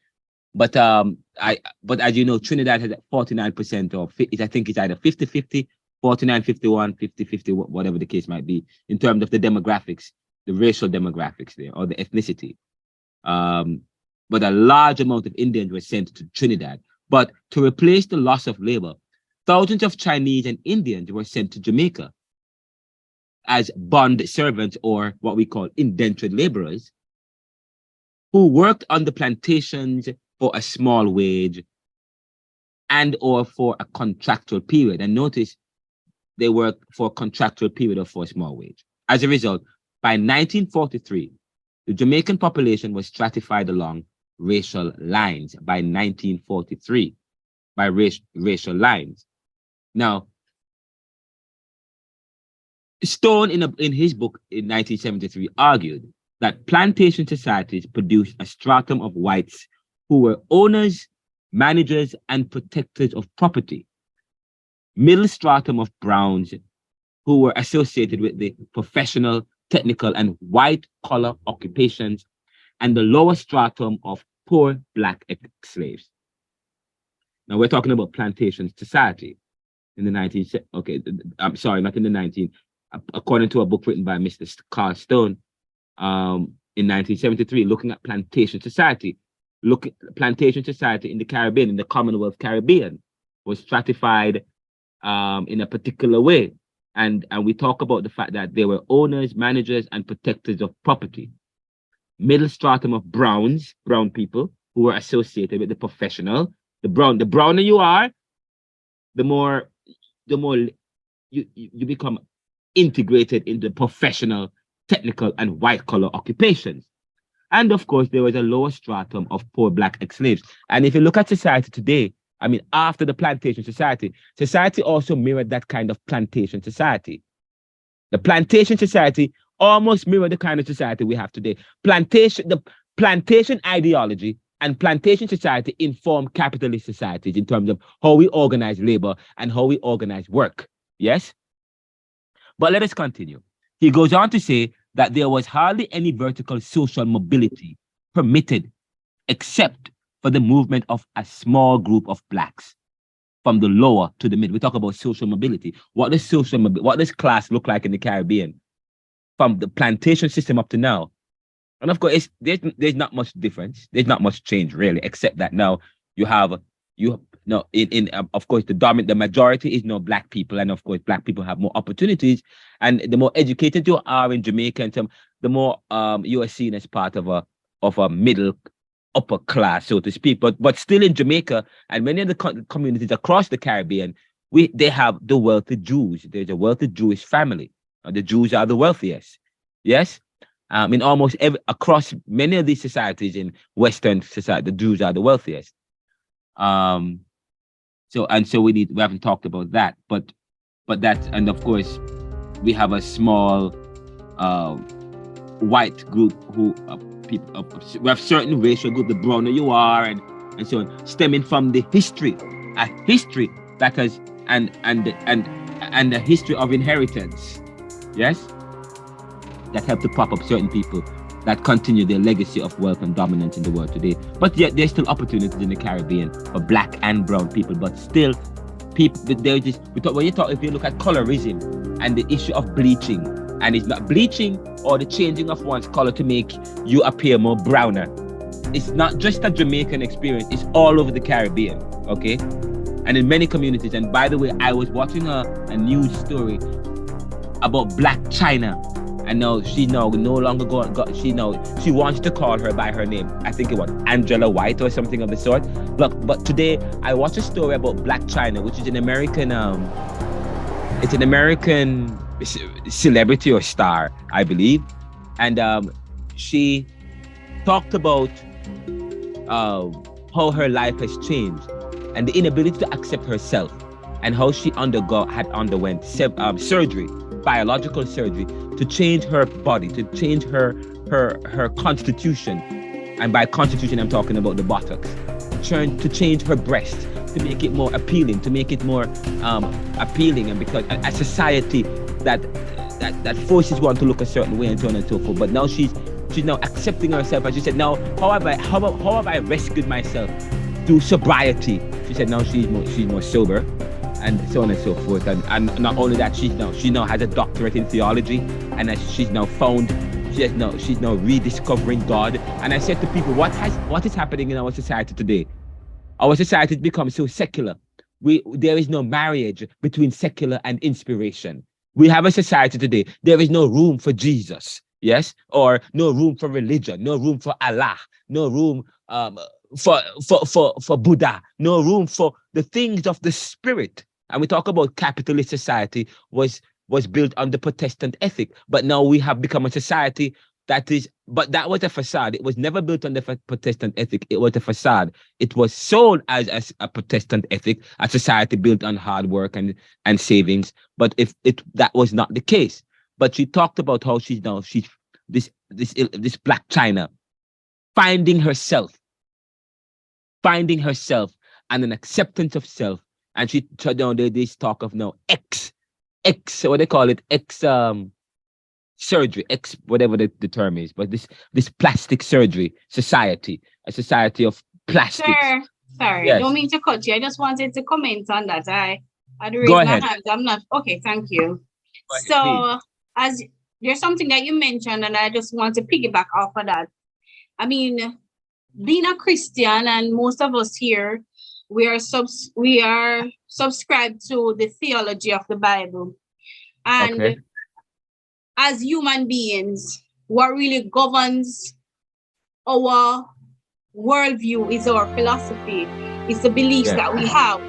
But as you know, Trinidad has 49%, or I think it's either 50-50, 49-51, 50-50, whatever the case might be, in terms of the demographics, the racial demographics there, or the ethnicity. But a large amount of Indians were sent to Trinidad. But to replace the loss of labor, thousands of Chinese and Indians were sent to Jamaica as bond servants, or what we call indentured laborers, who worked on the plantations for a small wage and or for a contractual period. And notice, they worked for a contractual period or for a small wage. As a result, by 1943, the Jamaican population was stratified along racial lines. By 1943, by racial lines. Now, Stone, in his book in 1973, argued that plantation societies produced a stratum of whites who were owners, managers, and protectors of property, middle stratum of browns who were associated with the professional, technical, and white-collar occupations, and the lower stratum of poor black slaves. Now we're talking about plantation society in the according to a book written by Mr. Carl Stone in 1973, looking at plantation society. Plantation society in the Caribbean, in the Commonwealth Caribbean, was stratified in a particular way. And we talk about the fact that they were owners, managers, and protectors of property. Middle stratum of brown people who were associated with the professional. The browner you are, the more you become integrated in the professional, technical, and white-collar occupations. And of course, there was a lower stratum of poor black ex-slaves. And if you look at society today, I mean, after the plantation society also mirrored that kind of plantation society. The plantation society almost mirrored the kind of society we have today. The plantation ideology and plantation society inform capitalist societies in terms of how we organize labor and how we organize work. Yes? But let us continue. He goes on to say that there was hardly any vertical social mobility permitted except for the movement of a small group of blacks from the lower to the mid. We talk about social mobility. What does class look like in the Caribbean from the plantation system up to now? And of course, there's not much difference. There's not much change really, except that now of course, the majority is now black people, and of course, black people have more opportunities. And the more educated you are in Jamaica, and the more you are seen as part of a middle upper class, so to speak. But still in Jamaica and many of the communities across the Caribbean, they have the wealthy Jews. There's a wealthy Jewish family. The Jews are the wealthiest. Yes. In almost across many of these societies in Western society, the Jews are the wealthiest. So we haven't talked about that, but that, and of course we have a small white group who we have certain racial group, the browner you are, and so on, stemming from the history that has and the history of inheritance, yes, that help to prop up certain people that continue their legacy of wealth and dominance in the world today. But yet there's still opportunities in the Caribbean for black and brown people, but still people, if you look at colorism and the issue of bleaching, and it's not bleaching or the changing of one's color to make you appear more browner. It's not just a Jamaican experience, it's all over the Caribbean, okay? And in many communities. And by the way, I was watching a news story about Black China. And now she no longer she wants to call her by her name. I think it was Angela White or something of the sort. But today I watched a story about Black China, which is an American celebrity or star, I believe. And she talked about how her life has changed and the inability to accept herself, and how she underwent surgery, biological surgery, to change her body, to change her constitution. And by constitution, I'm talking about the buttocks. To change her breast, to make it more appealing, and because a society that forces one to look a certain way and so on and so forth. But now she's She's now accepting herself. And she said, now, how have I rescued myself through sobriety? She said, now she's more sober, and so on and so forth. And not only that, she now has a doctorate in theology, and she's now rediscovering God. And I said to people, what is happening in our society today? Our society has become so secular. There is no marriage between secular and inspiration. We have a society today, there is no room for Jesus, yes, or no room for religion, no room for Allah, no room for Buddha, no room for the things of the spirit. And we talk about capitalist society was built on the Protestant ethic, but now we have become a society that was a facade. It was never built on the Protestant ethic. It was a facade. It was sold as a Protestant ethic, a society built on hard work and savings. But that was not the case. But she talked about how she's this Black China finding herself and an acceptance of self. And she shut down this talk of now X, what they call it, surgery, whatever the term is, but this plastic surgery society, a society of plastics. Sir, sorry, yes. Don't mean to cut you. I just wanted to comment on that. I'd raise Go my ahead. hand. I'm not okay. Thank you. Go ahead, As there's something that you mentioned, and I just want to piggyback off of that. I mean, being a Christian, and most of us here, we are subscribed to the theology of the Bible, and. Okay. As human beings, what really governs our worldview is our philosophy, is the beliefs that we have.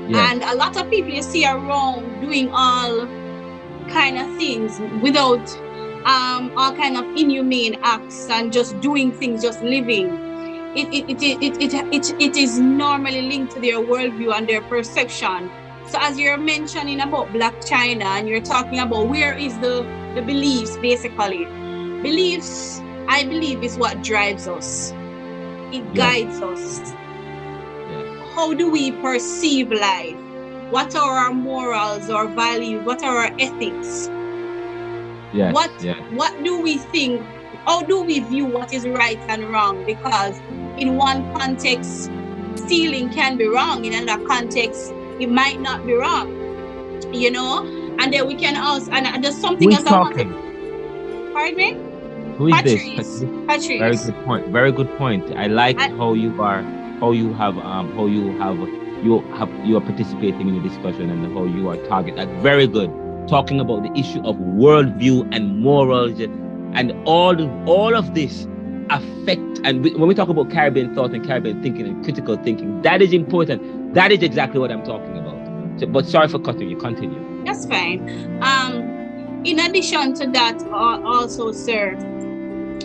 Yes. And a lot of people you see around doing all kind of things without all kind of inhumane acts and just doing things, just living. It is normally linked to their worldview and their perception. So as you're mentioning about Black China, and you're talking about where is the beliefs, basically. Beliefs, I believe, is what drives us. It guides us. How do we perceive life? What are our morals, our values? What are our ethics? What do we think? How do we view what is right and wrong? Because in one context, stealing can be wrong. In another context, it might not be wrong, you know? And then we can also, and there's something else I want to... Pardon me? Who is Patrice. this? Patrice. Very good point. Very good point. I like how you are participating in the discussion and how you are targeted. Very good. Talking about the issue of worldview and morals and all of this affect. And when we talk about Caribbean thought and Caribbean thinking and critical thinking, that is important. That is exactly what I'm talking about. So, but sorry for cutting you. Continue. That's fine. In addition to that, also, sir,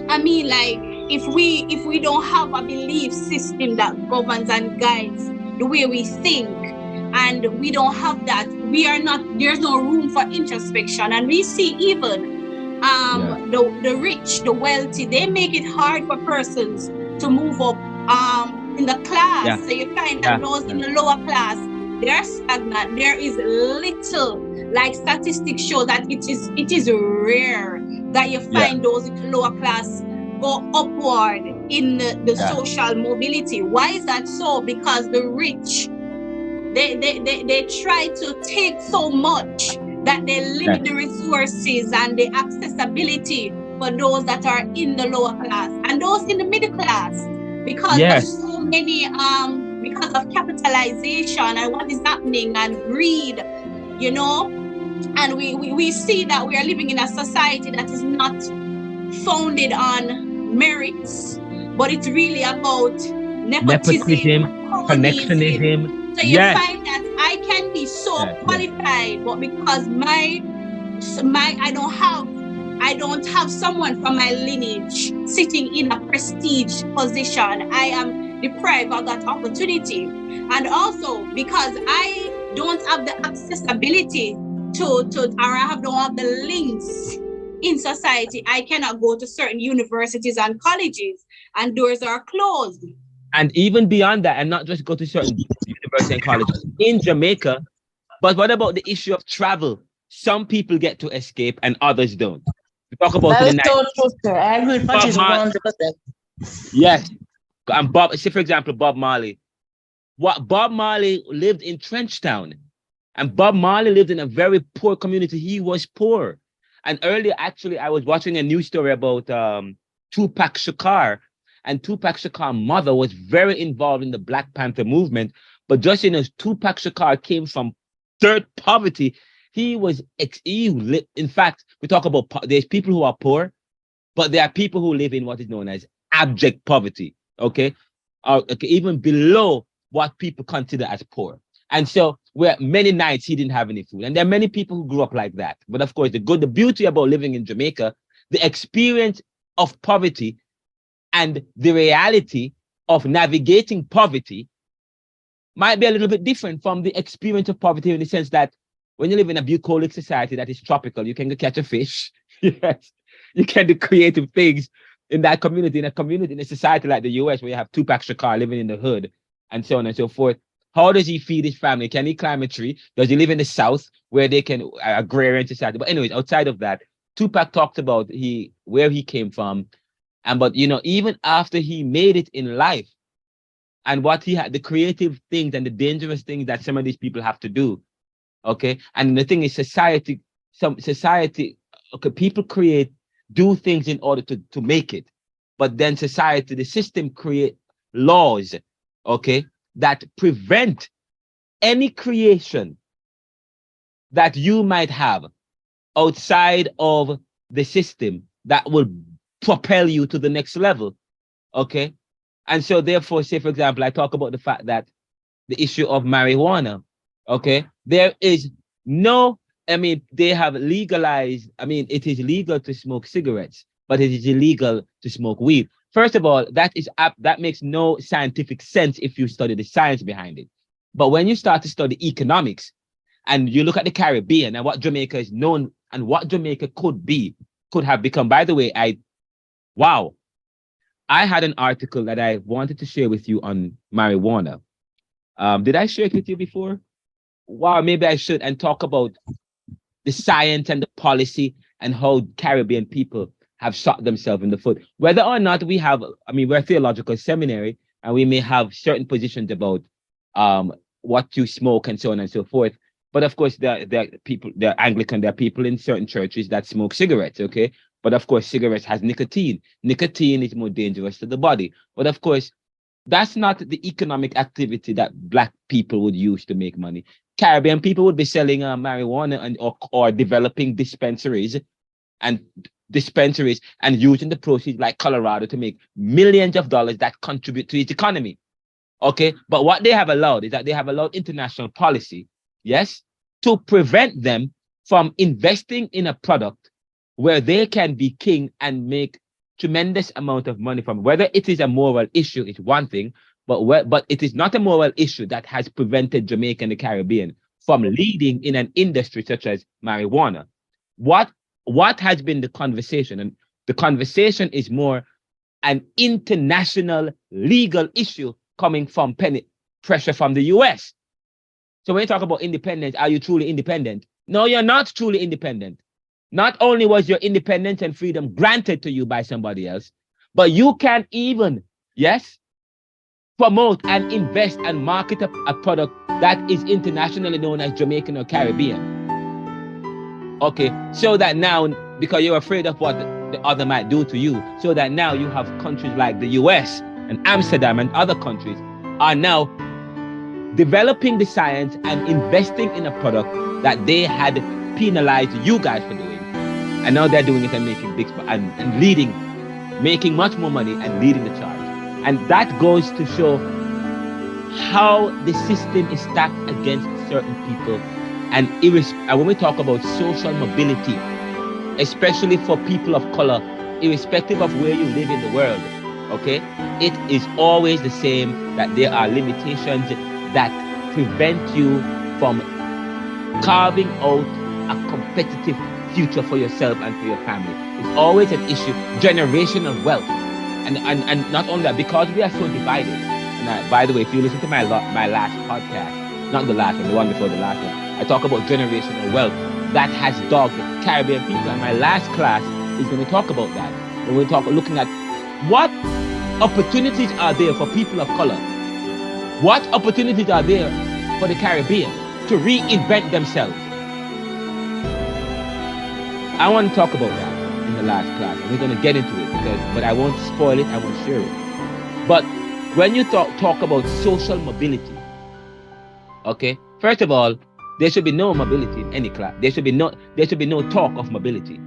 I mean, like, if we don't have a belief system that governs and guides the way we think, and we don't have that, there's no room for introspection. And we see even the rich, the wealthy, they make it hard for persons to move up in the class. So you find that those in the lower class, they're stagnant. There is little, like statistics show that it is rare that you find those in the lower class go upward in the social mobility. Why is that so? Because the rich, they try to take so much that they limit the resources and the accessibility for those that are in the lower class and those in the middle class, because there's so many because of capitalization and what is happening and greed, you know. And we see that we are living in a society that is not founded on merits, but it's really about nepotism, connectionism. So you find that I can be so qualified, but because I don't have someone from my lineage sitting in a prestige position, I am deprived of that opportunity. And also because I don't have the accessibility or don't have the links in society, I cannot go to certain universities and colleges, and doors are closed. And even beyond that, and not just go to certain universities and colleges in Jamaica, but what about the issue of travel? Some people get to escape and others don't. talk about That in is the so true, sir. I agree with Patrice 100%. Yes. And Bob, say for example, Bob Marley. Bob Marley lived in Trenchtown. And Bob Marley lived in a very poor community. He was poor. And earlier, actually, I was watching a news story about Tupac Shakur. And Tupac Shakur's mother was very involved in the Black Panther movement. But just as Tupac Shakur came from dirt poverty, in fact, we talk about, there's people who are poor, but there are people who live in what is known as abject poverty, okay? Even below what people consider as poor. And so where many nights he didn't have any food. And there are many people who grew up like that. But of course, the beauty about living in Jamaica, the experience of poverty and the reality of navigating poverty might be a little bit different from the experience of poverty in the sense that when you live in a bucolic society that is tropical, you can go catch a fish. Yes. You can do creative things in that community, in a society like the US where you have Tupac Shakur living in the hood and so on and so forth. How does he feed his family? Can he climb a tree? Does he live in the South where they can agrarian society? But anyways, outside of that, Tupac talked about where he came from. But even after he made it in life and what he had, the creative things and the dangerous things that some of these people have to do. Okay. And the thing is people do things in order to make it. But then society, the system create laws, okay, that prevent any creation that you might have outside of the system that will propel you to the next level, okay? And so therefore, say, for example, I talk about the fact that the issue of marijuana, okay? There is they have legalized, it is legal to smoke cigarettes, but it is illegal to smoke weed. First of all, that makes no scientific sense if you study the science behind it. But when you start to study economics and you look at the Caribbean and what Jamaica is known and what Jamaica could have become. By the way, I had an article that I wanted to share with you on marijuana. Did I share it with you before? Wow, maybe I should, and talk about the science and the policy and how Caribbean people have shot themselves in the foot. Whether or not we're a theological seminary and we may have certain positions about what you smoke and so on and so forth. But of course, there are Anglican, there are people in certain churches that smoke cigarettes, okay? But of course, cigarettes has nicotine. Nicotine is more dangerous to the body. But of course, that's not the economic activity that Black people would use to make money. Caribbean people would be selling marijuana or developing dispensaries and using the proceeds like Colorado to make millions of dollars that contribute to its economy. Okay, but what they have allowed is that they have allowed international policy, yes, to prevent them from investing in a product where they can be king and make tremendous amount of money from. Whether it is a moral issue is one thing, but it is not a moral issue that has prevented Jamaica and the Caribbean from leading in an industry such as marijuana. What has been the conversation? And the conversation is more an international legal issue coming from pressure from the US. So when you talk about independence, are you truly independent? No, you're not truly independent. Not only was your independence and freedom granted to you by somebody else, but you can't even, yes, promote and invest and market a product that is internationally known as Jamaican or Caribbean. Okay, so that now, because you're afraid of what the other might do to you, so that now you have countries like the US and Amsterdam and other countries are now developing the science and investing in a product that they had penalized you guys for doing. And now they're doing it and making big and leading, making much more money and leading the charge. And that goes to show how the system is stacked against certain people. And when we talk about social mobility, especially for people of color, irrespective of where you live in the world, okay, it is always the same that there are limitations that prevent you from carving out a competitive future for yourself and for your family. It's always an issue, generational wealth. And not only that, because we are so divided. And by the way, if you listen to my last podcast, not the last one, the one before the last one, I talk about generational wealth that has dogged Caribbean people. And my last class, is going to talk about that. When we're looking at what opportunities are there for people of color, what opportunities are there for the Caribbean to reinvent themselves. I want to talk about that in the last class, and we're going to get into it but I won't spoil it, I won't share it. But when you talk about social mobility, okay, first of all, there should be no mobility in any class. There should be no talk of mobility.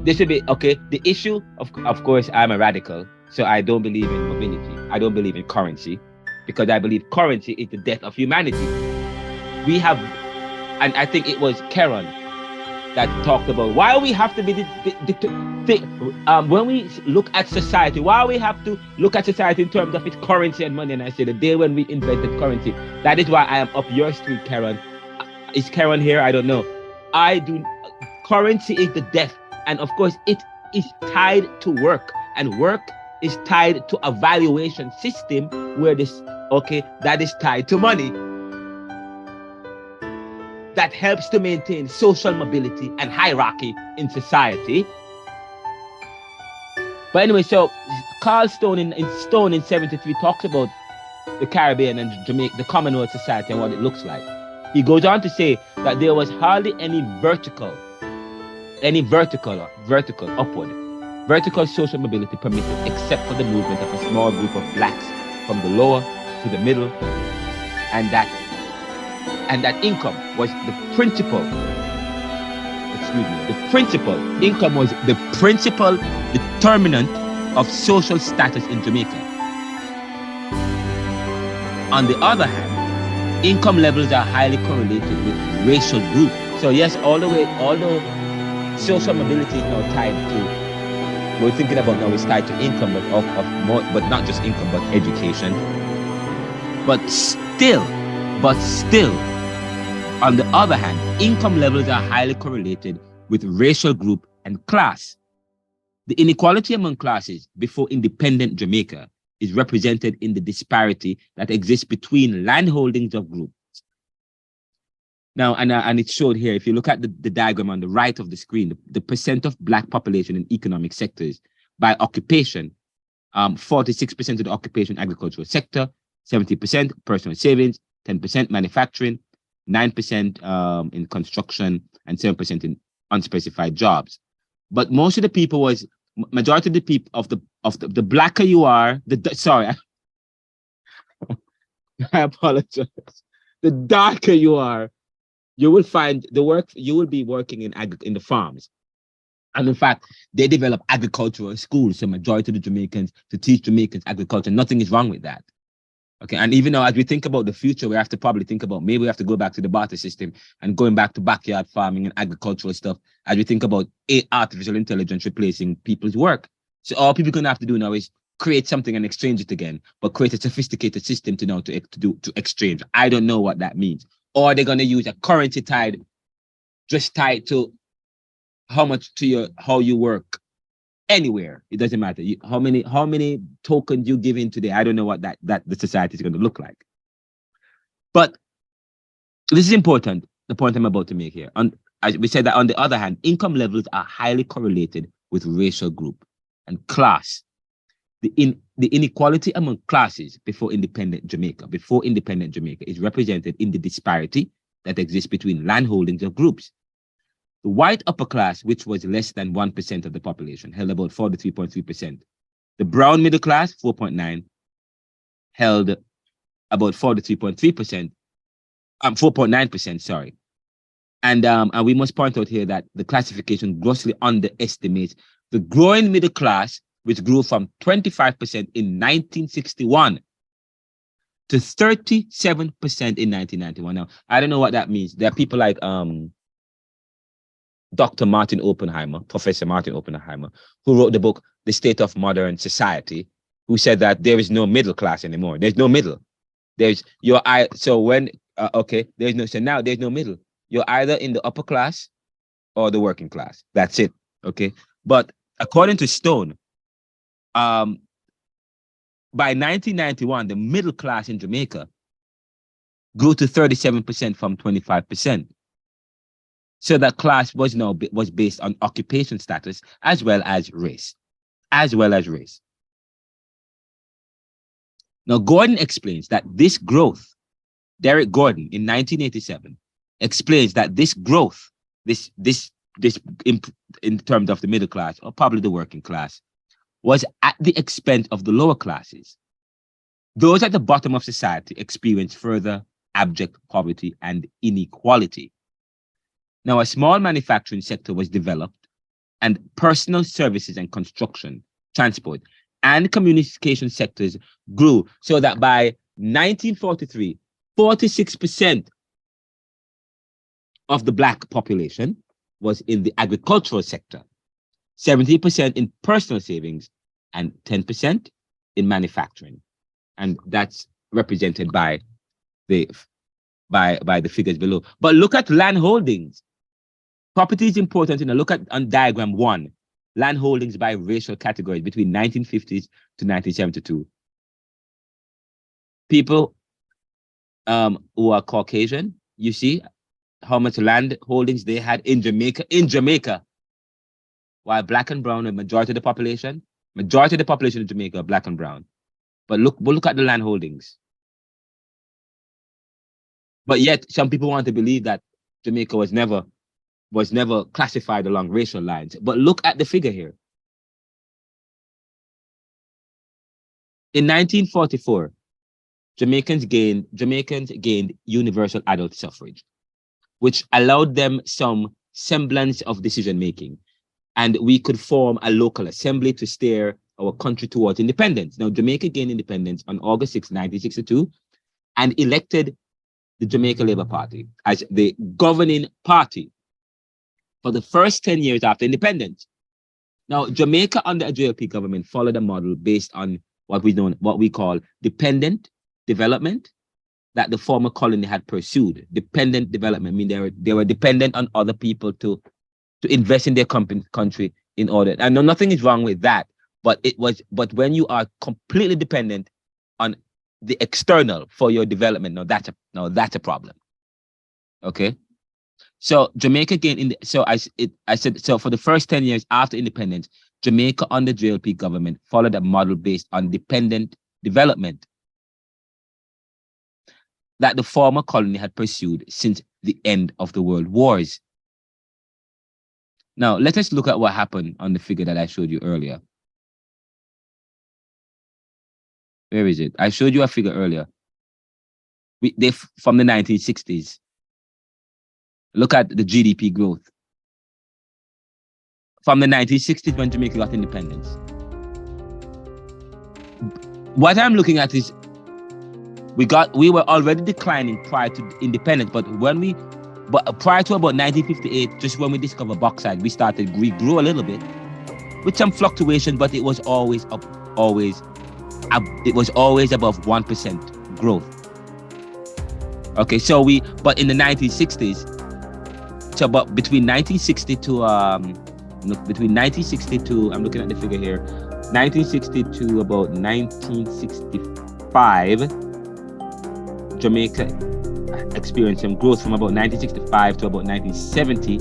There should be, okay, the issue of course, I'm a radical, so I don't believe in mobility. I don't believe in currency, because I believe currency is the death of humanity. We have, and I think it was Karen that talked about why we have to be when we look at society, why we have to look at society in terms of its currency and money. And I say the day when we invented currency, that is why I am up your street, Karen. Is Karen here? I don't know. Currency is the death, and of course it is tied to work, and work is tied to a valuation system where that is tied to money. That helps to maintain social mobility and hierarchy in society. But anyway, so Carl Stone in 73 talks about the Caribbean and Jamaica, the Commonwealth Society, and what it looks like. He goes on to say that there was hardly any vertical social mobility permitted, except for the movement of a small group of blacks from the lower to the middle, and that income was the principal. Income was the principal determinant of social status in Jamaica. On the other hand, income levels are highly correlated with racial group. So yes, although social mobility is now tied to, we're thinking about now is tied to income, but not just income, but education. But still, on the other hand, income levels are highly correlated with racial group and class. The inequality among classes before independent Jamaica is represented in the disparity that exists between landholdings of groups. Now, and it's showed here, if you look at the diagram on the right of the screen, the percent of black population in economic sectors by occupation, 46% of the occupation agricultural sector, 70% personal savings, 10% manufacturing, 9% in construction, and 7% in unspecified jobs. But most of the people majority of the people the blacker you are, sorry, I apologize. The darker you are, you will find you will be working in the farms. And in fact, they develop agricultural schools, so majority of the Jamaicans, to teach Jamaicans agriculture. Nothing is wrong with that. Okay, and even though as we think about the future, we have to probably think about maybe we have to go back to the barter system and going back to backyard farming and agricultural stuff as we think about artificial intelligence replacing people's work. So all people are going to have to do now is create something and exchange it again, but create a sophisticated system to exchange. I don't know what that means. Or they're going to use a currency tied to how you work. Anywhere, it doesn't matter. How many tokens you give in today, I don't know what that the society is going to look like. But this is important, the point I'm about to make here. As we said that on the other hand, income levels are highly correlated with racial group and class. The inequality among classes before independent Jamaica is represented in the disparity that exists between landholdings of groups. The white upper class, which was less than 1% of the population, held about 43.3%. The brown middle class, 4.9%, held about 43.3%, 4.9%, sorry. And we must point out here that the classification grossly underestimates the growing middle class, which grew from 25% in 1961 to 37% in 1991. Now, I don't know what that means. There are people like Dr. Martin Oppenheimer, Professor Martin Oppenheimer, who wrote the book, The State of Modern Society, who said that there is no middle class anymore. There's no middle. Now there's no middle. You're either in the upper class or the working class. That's it. Okay. But according to Stone, by 1991, the middle class in Jamaica grew to 37% from 25%. So that class was based on occupation status as well as race. Now, Gordon explains that this growth, Derek Gordon in 1987, explains that this growth, this in terms of the middle class, or probably the working class, was at the expense of the lower classes. Those at the bottom of society experienced further abject poverty and inequality. Now, a small manufacturing sector was developed, and personal services and construction, transport, and communication sectors grew, so that by 1943, 46% of the Black population was in the agricultural sector, 70% in personal savings, and 10% in manufacturing. And that's represented by the figures below. But look at land holdings. Property is important. Look at on diagram 1, land holdings by racial categories between 1950s to 1972. People who are Caucasian, you see how much land holdings they had in Jamaica, while Black and brown, the majority of the population in Jamaica are Black and brown. But look at the land holdings. But yet some people want to believe that Jamaica was never classified along racial lines. But look at the figure here. In 1944, Jamaicans gained universal adult suffrage, which allowed them some semblance of decision making. And we could form a local assembly to steer our country towards independence. Now, Jamaica gained independence on August 6, 1962, and elected the Jamaica Labour Party as the governing party for the first 10 years after independence. Now, Jamaica under a JLP government followed a model based on what we call dependent development that the former colony had pursued. Dependent development, I mean they were dependent on other people to invest in their country in order. And nothing is wrong with that, but when you are completely dependent on the external for your development, that's a problem. Okay. So Jamaica gained so for the first 10 years after independence, Jamaica under JLP government followed a model based on dependent development that the former colony had pursued since the end of the world wars. Now, let us look at what happened on the figure that I showed you earlier. Where is it? I showed you a figure earlier. From the 1960s. Look at the GDP growth. From the 1960s when Jamaica got independence. What I'm looking at is we were already declining prior to independence, but prior to about 1958, just when we discovered bauxite, we grew a little bit with some fluctuation, but it was always up, it was always above 1% growth. Okay, but in the 1960s, but between 1960 to I'm looking at the figure here, 1960 to about 1965, Jamaica experienced some growth. From about 1965 to about 1970.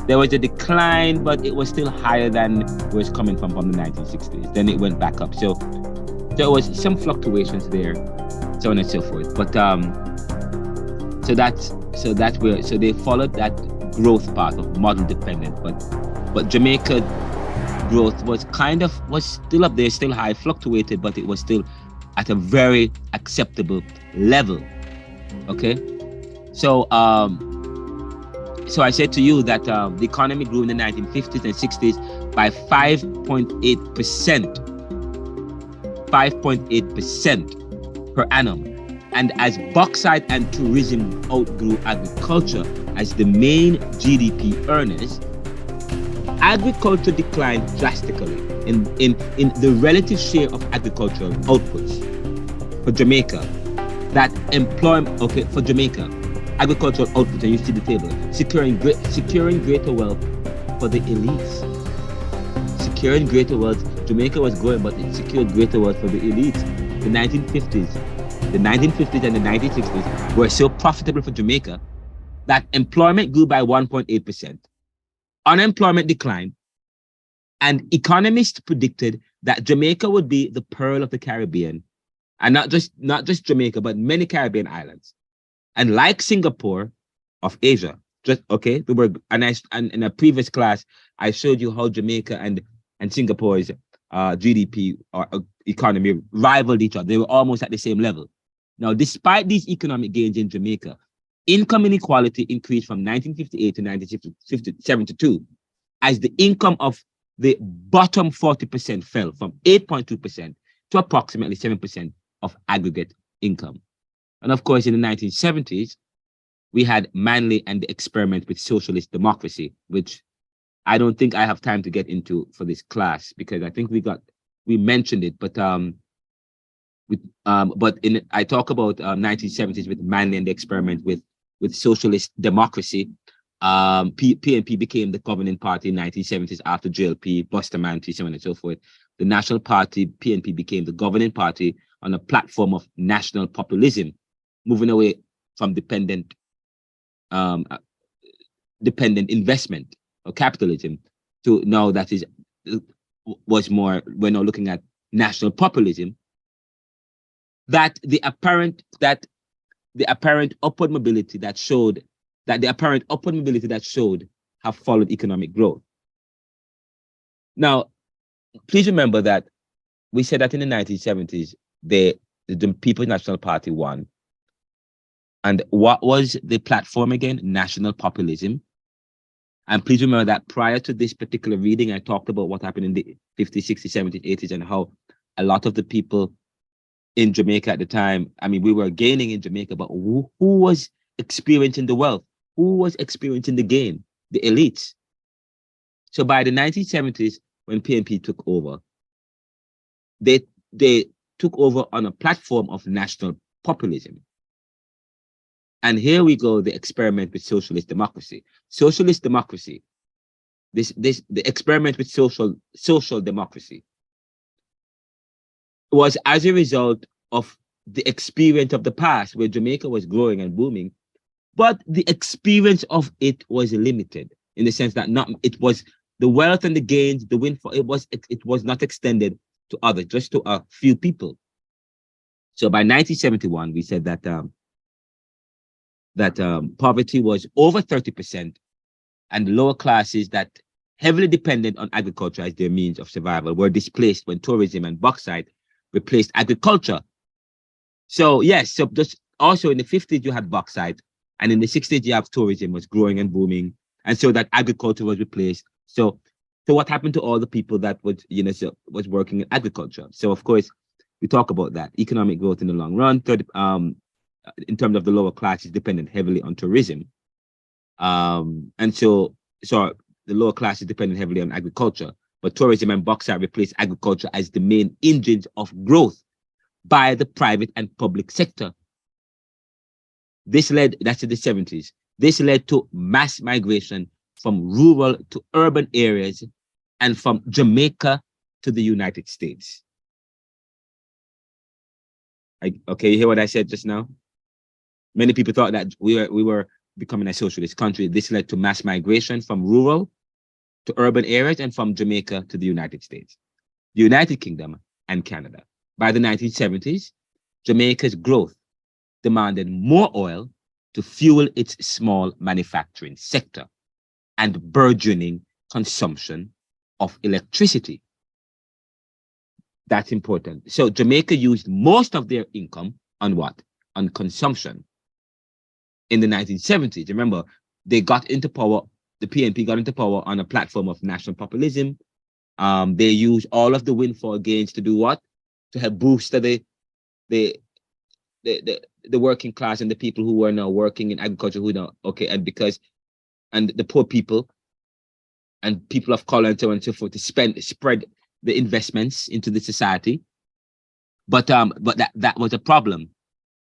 There was a decline, but it was still higher than where it's coming from the 1960s. Then it went back up. So there was some fluctuations there, so on and so forth. But so they followed that growth path of model dependent, but Jamaica growth was still up there, still high, fluctuated, but it was still at a very acceptable level. Okay, so I said to you that the economy grew in the 1950s and 60s by 5.8% per annum. And as bauxite and tourism outgrew agriculture as the main GDP earners, agriculture declined drastically in the relative share of agricultural outputs. For Jamaica, for Jamaica, agricultural output, and you see the table, securing greater wealth for the elites. Securing greater wealth, Jamaica was growing, but it secured greater wealth for the elites. The 1950s and the 1960s were so profitable for Jamaica that employment grew by 1.8%, unemployment declined, and economists predicted that Jamaica would be the pearl of the Caribbean, and not just Jamaica, but many Caribbean islands. And like Singapore of Asia, and in a previous class, I showed you how Jamaica and Singapore's GDP or economy rivaled each other. They were almost at the same level. Now, despite these economic gains in Jamaica, income inequality increased from 1958 to 1972, as the income of the bottom 40% fell from 8.2% to approximately 7% of aggregate income. And of course, in the 1970s, we had Manley and the experiment with socialist democracy, which I don't think I have time to get into for this class, because I think we mentioned it, but I talk about 1970s with Manley and the experiment with socialist democracy. PNP became the governing party in 1970s after JLP, Bustamante, so on and so forth. The National Party, PNP, became the governing party on a platform of national populism, moving away from dependent investment or capitalism to now we're now looking at national populism. That the apparent upward mobility that showed have followed economic growth. Now, please remember that we said that in the 1970s, the People's National Party won. And what was the platform again? National populism. And please remember that prior to this particular reading, I talked about what happened in the 50s, 60s, 70s, 80s, and how a lot of the people in Jamaica at the time, I mean, we were gaining in Jamaica, but who was experiencing the wealth? Who was experiencing the gain? The elites. So by the 1970s, when PNP took over, they took over on a platform of national populism. And here we go, the experiment with socialist democracy. Socialist democracy, the experiment with social democracy was as a result of the experience of the past, where Jamaica was growing and booming, but the experience of it was limited in the sense that it was the wealth and the gains, the windfall, it was not extended to others, just to a few people. So by 1971, we said that poverty was over 30%, and lower classes that heavily dependent on agriculture as their means of survival were displaced when tourism and bauxite replaced agriculture. So yes, so just also in the 50s you had bauxite, and in the 60s you have tourism was growing and booming, and so that agriculture was replaced. So what happened to all the people that was working in agriculture? So of course we talk about that economic growth in the long run. In terms of the lower classes, dependent heavily on tourism, and so the lower classes dependent heavily on agriculture. But tourism and bauxite replaced agriculture as the main engines of growth by the private and public sector. That's in the 70s. This led to mass migration from rural to urban areas and from Jamaica to the United States. Okay, you hear what I said just now? Many people thought that we were becoming a socialist country. This led to mass migration from rural to urban areas and from Jamaica to the United States, the United Kingdom, and Canada. By the 1970s, Jamaica's growth demanded more oil to fuel its small manufacturing sector and burgeoning consumption of electricity. That's important. So Jamaica used most of their income on what? On consumption. In the 1970s, remember, they got into power, the PNP got into power on a platform of national populism. They used all of the windfall gains to do what? To help boost the working class and the people who were now working in agriculture, who now, okay, and the poor people and people of color and so on and so forth, to spread the investments into the society. But that was a problem.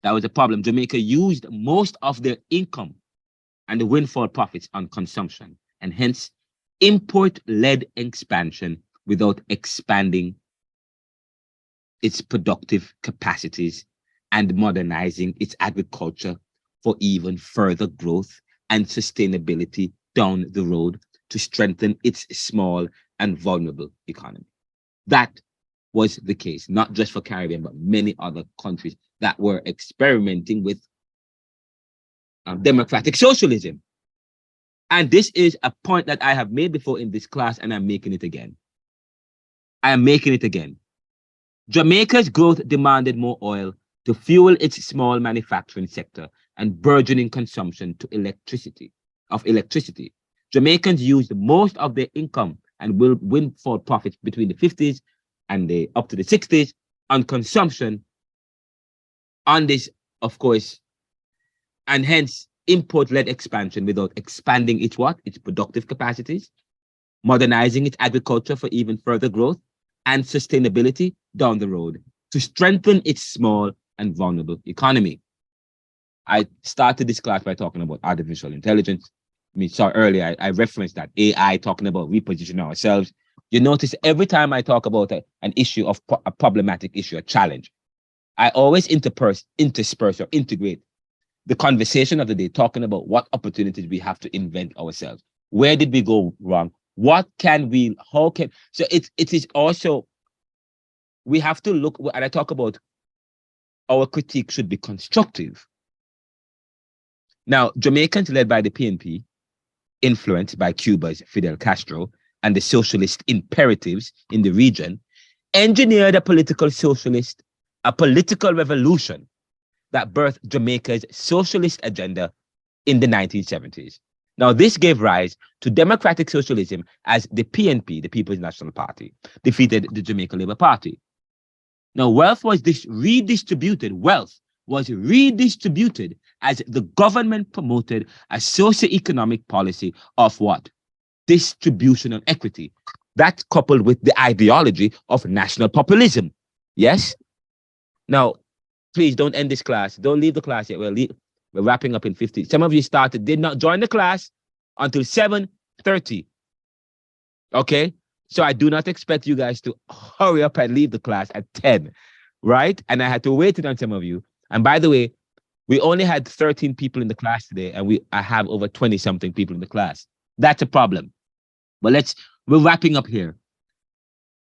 That was a problem. Jamaica used most of their income and the windfall profits on consumption, and hence import-led expansion without expanding its productive capacities and modernizing its agriculture for even further growth and sustainability down the road to strengthen its small and vulnerable economy. That was the case, not just for Caribbean, but many other countries that were experimenting with democratic socialism. And this is a point that I have made before in this class, and I'm making it again. I am making it again. Jamaica's growth demanded more oil to fuel its small manufacturing sector and burgeoning consumption of electricity. Jamaicans used most of their income and windfall profits between the 50s and up to the 60s on consumption on this, of course, and hence import-led expansion without expanding its productive capacities, modernizing its agriculture for even further growth and sustainability down the road to strengthen its small and vulnerable economy. I started this class by talking about artificial intelligence. Earlier I referenced that AI, talking about repositioning ourselves. You notice every time I talk about an issue of a problematic issue, a challenge, I always intersperse or integrate the conversation of the day, talking about what opportunities we have to invent ourselves. Where did we go wrong? So it is also, we have to look, and I talk about our critique should be constructive. Now, Jamaicans led by the PNP, influenced by Cuba's Fidel Castro and the socialist imperatives in the region, engineered a political revolution that birthed Jamaica's socialist agenda in the 1970s. Now, this gave rise to democratic socialism as the PNP, the People's National Party, defeated the Jamaica Labour Party. Now, wealth was redistributed as the government promoted a socio-economic policy of what? Distributional equity. That coupled with the ideology of national populism. Yes? Now, please don't end this class. Don't leave the class yet. We're wrapping up in 50. Some of you did not join the class until 7:30. Okay? So I do not expect you guys to hurry up and leave the class at 10, right? And I had to wait on some of you. And by the way, we only had 13 people in the class today, and I have over 20-something people in the class. That's a problem. But we're wrapping up here.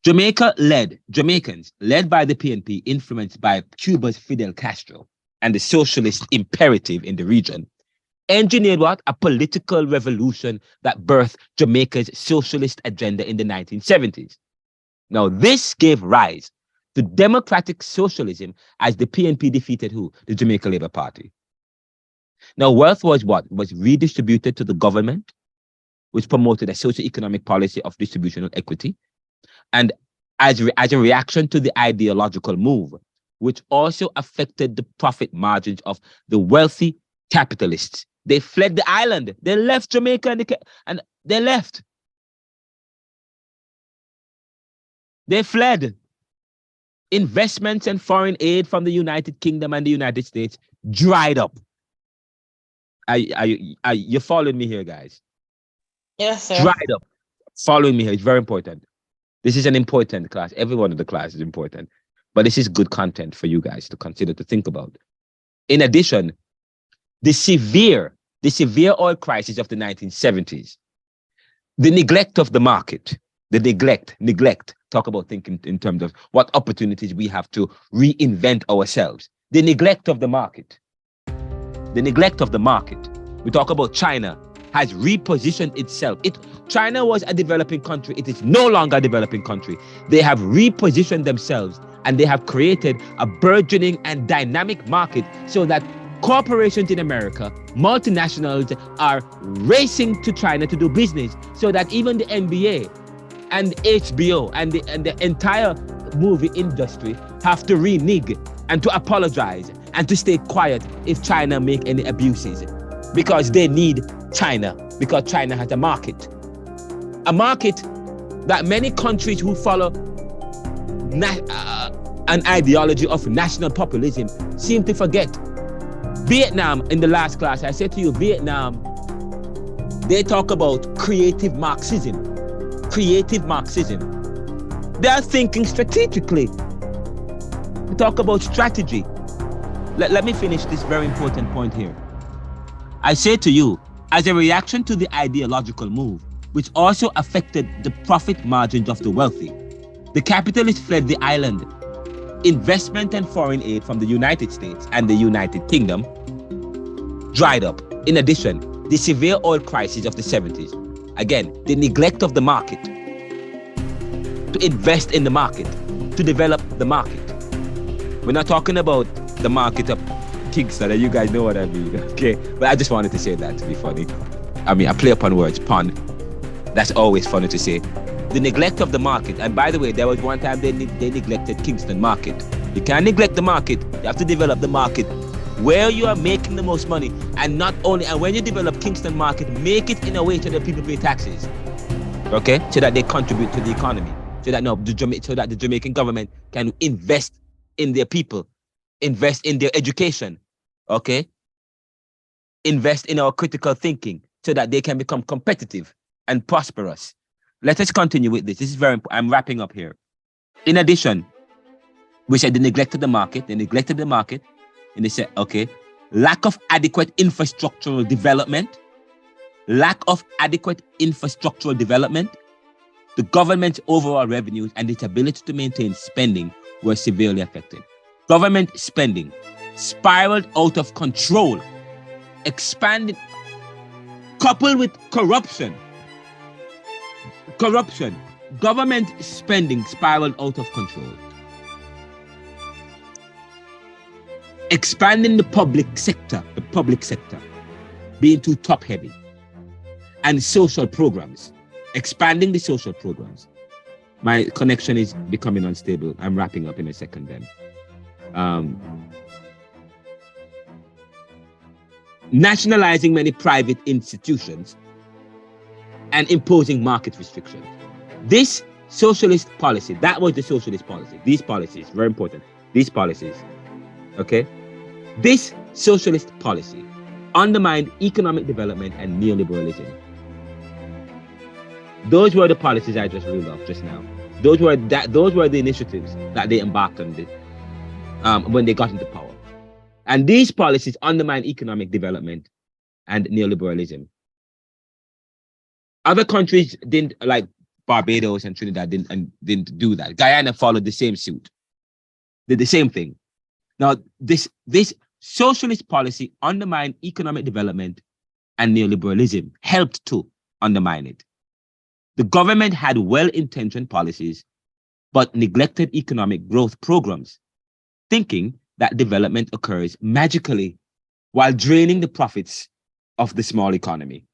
Jamaicans led by the PNP, influenced by Cuba's Fidel Castro and the socialist imperative in the region, engineered a political revolution that birthed Jamaica's socialist agenda in the 1970s. Now, this gave rise to democratic socialism as the PNP defeated who? The Jamaica Labour Party. Now, wealth was redistributed to the government, which promoted a socio-economic policy of distributional equity, and as a reaction to the ideological move, which also affected the profit margins of the wealthy capitalists. They fled the island. They left Jamaica and they left. They fled. Investments and foreign aid from the United Kingdom and the United States dried up. You following me here, guys? Yes, sir. Dried up. Following me here is very important. This is an important class. Every one of the class is important. But this is good content for you guys to consider, to think about. In addition, the severe oil crisis of the 1970s, the neglect of the market, the neglect, talk about thinking in terms of what opportunities we have to reinvent ourselves. The neglect of the market. We talk about China has repositioned itself. China was a developing country. It is no longer a developing country. They have repositioned themselves and they have created a burgeoning and dynamic market so that corporations in America, multinationals, are racing to China to do business, so that even the NBA and HBO and the entire movie industry have to renege and to apologize and to stay quiet if China make any abuses, because they need China, because China has a market that many countries who follow an ideology of national populism seem to forget. Vietnam, in the last class, I said to you, Vietnam, they talk about creative Marxism. They are thinking strategically. They talk about strategy. Let me finish this very important point here. I say to you, As a reaction to the ideological move, which also affected the profit margins of the wealthy, the capitalists fled the island. Investment and foreign aid from the United States and the United Kingdom dried up. In addition, the severe oil crisis of the 70s, again, the neglect of the market to invest in the market, to develop the market. We're not talking about the market of Kingston, and you guys know what I mean, okay? But I just wanted to say that to be funny. I mean, I play upon words, pun. That's always funny to say. The neglect of the market, and by the way, there was one time they neglected Kingston market. You can't neglect the market, you have to develop the market where you are making the most money, and not only, and when you develop Kingston market, make it in a way so that people pay taxes, okay? So that they contribute to the economy, so that the Jamaican government can invest in their people, invest in their education, okay? Invest in our critical thinking so that they can become competitive and prosperous. Let us continue with this. This is very important. I'm wrapping up here. In addition, we said they neglected the market, and they said, okay, lack of adequate infrastructural development, the government's overall revenues and its ability to maintain spending were severely affected. Government spending spiraled out of control, expanded, coupled with corruption. Government spending spiraled out of control. Expanding the public sector being too top-heavy. And social programs, expanding the social programs. My connection is becoming unstable. I'm wrapping up in a second then. Nationalizing many private institutions and imposing market restrictions. This socialist policy, that was the socialist policy. These policies, very important. These policies, okay? This socialist policy undermined economic development and neoliberalism. Those were the policies I just reeled off just now. Those were the initiatives that they embarked on when they got into power. And these policies undermine economic development and neoliberalism. Other countries didn't, like Barbados and Trinidad, didn't do that. Guyana followed the same suit, did the same thing. Now, this socialist policy undermined economic development and neoliberalism, helped to undermine it. The government had well-intentioned policies, but neglected economic growth programs, thinking that development occurs magically while draining the profits of the small economy.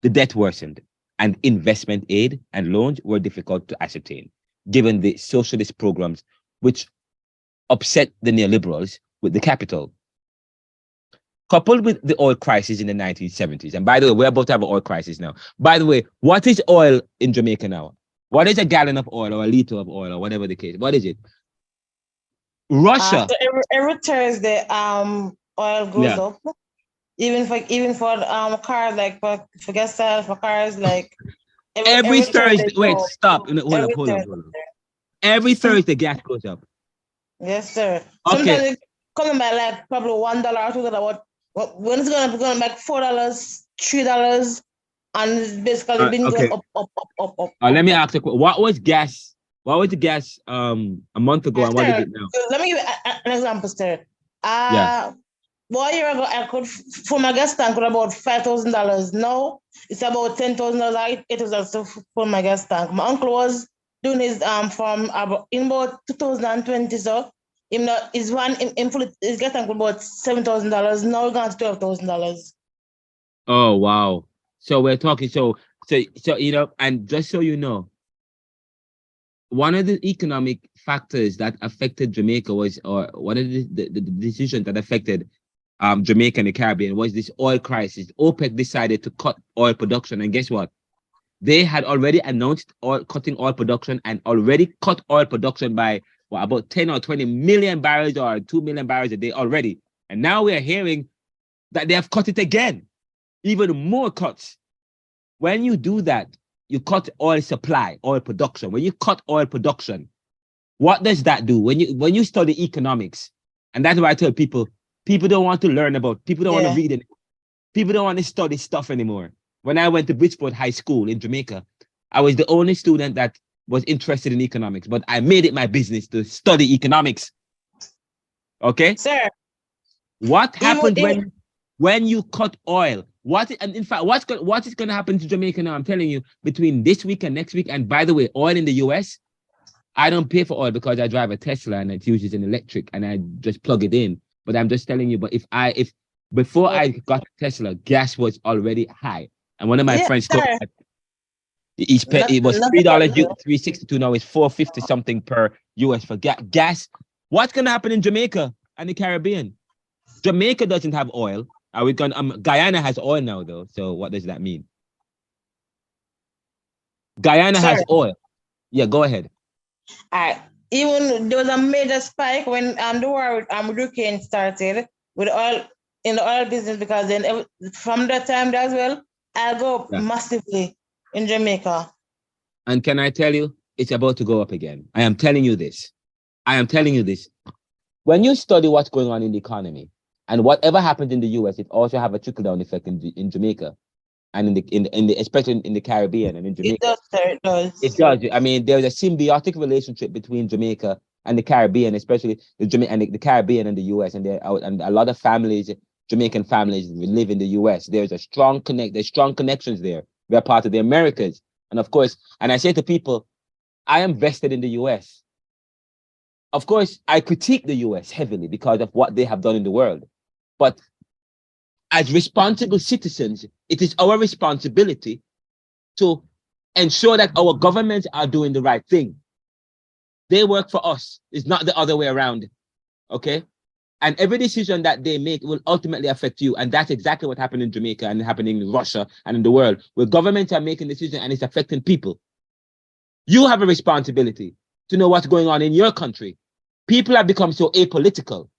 The debt worsened, and investment aid and loans were difficult to ascertain, given the socialist programs which upset the neoliberals with the capital. Coupled with the oil crisis in the 1970s, and by the way, we're about to have an oil crisis now. By the way, what is oil in Jamaica now? What is a gallon of oil or a liter of oil or whatever the case? What is it? Russia. So every Thursday, oil goes up. Even for cars, like for gas sales, for cars, like every Thursday. Wait, stop. Hold up. Every Thursday, gas goes up. Yes, sir. Okay. Sometimes it's coming by like probably $1 or $2. When it's going to make $4, $3, and it's basically been going up. Let me ask you, what was gas? What was the gas a month ago, and what is it now? Let me give you an example, sir. 1 year ago, I could for my gas tank was about $5,000. Now it's about $10,000, $8,000 for my gas tank. My uncle was doing his from in about 2020, so his gas tank was about $7,000. Now we're going to $12,000. Oh wow! So we're talking so you know, and just so you know, one of the economic factors that affected Jamaica was, or one of the decisions that affected Jamaica and the Caribbean was this oil crisis. OPEC decided to cut oil production, and guess what? They had already announced cutting oil production and already cut oil production by about 10 or 20 million barrels or 2 million barrels a day already. And now we are hearing that they have cut it again, even more cuts. When you do that, you cut oil supply, oil production. When you cut oil production, what does that do? When you study economics, and that's why I tell people don't want to learn about, people don't want to read it. People don't want to study stuff anymore. When I went to Bridgeport High School in Jamaica, I was the only student that was interested in economics, but I made it my business to study economics. Okay? Sir. What happened when you cut oil? And in fact, what is going to happen to Jamaica now? I'm telling you, between this week and next week, and by the way, oil in the US, I don't pay for oil because I drive a Tesla and it uses an electric and I just plug it in. But I'm just telling you, but if before I got a Tesla, gas was already high. And one of my friends told me that it was $3, $3.62, now it's $4.50 something per US for gas. What's going to happen in Jamaica and the Caribbean? Jamaica doesn't have oil. Are we going? Guyana has oil now, though. So what does that mean? Guyana has oil. Yeah, go ahead. Even there was a major spike when the war with Ukraine started with oil in the oil business, because then from that time as well, I'll go up massively in Jamaica. And can I tell you, it's about to go up again. I am telling you this. When you study what's going on in the economy, and whatever happens in the US, it also have a trickle-down effect in Jamaica, and especially in the Caribbean and in Jamaica. It does, sir. It does. It does. I mean, there's a symbiotic relationship between Jamaica and the Caribbean, especially the Caribbean and the US, and a lot of families, Jamaican families, live in the US. There's strong connections there. We're part of the Americas, and of course, and I say to people, I am vested in the US. Of course, I critique the US heavily because of what they have done in the world. But as responsible citizens, it is our responsibility to ensure that our governments are doing the right thing. They work for us. It's not the other way around. Okay? And every decision that they make will ultimately affect you. And that's exactly what happened in Jamaica and happening in Russia and in the world, where governments are making decisions and it's affecting people. You have a responsibility to know what's going on in your country. People have become so apolitical.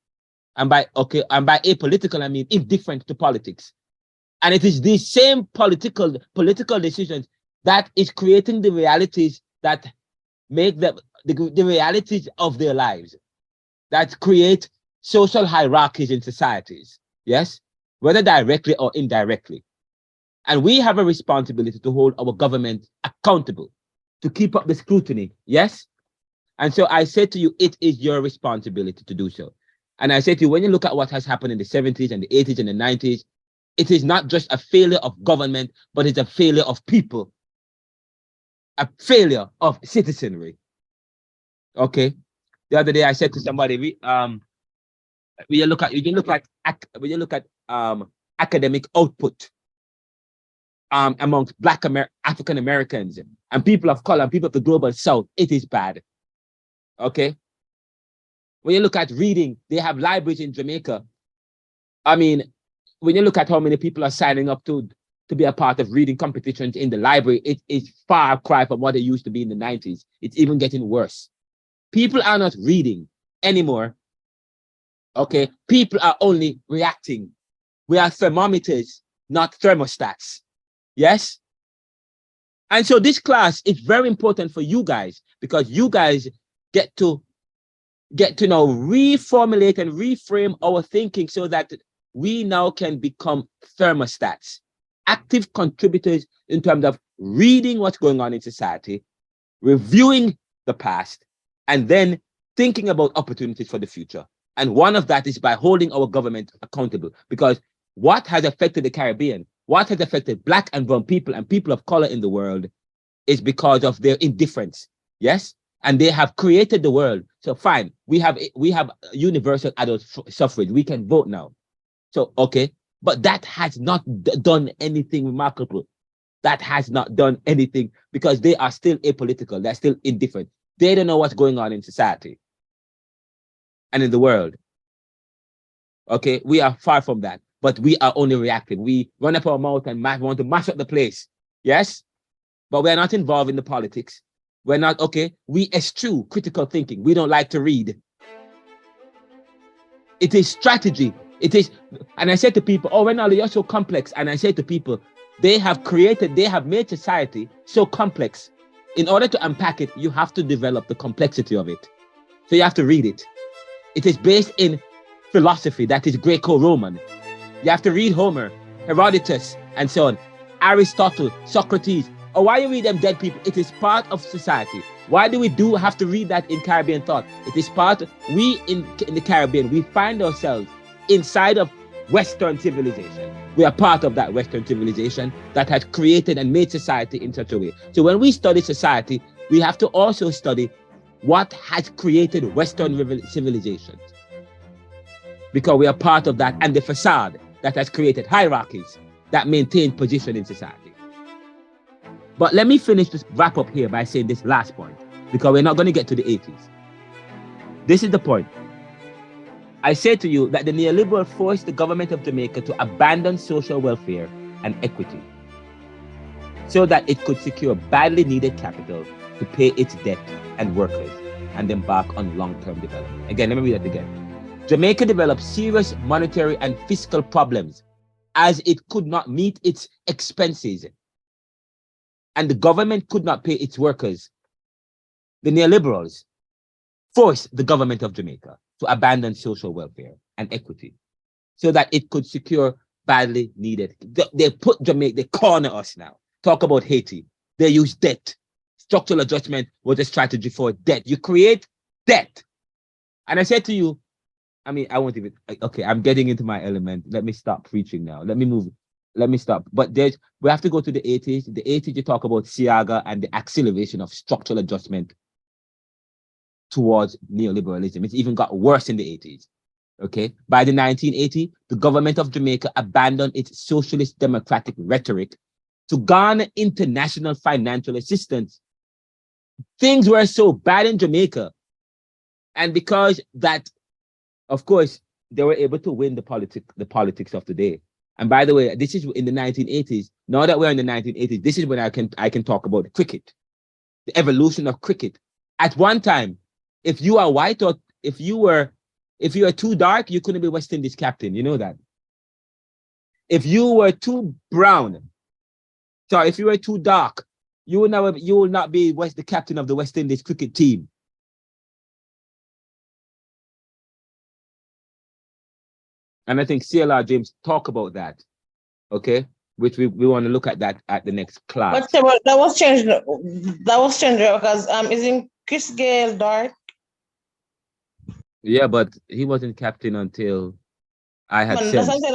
And by apolitical, I mean indifferent to politics. And it is these same political decisions that is creating the realities that make the realities of their lives, that create social hierarchies in societies, yes, whether directly or indirectly. And we have a responsibility to hold our government accountable, to keep up the scrutiny, yes? And so I say to you, it is your responsibility to do so. And I say to you, when you look at what has happened in the 70s and the 80s and the 90s, it is not just a failure of government, but it's a failure of people, a failure of citizenry. Okay. The other day I said to somebody, when you look at academic output amongst Black African Americans and people of color and people of the global South, it is bad. Okay. When you look at reading, they have libraries in Jamaica. I mean, when you look at how many people are signing up to be a part of reading competitions in the library, it is far cry from what it used to be in the 90s. It's even getting worse. People are not reading anymore. Okay, people are only reacting. We are thermometers, not thermostats. Yes? And so this class is very important for you guys, because you guys get to now reformulate and reframe our thinking so that we now can become thermostats, active contributors in terms of reading what's going on in society, reviewing the past, and then thinking about opportunities for the future. And one of that is by holding our government accountable, because what has affected the Caribbean, what has affected Black and brown people and people of color in the world is because of their indifference. Yes? And they have created the world. So fine, we have universal adult suffrage. We can vote now. So, okay, but that has not done anything remarkable. That has not done anything, because they are still apolitical. They're still indifferent. They don't know what's going on in society and in the world. Okay, we are far from that, but we are only reacting. We run up our mouth and want to mash up the place. Yes, but we're not involved in the politics. We're not, okay, we eschew critical thinking. We don't like to read. It is strategy. It is, and I say to people, oh, Renaldo, you're so complex. And I say to people, they have made society so complex. In order to unpack it, you have to develop the complexity of it. So you have to read it. It is based in philosophy that is Greco-Roman. You have to read Homer. Herodotus, and so on, Aristotle, Socrates. Or why you read them dead people? It is part of society. Why do we have to read that in Caribbean thought? It is part of, we in the Caribbean, we find ourselves inside of Western civilization. We are part of that Western civilization that has created and made society in such a way. So when we study society, we have to also study what has created Western civilizations. Because we are part of that, and the facade that has created hierarchies that maintain position in society. But let me finish this wrap up here by saying this last point, because we're not going to get to the 80s. This is the point. I say to you that the neoliberal forced the government of Jamaica to abandon social welfare and equity so that it could secure badly needed capital to pay its debt and workers and embark on long-term development. Again, let me read that again. Jamaica developed serious monetary and fiscal problems as it could not meet its expenses and the government could not pay its workers. The neoliberals forced the government of Jamaica to abandon social welfare and equity so that it could secure badly needed. They put Jamaica, they corner us now. Talk about Haiti. They use debt. Structural adjustment was a strategy for debt. You create debt. And I said to you, I mean, I won't even, okay, I'm getting into my element. Let me stop preaching now. Let me move. Let me stop. But we have to go to the 80s. The 80s, you talk about C.L.R and the acceleration of structural adjustment towards neoliberalism. It's even got worse in the 80s. Okay. By the 1980s, the government of Jamaica abandoned its socialist democratic rhetoric to garner international financial assistance. Things were so bad in Jamaica. And because that, of course, they were able to win the politics of the day. And by the way, this is in the 1980s. Now that we're in the 1980s, this is when I can talk about cricket, the evolution of cricket. At one time, if you are white or if you were too dark, you couldn't be West Indies captain. You know that. If you were too brown, sorry, if you were too dark, you will not be the captain of the West Indies cricket team. And I think C.L.R James talk about that, okay? Which we want to look at that at the next class. But that was changed. That was changed because isn't Chris Gale dark? Yeah, but he wasn't captain until I had said. That's something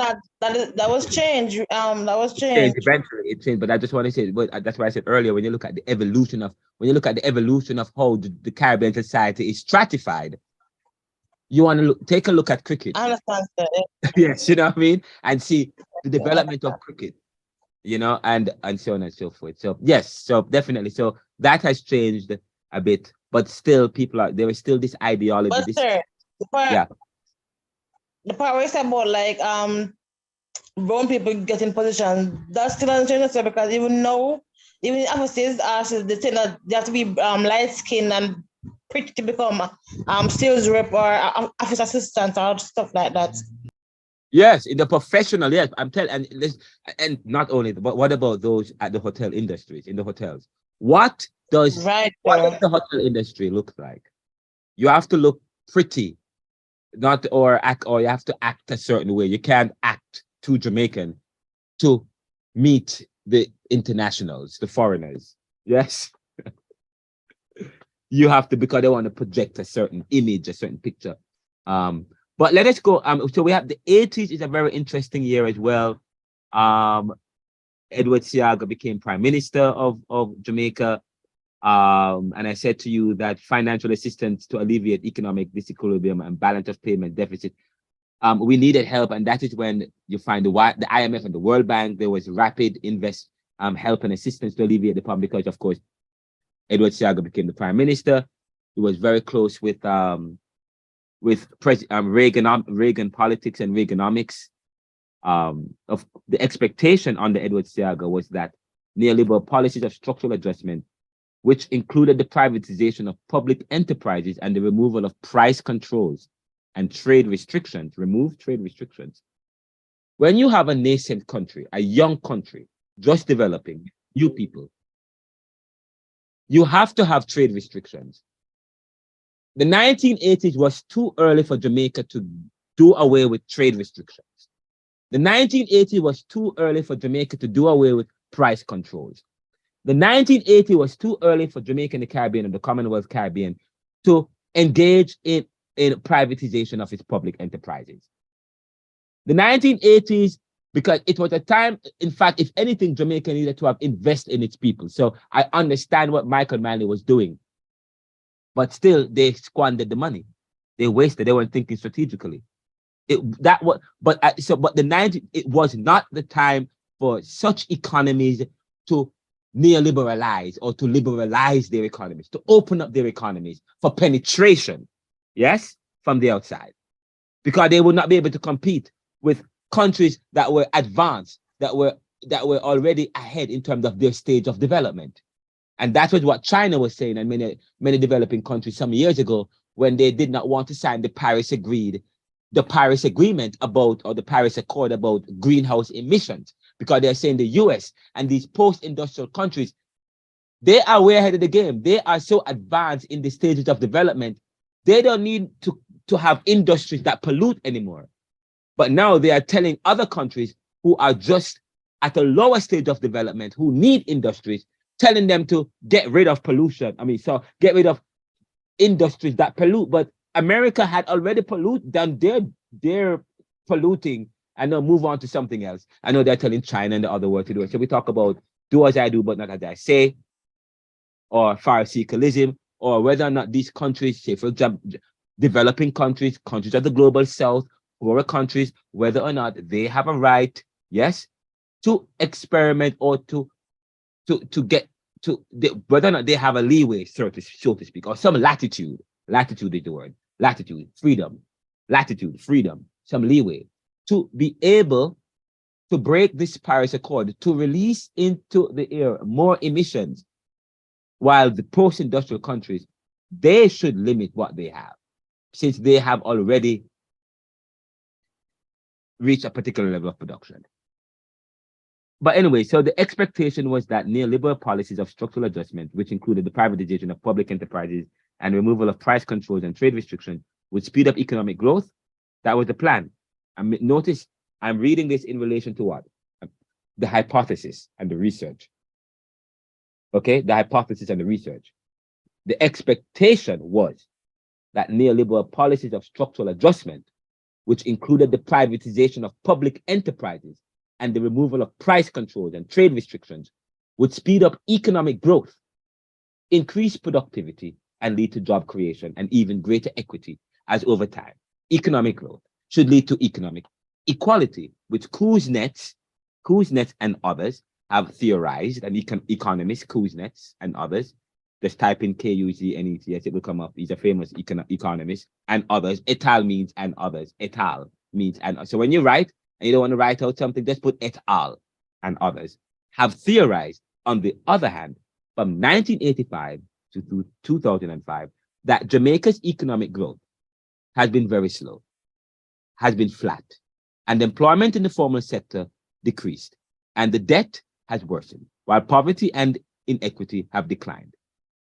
that was changed. That was changed. Eventually, it changed. But I just want to say, but that's why I said earlier, when you look at the evolution of how the Caribbean society is stratified, you want to take a look at cricket. I understand that. Yes, you know what I mean? And see the development of cricket, you know, and so on and so forth. So yes, so definitely. So that has changed a bit, but still there is still this ideology. But sir, the part where you said about like brown people getting position, that's still unchanged, sir, because even offices they say that they have to be light skinned and pretty to become sales rep or office assistant or stuff like that. Yes, in the professional, yes, I'm telling, and not only, but what about those at the hotel industries, in the hotels? What does the hotel industry look like? You have to look pretty, or you have to act a certain way. You can't act too Jamaican to meet the internationals, the foreigners. Yes. You have to, because they want to project a certain image, a certain picture. But let us go. So we have the 80s is a very interesting year as well. Edward C.L.R became Prime Minister of Jamaica. And I said to you that financial assistance to alleviate economic disequilibrium and balance of payment deficit. We needed help, and that is when you find the IMF and the World Bank. There was rapid help and assistance to alleviate the problem, because of course Edward C.L.R became the Prime Minister. He was very close with Reagan politics and Reaganomics. Of the expectation under Edward C.L.R was that neoliberal policies of structural adjustment, which included the privatization of public enterprises and the removal of price controls and trade restrictions, When you have a nascent country, a young country, just developing, new people, you have to have trade restrictions. The 1980s was too early for Jamaica to do away with trade restrictions. The 1980 was too early for Jamaica to do away with price controls. The 1980 was too early for Jamaica and the Caribbean and the Commonwealth Caribbean to engage in privatization of its public enterprises. The 1980s, because it was a time, in fact, if anything, Jamaica needed to have invested in its people. So I understand what Michael Manley was doing, but still they squandered the money. They wasted, they weren't thinking strategically. It was not the time for such economies to neoliberalize or to liberalize their economies, to open up their economies for penetration, yes, from the outside, because they would not be able to compete with countries that were advanced, that were already ahead in terms of their stage of development. And that was what China was saying, and many developing countries some years ago, when they did not want to sign the Paris Agreement about, or the Paris Accord about greenhouse emissions, because they're saying the US and these post-industrial countries, they are way ahead of the game. They are so advanced in the stages of development, they don't need to have industries that pollute anymore. But now they are telling other countries who are just at a lower stage of development, who need industries, telling them to get rid of pollution. So get rid of industries that pollute. But America had already done their polluting, and now move on to something else. I know they're telling China and the other world to do it. So we talk about do as I do, but not as I say, or Pharisaicism, or whether or not these countries, say for example, developing countries, countries of the global south, poorer countries, whether or not they have a right, yes, to experiment or whether or not they have a leeway, so to speak, or some latitude. Latitude is the word. Latitude, freedom, some leeway to be able to break this Paris Accord, to release into the air more emissions, while the post-industrial countries, they should limit what they have, since they have already reached a particular level of production. But anyway, so the expectation was that neoliberal policies of structural adjustment, which included the privatization of public enterprises and removal of price controls and trade restrictions, would speed up economic growth. That was the plan. And notice, I'm reading this in relation to what? The hypothesis and the research. Okay, the hypothesis and the research. The expectation was that neoliberal policies of structural adjustment, which included the privatization of public enterprises and the removal of price controls and trade restrictions, would speed up economic growth, increase productivity, and lead to job creation and even greater equity, as over time, economic growth should lead to economic equality, which Kuznets and others have theorized, and economists, Kuznets and others, just type in Kuznets, it will come up. He's a famous economist, and others. Et al. Means and others. Et al. Means and. So when you write, and you don't want to write out something, just put et al. And others have theorized, on the other hand, from 1985 to 2005, that Jamaica's economic growth has been very slow, has been flat, and employment in the formal sector decreased, and the debt has worsened, while poverty and inequity have declined.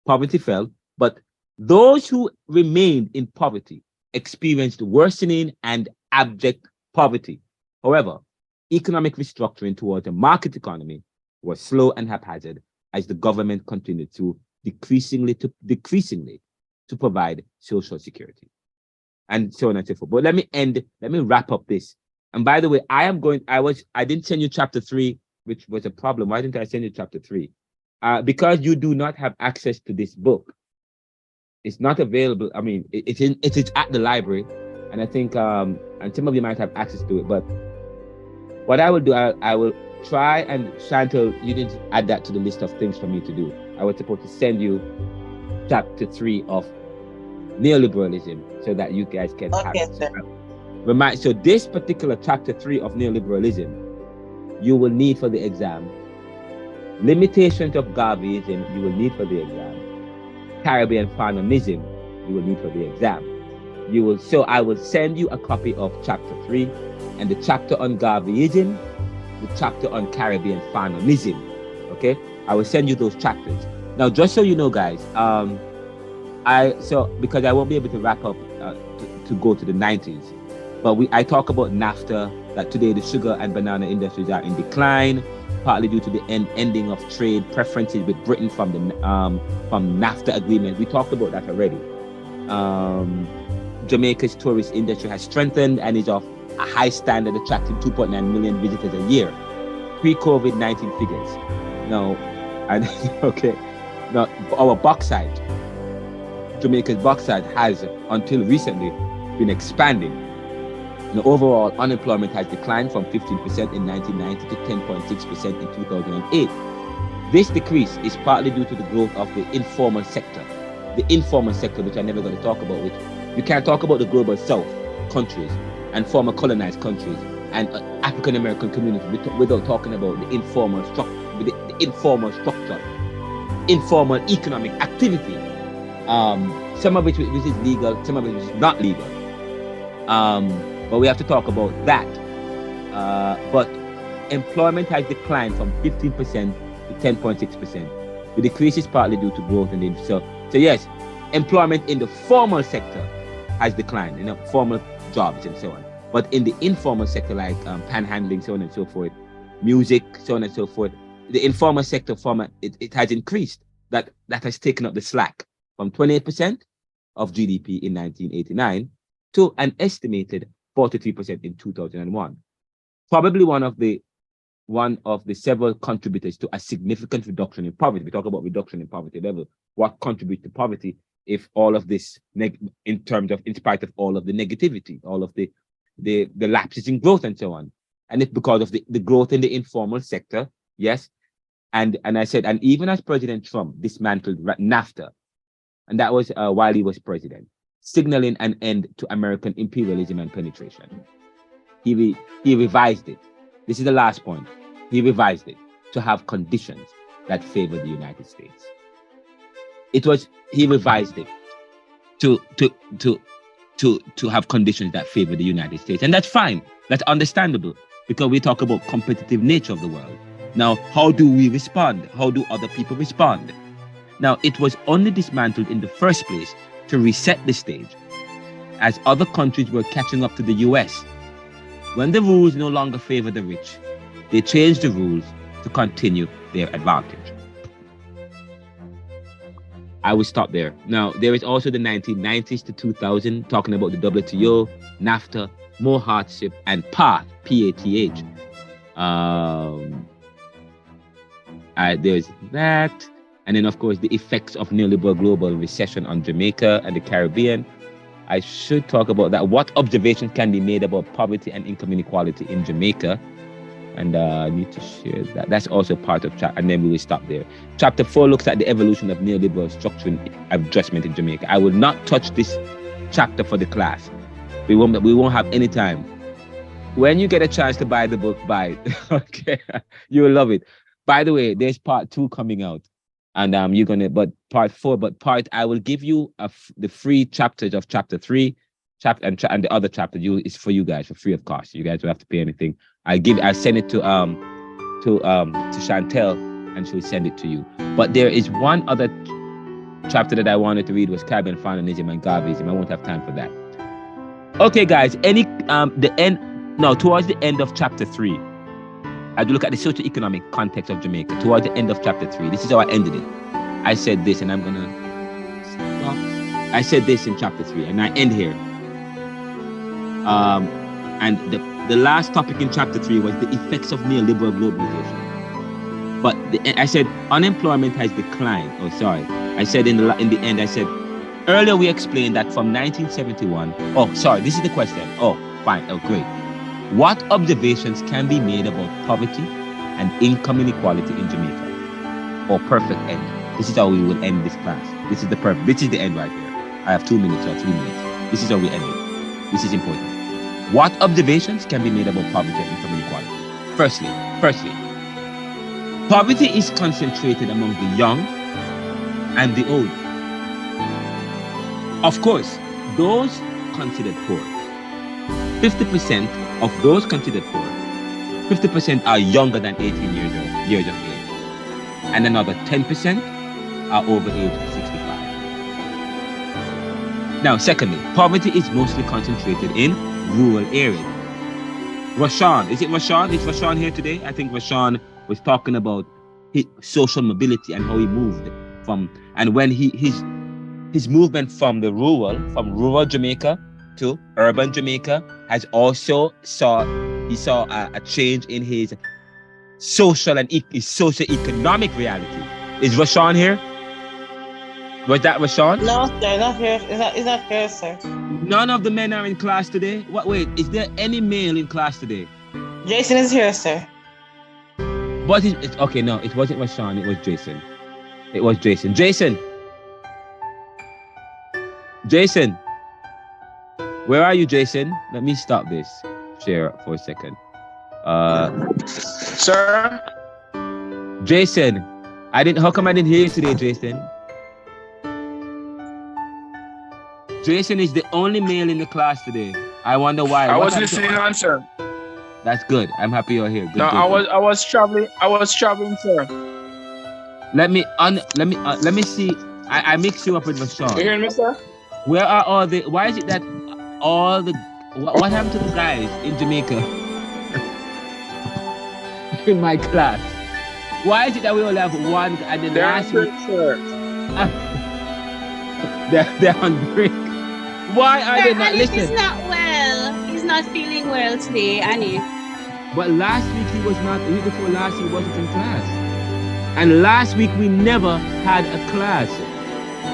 Poverty fell, but those who remained in poverty experienced worsening and abject poverty. However, economic restructuring towards a market economy was slow and haphazard, as the government continued to decreasingly to provide social security, and so on and so forth. But let me wrap up this. And by the way, I didn't send you chapter 3, which was a problem. Why didn't I send you chapter 3? Because you do not have access to this book. It's not available. I mean, it is at the library, and I think and some of you might have access to it. But what I will do, I will try, and Chantal, you didn't add that to the list of things for me to do. I was supposed to send you chapter 3 of neoliberalism so that you guys can have it. So this particular chapter 3 of neoliberalism, you will need for the exam. Limitations of Garveyism, you will need for the exam. Caribbean Fanonism, you will need for the exam. So I will send you a copy of chapter 3 and the chapter on Garveyism, the chapter on Caribbean Fanonism. Okay, I will send you those chapters. Now, just so you know, guys, because I won't be able to wrap up to go to the 90s. But I talk about NAFTA, that today the sugar and banana industries are in decline, partly due to the ending of trade preferences with Britain from the NAFTA agreement. We talked about that already. Jamaica's tourist industry has strengthened and is of a high standard, attracting 2.9 million visitors a year. Pre-COVID-19 figures. Now, and okay, now our bauxite, Jamaica's bauxite has until recently been expanding. The overall unemployment has declined from 15% in 1990 to 10.6% in 2008. This decrease is partly due to the growth of the informal sector. The informal sector, which I'm never going to talk about, which you can't talk about the global south countries and former colonized countries and African American communities without talking about the informal structure, informal economic activity. Some of which is legal, some of it is not legal. But we have to talk about that. But employment has declined from 15% to 10.6%. The decrease is partly due to growth in the so yes, employment in the formal sector has declined, formal jobs and so on. But in the informal sector, like panhandling, so on and so forth, music, so on and so forth, the informal sector it has increased. That has taken up the slack from 28% of GDP in 1989 to an estimated 43% in 2001. Probably one of the several contributors to a significant reduction in poverty. We talk about reduction in poverty level. What contributes to poverty if all of this, in spite of all of the negativity, all of the lapses in growth and so on. And it's because of the growth in the informal sector, yes. And I said, and even as President Trump dismantled NAFTA, and that was while he was president, signaling an end to American imperialism and penetration. He revised it. This is the last point. He revised it to have conditions that favor the United States. He revised it to have conditions that favor the United States. And that's fine. That's understandable because we talk about competitive nature of the world. Now, how do we respond? How do other people respond? Now, it was only dismantled in the first place to reset the stage as other countries were catching up to the US. When the rules no longer favor the rich, they changed the rules to continue their advantage. I will stop there. Now, there is also the 1990s to 2000, talking about the WTO, NAFTA, more hardship, and PATH, P-A-T-H. There's that. And then, of course, the effects of neoliberal global recession on Jamaica and the Caribbean. I should talk about that. What observations can be made about poverty and income inequality in Jamaica? And I need to share that. That's also part of chapter, and then we will stop there. Chapter 4 looks at the evolution of neoliberal structural adjustment in Jamaica. I will not touch this chapter for the class. We won't have any time. When you get a chance to buy the book, buy it. Okay, you will love it. By the way, there's part 2 coming out, and part 4. But I will give you the free chapters of chapter 3, and the other chapter is for you guys for free of cost. You guys don't have to pay anything. I send it to Chantel, and she'll send it to you. But there is one other chapter that I wanted to read was Caribbean Fananism and Garveyism. I won't have time for that. Okay, guys. Towards the end of chapter 3, I do look at the socio-economic context of Jamaica. Towards the end of chapter 3, this is how I ended it. I said this, and I'm gonna stop. I said this in chapter 3, and I end here. And the last topic in chapter 3 was the effects of neoliberal globalization. But I said unemployment has declined. Oh, sorry. I said in the end, I said earlier we explained that from 1971. Oh, sorry. This is the question. Oh, fine. Oh, great. What observations can be made about poverty and income inequality in Jamaica? Or perfect end. This is how we will end this class. This is the end right here. I have 2 minutes or 3 minutes. This is how we end it. This is important. What observations can be made about poverty and income inequality? Firstly, poverty is concentrated among the young and the old. Of course, those considered poor, 50% of those considered poor, 50% are younger than 18 years of age, and another 10% are over age 65. Now, secondly, poverty is mostly concentrated in rural areas. Rashawn, is it Rashawn? Is Rashawn here today? I think Rashawn was talking about his social mobility and how he moved from, and when his movement from rural Jamaica to urban Jamaica has also saw a change in his social and his socio-economic reality. Is Rashawn here? Was that Rashawn? No, sir, not here. Is not here, sir. None of the men are in class today? Wait, is there any male in class today? Jason is here, sir. But okay, no, it wasn't Rashawn, it was Jason. It was Jason. Jason, where are you, Jason? Let me stop this share for a second. Sir? Jason, how come I didn't hear you today, Jason? Jason is the only male in the class today. I wonder why. I was listening on, sir. That's good. I'm happy you're here. Good, no, good. I was traveling, sir. Let me see. I mixed you up with Rashawn. You hearing me, sir? Where are all the? Why is it that all the? What happened to the guys in Jamaica? In my class. Why is it that we only have one? And then last week, sir. they're on break. Why are they not listening? He's not well. He's not feeling well today, Annie. But last week he was not. The week before last he wasn't in class. And last week we never had a class.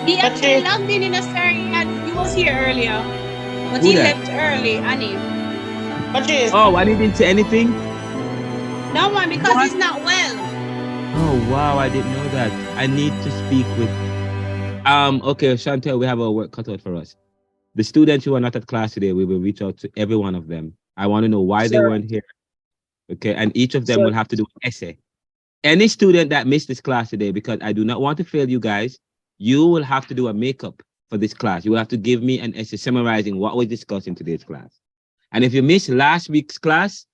He actually logged in a sir. He was here earlier, but he left early, Annie. Oh, I didn't say anything. No, man, because he's not well. Oh wow, I didn't know that. I need to speak with. Okay, Chantel, we have our work cut out for us. The students who are not at class today, we will reach out to every one of them. I want to know why they weren't here. Okay, and each of them will have to do an essay. Any student that missed this class today, because I do not want to fail you guys, you will have to do a makeup for this class. You will have to give me an essay summarizing what was discussed in today's class. And if you missed last week's class,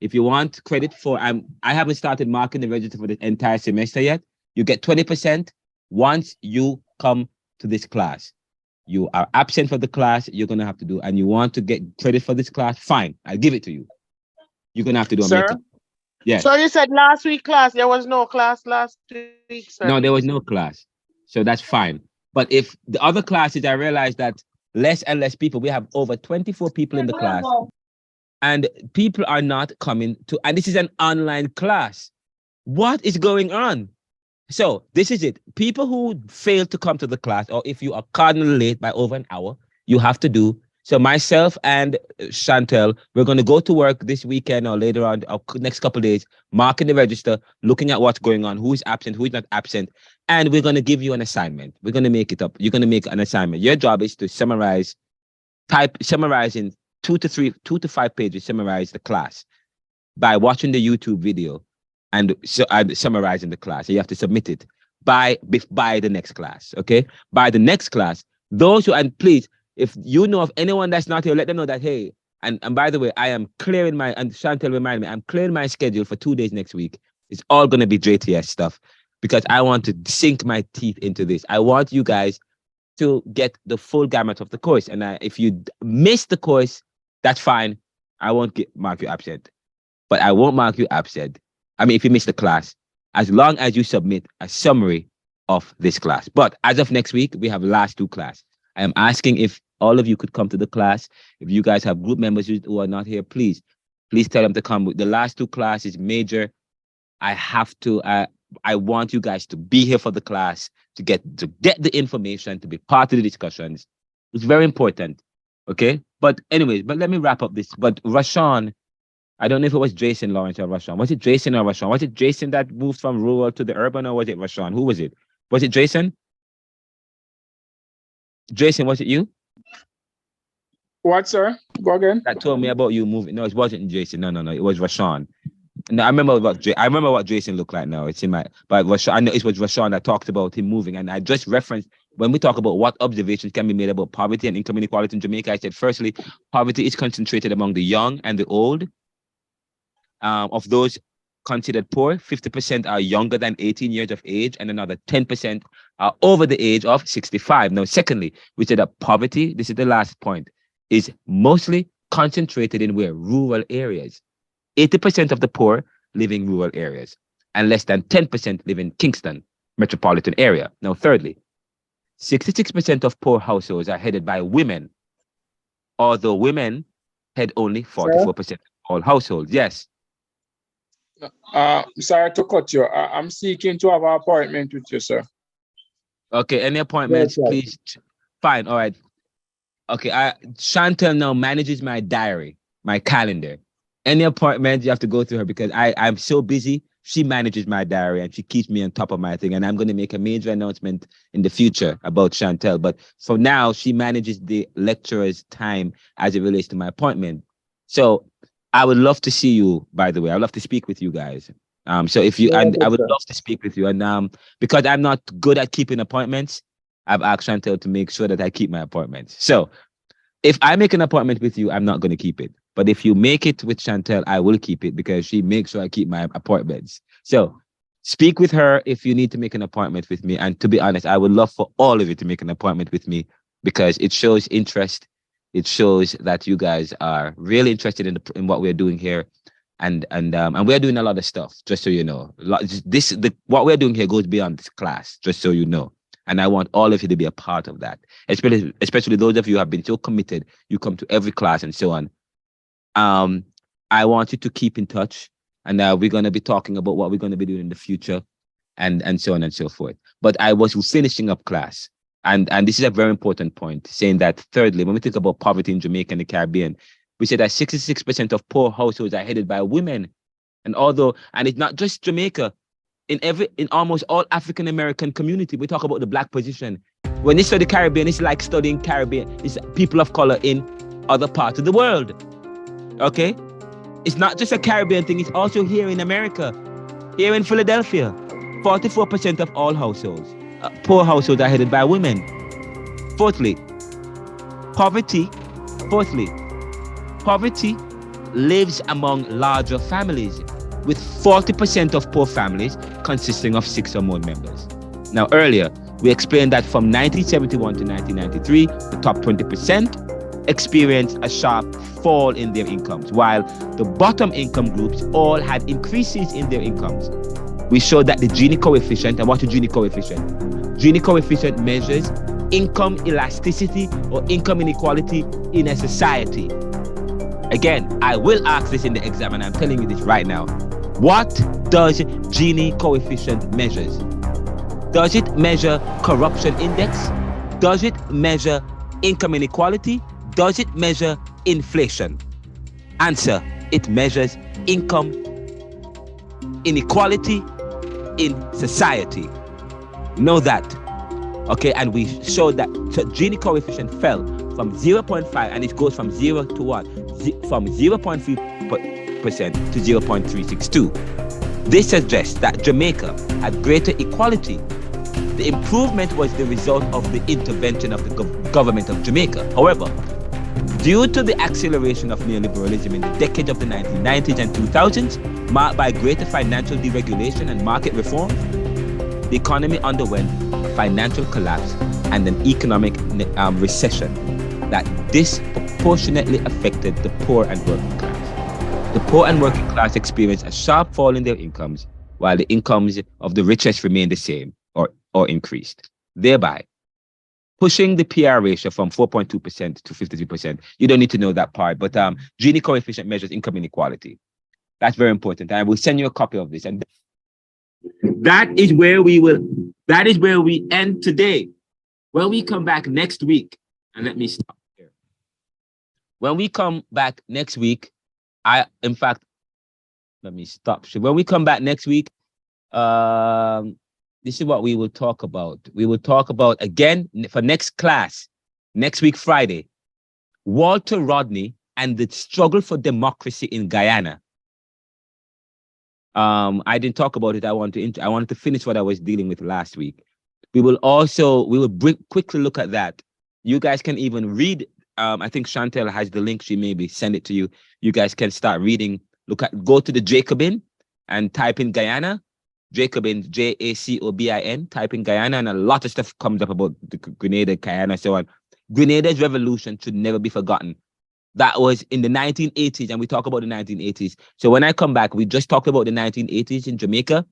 if you want credit for, I haven't started marking the register for the entire semester yet. You get 20% once you come to this class. You are absent for the class, you're going to have to do, and you want to get credit for this class, fine, I'll give it to you. You're going to have to do a makeup. Yeah. So you said last week class, there was no class last week, sir? No, there was no class. So that's fine. But if the other classes, I realized that less and less people, we have over 24 people in the class, and people are not coming to, and this is an online class. What is going on? So this is it. People who fail to come to the class, or if you are cardinally late by over an hour, you have to do. So myself and Chantel, we're going to go to work this weekend or later on, or next couple of days, marking the register, looking at what's going on, who is absent, who is not absent, and we're going to give you an assignment. We're going to make it up. You're going to make an assignment. Your job is to summarize in 2 to 5 pages, summarize the class by watching the YouTube video and summarizing the class. So you have to submit it by the next class, okay? By the next class, those who, and please, if you know of anyone that's not here, let them know that, hey, and by the way, I am clearing my, and Chantel reminded me, I'm clearing my schedule for 2 days next week. It's all going to be JTS stuff because I want to sink my teeth into this. I want you guys to get the full gamut of the course. And if you miss the course, that's fine. I won't mark you absent, but I won't mark you absent. I mean, if you miss the class, as long as you submit a summary of this class. But as of next week, we have last 2 class. I am asking if all of you could come to the class. If you guys have group members who are not here, please tell them to come. The last 2 classes major. I want you guys to be here for the class, to get the information, to be part of the discussions. It's very important. Okay. But anyways, let me wrap up this. But Rashawn, I don't know if it was Jason Lawrence or Rashawn. Was it Jason or Rashawn? Was it Jason that moved from rural to the urban, or was it Rashawn? Who was it? Was it Jason? Jason, was it you? What, sir? Go again. That told me about you moving. No, it wasn't Jason. No. It was Rashawn. No, I remember what Jason looked like now. It's in my, but Rashawn, I know it was Rashawn that talked about him moving. And I just referenced, when we talk about what observations can be made about poverty and income inequality in Jamaica, I said, firstly, poverty is concentrated among the young and the old. Of those considered poor, 50% are younger than 18 years of age, and another 10% are over the age of 65. Now, secondly, we said that poverty, this is the last point, is mostly concentrated in where? Rural areas. 80% of the poor live in rural areas, and less than 10% live in Kingston metropolitan area. Now, thirdly, 66% of poor households are headed by women, although women head only 44% of all households. Yes. Sorry to cut you. I'm seeking to have an appointment with you, sir. Okay, any appointments, Yes, please? Fine, all right. Okay, Chantel now manages my diary, my calendar. Any appointments, you have to go through her because I'm so busy. She manages my diary and she keeps me on top of my thing. And I'm going to make a major announcement in the future about Chantel. But for now, she manages the lecturer's time as it relates to my appointment. So I would love to see you, by the way. I'd love to speak with you guys. So if you, and I would love to speak with you. And because I'm not good at keeping appointments, I've asked Chantel to make sure that I keep my appointments. So if I make an appointment with you, I'm not going to keep it. But if you make it with Chantel, I will keep it because she makes sure I keep my appointments. So speak with her if you need to make an appointment with me. And to be honest, I would love for all of you to make an appointment with me because it shows interest. It shows that you guys are really interested in what we're doing here. And we're doing a lot of stuff, just so you know. What we're doing here goes beyond this class, just so you know. And I want all of you to be a part of that, especially those of you who have been so committed. You come to every class and so on. I want you to keep in touch, and we're going to be talking about what we're going to be doing in the future, and so on and so forth. But I was finishing up class, and this is a very important point, saying that thirdly, when we think about poverty in Jamaica and the Caribbean, we say that 66% of poor households are headed by women, and it's not just Jamaica. In almost all African American community, we talk about the Black position. When you study Caribbean, it's like studying Caribbean. It's people of color in other parts of the world. Okay, it's not just a Caribbean thing. It's also here in America, here in Philadelphia. 44% of all households, poor households, are headed by women. Fourthly, poverty lives among larger families, with 40% of poor families consisting of 6 or more members. Now, earlier, we explained that from 1971 to 1993, the top 20% experienced a sharp fall in their incomes, while the bottom income groups all had increases in their incomes. We showed that the Gini coefficient, and what is Gini coefficient? Gini coefficient measures income elasticity or income inequality in a society. Again, I will ask this in the exam, and I'm telling you this right now. What does Gini coefficient measures? Does it measure corruption index? Does it measure income inequality? Does it measure inflation? Answer, it measures income inequality in society. Know that. Okay, and we showed that Gini coefficient fell from 0.5, and it goes from 0 to what? From 0.3% to 0.362. This suggests that Jamaica had greater equality. The improvement was the result of the intervention of the government of Jamaica. However, due to the acceleration of neoliberalism in the decade of the 1990s and 2000s, marked by greater financial deregulation and market reform, the economy underwent a financial collapse and an economic recession that disproportionately affected the poor and working class. The poor and working class experienced a sharp fall in their incomes, while the incomes of the richest remained the same or increased, thereby pushing the PR ratio from 4.2% to 53%. You don't need to know that part, but Gini coefficient measures income inequality. That's very important. I will send you a copy of this. And that is where we end today. When we come back next week, and let me stop here. When we come back next week, let me stop. So when we come back next week, this is what we will talk about. We will talk about, again, for next class, next week, Friday, Walter Rodney and the struggle for democracy in Guyana. I didn't talk about it. I wanted to finish what I was dealing with last week. We will quickly look at that. You guys can even read. I think Chantel has the link. She maybe send it to you. You guys can start reading. Go to the Jacobin and type in Guyana. Jacobin, Jacobin, type in Guyana, and a lot of stuff comes up about the Grenada, Guyana, so on. Grenada's revolution should never be forgotten. that was in the 1980s, and we talk about the 1980s. So when I come back, we just talked about the 1980s in Jamaica.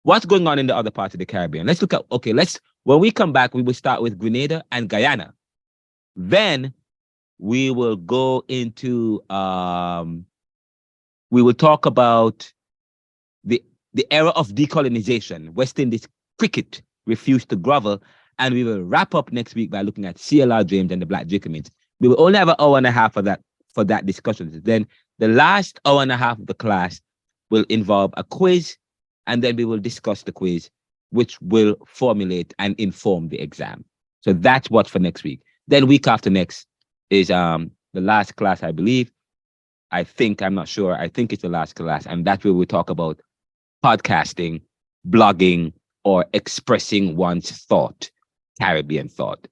What's going on in the other parts of the Caribbean? Let's look at, when we come back, we will start with Grenada and Guyana. Then we will go into, we will talk about the era of decolonization. West Indies cricket refused to grovel. And we will wrap up next week by looking at C.L.R. James and the Black Jacobins. We will only have an hour and a half for that discussion. Then the last hour and a half of the class will involve a quiz, and then we will discuss the quiz, which will formulate and inform the exam. So that's what for next week. Then week after next is the last class, I believe. I'm not sure. I think it's the last class, and that's where we talk about podcasting, blogging, or expressing one's thought, Caribbean thought.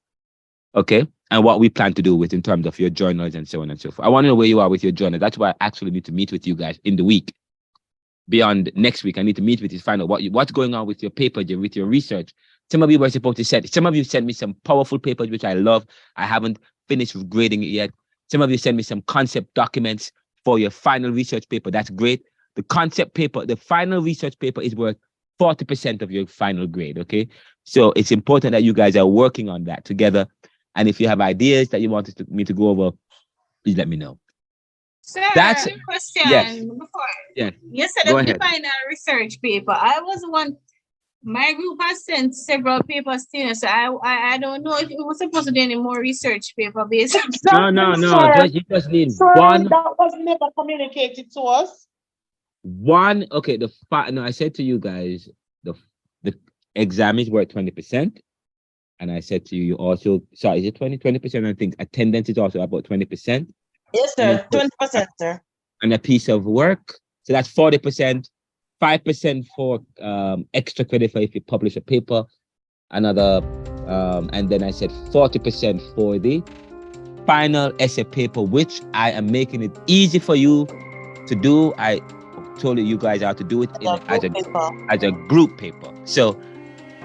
Okay? And what we plan to do with in terms of your journals and so on and so forth. I want to know where you are with your journal. That's why I actually need to meet with you guys in the week. Beyond next week, I need to meet with you to find out what's going on with your paper, with your research. Some of you were supposed to some of you sent me some powerful papers, which I love. I haven't finished grading it yet. Some of you sent me some concept documents for your final research paper. That's great. The concept paper, the final research paper is worth 40% of your final grade, okay? So it's important that you guys are working on that together. And if you have ideas that you want me to go over, please let me know. Sir, That's a question yes. before. Yes. You said the final research paper. I was one. My group has sent several papers to you, so I don't know if it was supposed to do any more research paper based. No. You just need one. That was never communicated to us. One. Okay. I said to you guys, the exam is worth 20%. And I said to you also, sorry, is it 20%? I think attendance is also about 20%. Yes, sir. 20%, sir. And a piece of work. So that's 40%, 5% for extra credit for if you publish a paper, another, and then I said 40% for the final essay paper, which I am making it easy for you to do. I told you guys how to do it as a group paper. So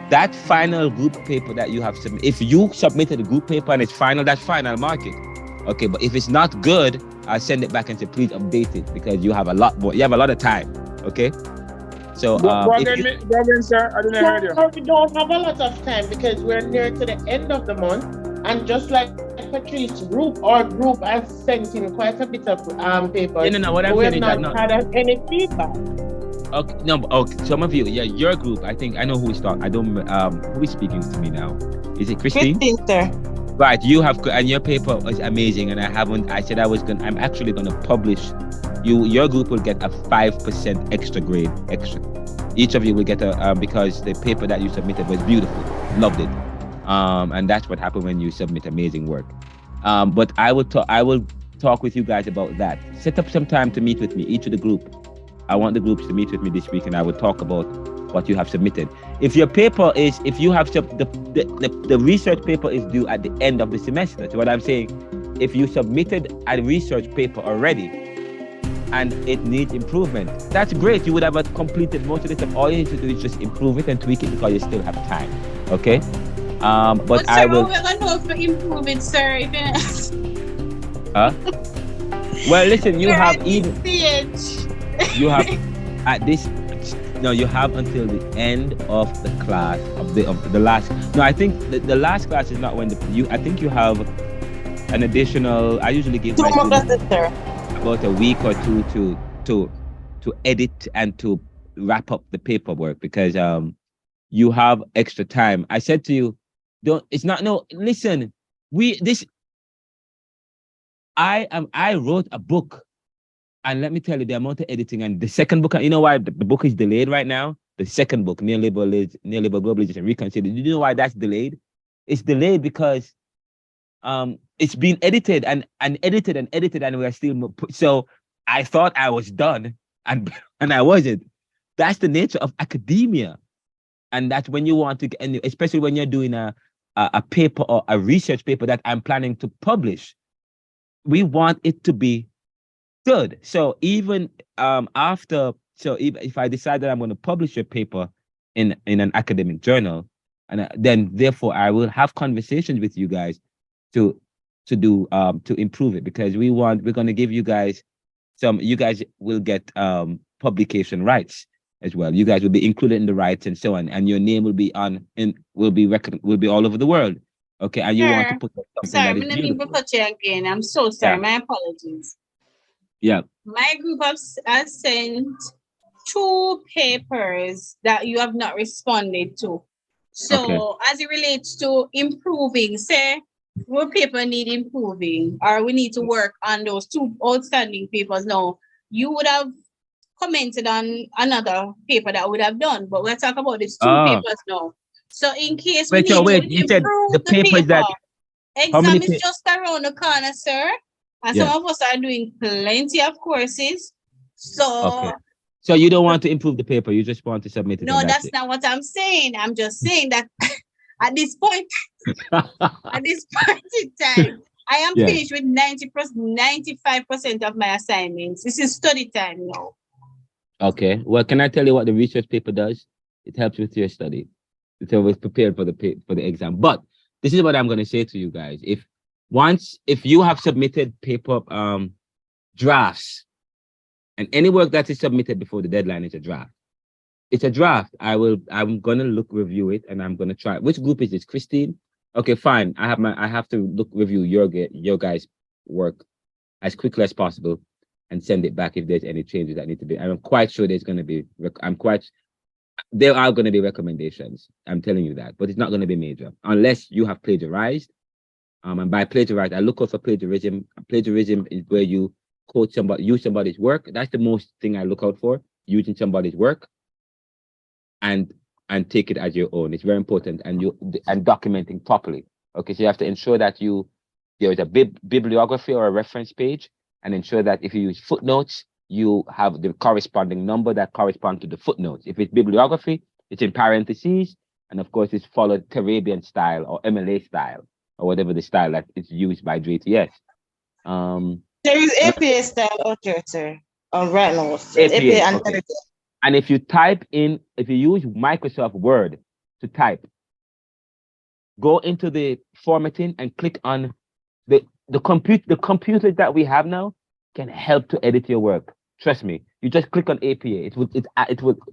that final group paper that you have submitted, if you submitted a group paper and it's final, that's fine, I'll mark it. Okay, but if it's not good, I'll send it back and say, please update it because you have a lot more, you have a lot of time, okay? So, sir, I didn't hear you. We don't have a lot of time because we're near to the end of the month. And just like Patrice's group, our group has sent in quite a bit of papers. No, what I'm saying is that we have not had any feedback. Okay, no, okay, some of you, your group, I think, I know who is talking. I don't, who is speaking to me now? Is it Christine? Christine, sir. Right, you have, and your paper is amazing, and I said I'm actually going to publish, your group will get a 5% extra grade, extra. Each of you will get because the paper that you submitted was beautiful, loved it. And that's what happened when you submit amazing work. But I will talk with you guys about that. Set up some time to meet with me, each of the group. I want the groups to meet with me this week, and I will talk about what you have submitted. If your paper is, if you have the research paper is due at the end of the semester. So what I'm saying, if you submitted a research paper already and it needs improvement, that's great. You would have completed most of the stuff. All you need to do is just improve it and tweak it because you still have time. Okay. But sir, I will. We're gonna know if you improve it, sir. Huh? Well, listen. You have You have at this. No, you have until the end of the class of the last. No, I think the last class is not when I think you have an additional. I usually give my students about a week or two to edit and to wrap up the paperwork because you have extra time. I said to you, listen. I wrote a book. And let me tell you the amount of editing and the second book, you know why the book is delayed right now? The second book, Neoliberal Globalization Reconsidered. Do you know why that's delayed? It's delayed because it's been edited and edited and we're still, so I thought I was done and I wasn't. That's the nature of academia. And that's when you want to, and especially when you're doing a paper or a research paper that I'm planning to publish, we want it to be good. So even if I decide that I'm going to publish a paper in an academic journal, and then therefore I will have conversations with you guys to to do to improve it, because we're going to give you guys you guys will get publication rights as well. You guys will be included in the rights and so on, and your name will be will be all over the world. Okay, and you want to put something sorry, that is I'm beautiful. cut you again. I'm so sorry. My apologies. Yeah. My group has sent 2 papers that you have not responded to. So as it relates to improving, say what paper need improving, or we need to work on those 2 outstanding papers. Now, you would have commented on another paper that would have done, but we're talking about these 2 papers now. So in case we need to improve the paper, exam is just around the corner, sir. And some of us are doing plenty of courses. So so you don't want to improve the paper, you just want to submit it. No, that's not what I'm saying. I'm just saying that at this point, in time, I am finished with 95% of my assignments. This is study time now. Okay. Well, can I tell you what the research paper does? It helps with your study. It's always prepared for the exam. But this is what I'm going to say to you guys. If you have submitted paper drafts, and any work that is submitted before the deadline is a draft. It's a draft. I'm gonna review it, and I'm gonna try. Which group is this, Christine? Okay, fine. I have to review your guys' work as quickly as possible and send it back if there's any changes that need to be. I'm quite sure there's gonna be. There are gonna be recommendations. I'm telling you that, but it's not gonna be major unless you have plagiarized. And by plagiarized, I look out for plagiarism. Plagiarism is where you use somebody's work. That's the most thing I look out for, using somebody's work and take it as your own. It's very important, and documenting properly. Okay, so you have to ensure that there is a bibliography or a reference page, and ensure that if you use footnotes, you have the corresponding number that corresponds to the footnotes. If it's bibliography, it's in parentheses, and of course it's followed Caribbean style or MLA style or whatever the style that is used by JTS. There is APA style out there, sir. Right now, APA and okay. And if you use Microsoft Word to type, go into the formatting and click on the computers that we have now can help to edit your work. Trust me. You just click on APA. It will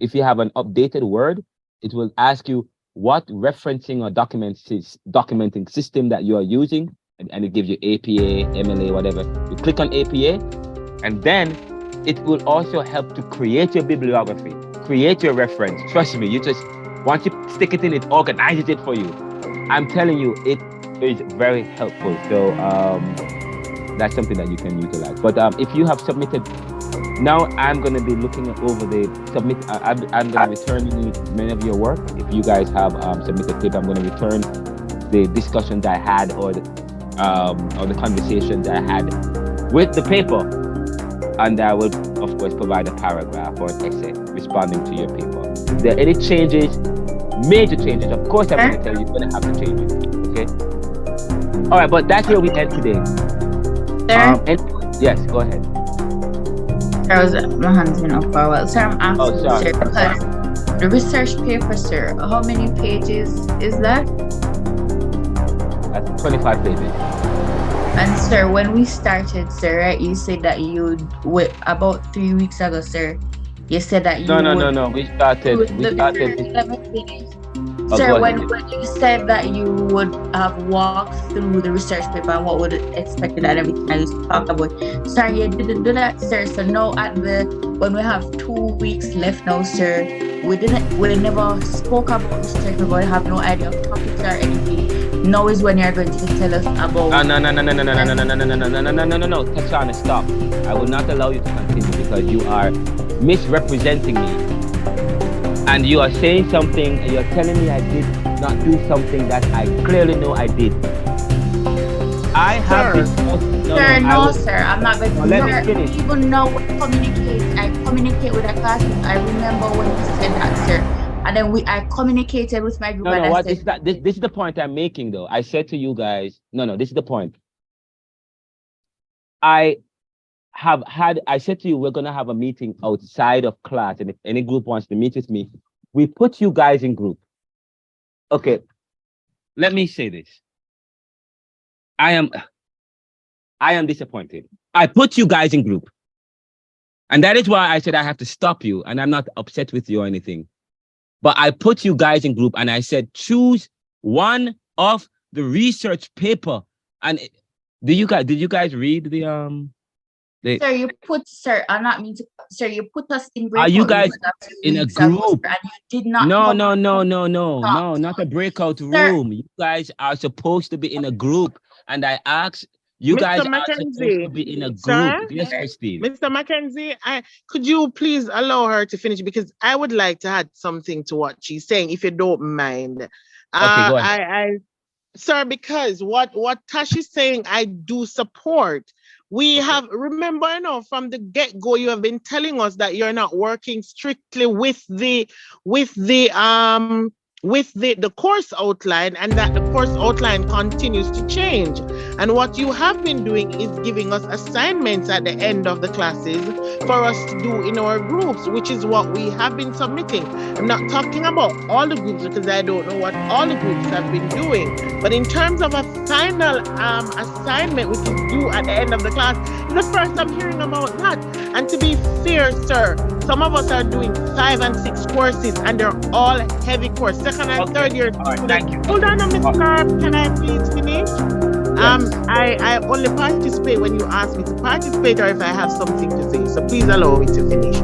if you have an updated Word, it will ask you what referencing or documenting system that you are using. And it gives you APA, MLA, whatever. You click on APA, and then it will also help to create your bibliography, create your reference. Trust me, once you stick it in, it organizes it for you. I'm telling you, it is very helpful. So that's something that you can utilize. But if you have submitted, now I'm going to be looking over I'm going to return you many of your work. If you guys have submitted paper, I'm going to return the discussions I had or the conversations I had with the paper, and I will, of course, provide a paragraph or an essay responding to your paper. If there are any changes, major changes, of course, I'm going to tell you, you're going to have to change it. Okay. All right, but that's where we end today. Yes, go ahead. My hand's been up for a while. Sir, I'm asking you, sir, because the research paper, sir, how many pages is that? That's 25 pages. And sir, when we started, sir, right, you said that about 3 weeks ago, sir, you said that you No. We started. Sir, when you said that you would have walked through the research paper and what would expected and everything I used to talk about. Sorry, you didn't do that, sir. So now when we have 2 weeks left now, sir, we never spoke about research paper. We have no idea of topics or anything. Now is when you're going to tell us about. No, Tatiana, stop. I will not allow you to continue because you are misrepresenting me. And you are saying something, and you're telling me I did not do something that I clearly know I did. I have this. Sir, I'm not going to. Let me finish. Even now, I communicate with a classroom. I remember when you said that, sir. And then I communicated with my group. This is the point I'm making, though. I said to you guys, this is the point. I said to you, we're going to have a meeting outside of class. And if any group wants to meet with me, we put you guys in group. Okay, let me say this. I am disappointed. I put you guys in group. And that is why I said I have to stop you. And I'm not upset with you or anything. But I put you guys in group and I said, choose one of the research paper. And did you guys read the Sir, you put, sir, I'm not mean to, sir, you put us in breakout. Are you guys in a group? And you did not. No, not a breakout room. You guys are supposed to be in a group. And I asked, you guys are supposed to be in a group. Sir? Yes, Christine. Mr. McKenzie, could you please allow her to finish? Because I would like to add something to what she's saying, if you don't mind. Okay, go ahead. Sir, because what Tash is saying, I do support. We have, remember, from the get-go, you have been telling us that you're not working strictly with the course outline, and that the course outline continues to change. And what you have been doing is giving us assignments at the end of the classes for us to do in our groups, which is what we have been submitting. I'm not talking about all the groups because I don't know what all the groups have been doing. But in terms of a final assignment, which is due at the end of the class, it's the first I'm hearing about that. And to be fair, sir, some of us are doing 5 and 6 courses, and they're all heavy courses. Second and third year. Right, thank you. Hold on, Mr. Carp. Can I please finish? Yes. I only participate when you ask me to participate or if I have something to say. So please allow me to finish.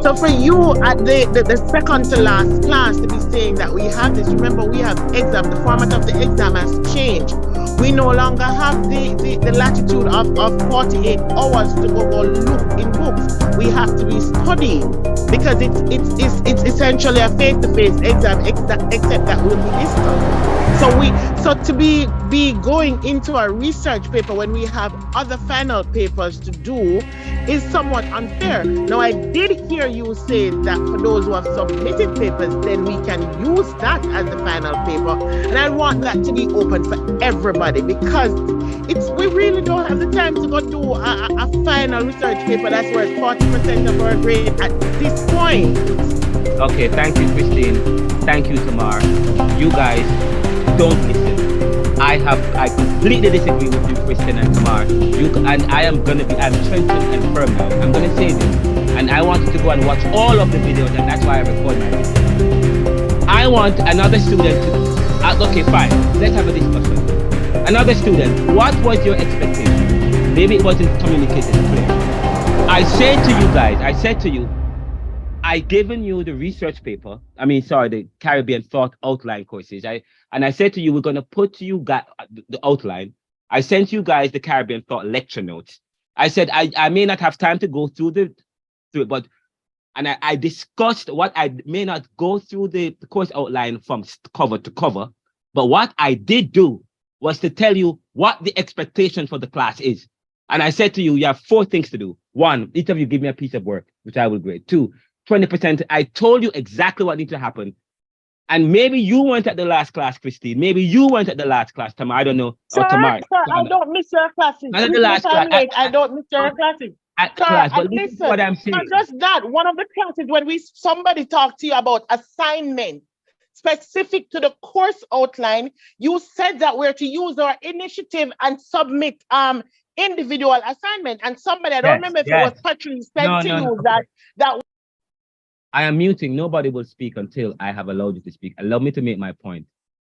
So for you at the second to last class to be saying that we have this, remember we have exam, the format of the exam has changed. We no longer have the latitude of 48 hours to go look in books. We have to be studying because it's essentially a face-to-face exam, except that we'll be distant. So to be going into a research paper when we have other final papers to do is somewhat unfair. Now, I did hear you say that for those who have submitted papers, then we can use that as the final paper. And I want that to be open for everybody because we really don't have the time to go do a final research paper that's worth 40% of our grade at this point. Okay, thank you, Christine. Thank you, Tamar. You guys don't listen. I completely disagree with you, Christian and Tamar. I'm trenchant and firm now. I'm going to say this. And I want you to go and watch all of the videos, and that's why I record my videos. I want another student to... okay, fine. Let's have a discussion. Another student, what was your expectation? Maybe it wasn't communicated clearly. I said to you, I given you the research paper. The Caribbean Thought Outline courses. I said to you, we're going to put you guys the outline. I sent you guys the Caribbean Thought lecture notes. I said, I may not have time to go through it, but I discussed what I may not go through the course outline from cover to cover. But what I did do was to tell you what the expectation for the class is. And I said to you, you have 4 things to do. 1, each of you give me a piece of work, which I will grade. 2, 20%. I told you exactly what needs to happen. And maybe you weren't at the last class, Christine. Maybe you weren't at the last class, Tamar. I don't know. Sir, I don't miss your classes. Not at the last class. I don't miss your classes. But listen what I'm saying. Not just that. One of the classes when somebody talked to you about assignment specific to the course outline, you said that we're to use our initiative and submit individual assignment. And somebody, I don't remember if it was Patrice, said to you that I am muting. Nobody will speak until I have allowed you to speak. Allow me to make my point.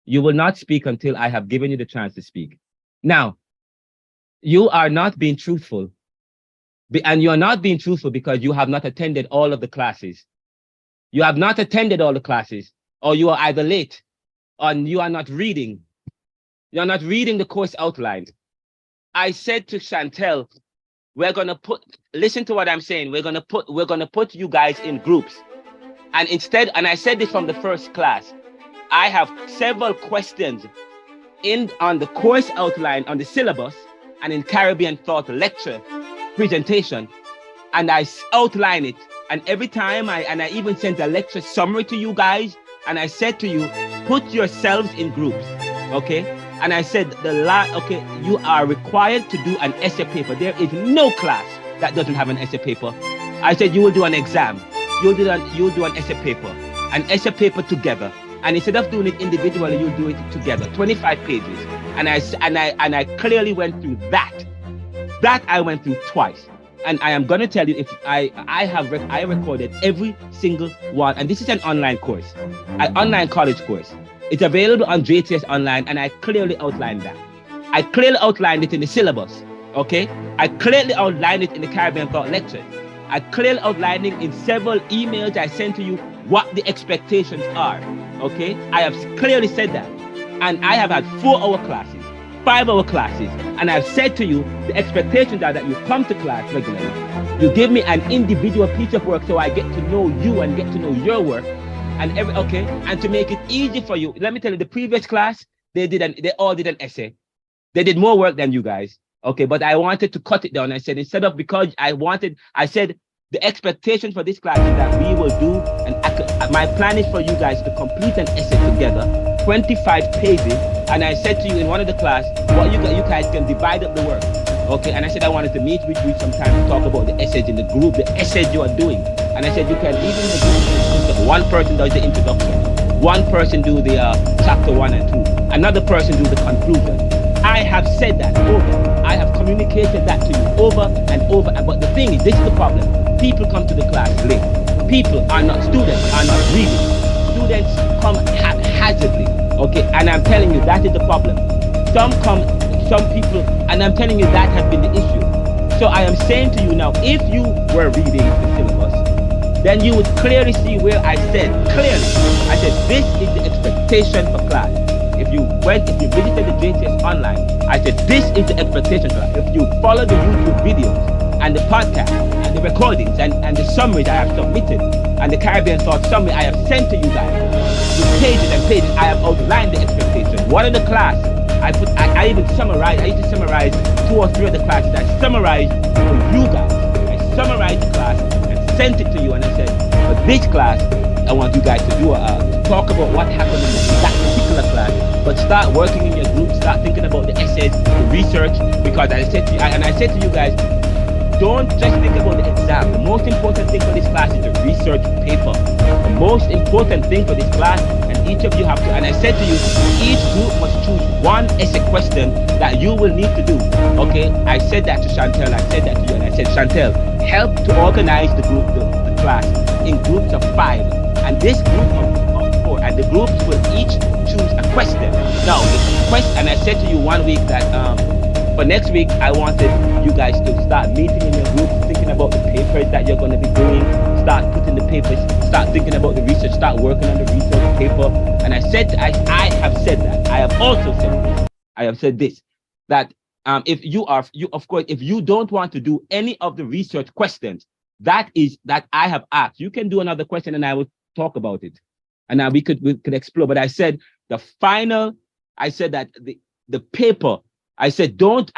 You will not speak until I have given you the chance to speak. Now, you are not being truthful. And you're not being truthful because you have not attended all of the classes. You have not attended all the classes, or you are either late, or you are not reading. You're not reading the course outline. I said to Chantel, listen to what I'm saying. We're gonna put you guys in groups. And I said this from the first class, I have several questions on the course outline, on the syllabus, and in Caribbean Thought lecture presentation, and I outline it. And every time I even sent a lecture summary to you guys, and I said to you, put yourselves in groups, okay? And I said, you are required to do an essay paper. There is no class that doesn't have an essay paper. I said, you will do an exam. You'll do an essay paper together. And instead of doing it individually, you'll do it together, 25 pages. And I clearly went through that. That I went through twice. And I am going to tell you, if I recorded every single one, and this is an online course, an online college course. It's available on JTS Online, and I clearly outlined that. I clearly outlined it in the syllabus, okay? I clearly outlined it in the Caribbean Thought lectures. I clearly outlined it in several emails I sent to you what the expectations are, okay? I have clearly said that. And I have had 4-hour classes, 5-hour classes, and I've said to you, the expectations are that you come to class regularly, you give me an individual piece of work so I get to know you and get to know your work, and and to make it easy for you. Let me tell you, the previous class, they all did an essay. They did more work than you guys, okay? But I wanted to cut it down. I said, I said, the expectation for this class is that we will do, my plan is for you guys to complete an essay together, 25 pages, and I said to you in one of the class, you guys can divide up the work, okay? And I said I wanted to meet with you sometime to talk about the essays in the group, the essays you are doing. And I said you can even in the group, one person does the introduction, one person do the chapter 1 and 2, another person do the conclusion. I have said that over. I have communicated that to you over and over. But the thing is, this is the problem. People come to the class late. Students are not reading. Students come haphazardly, okay? And I'm telling you, that is the problem. Some people, and I'm telling you, that has been the issue. So I am saying to you now, if you were reading the syllabus, then you would clearly see where I said, this is the expectation for class. If you visited the JTS Online, I said, this is the expectation for class. If you follow the YouTube videos, and the podcast, and the recordings, and the summaries I have submitted, and the Caribbean Thought summary I have sent to you guys, with pages and pages, I have outlined the expectation. One of the class, I even summarized, I used to summarize 2 or 3 of the classes. I summarized for you guys. I summarized the class and sent it to you, and I said, for this class, I want you guys to do talk about what happened in that particular class, but start working in your group, start thinking about the essays, the research, because I said to you guys, don't just think about the exam. The most important thing for this class is the research paper. The most important thing for this class, and each of you have to, and I said to you, each group must choose one essay question that you will need to do, okay? I said that to Chantel, I said that to you, and I said, Chantel, help to organize the group, the class, in groups of 5. And this group of 4, and the groups will each choose a question. Now, the question, and I said to you one week that, for next week, I wanted you guys to start meeting in your group, thinking about the papers that you're going to be doing, start putting the papers, start thinking about the research, start working on the research paper. And I have said that. I have also said, I have said this, that if you don't want to do any of the research questions, that I have asked, you can do another question and I will talk about it. And we could explore. But I said that the paper, I said, don't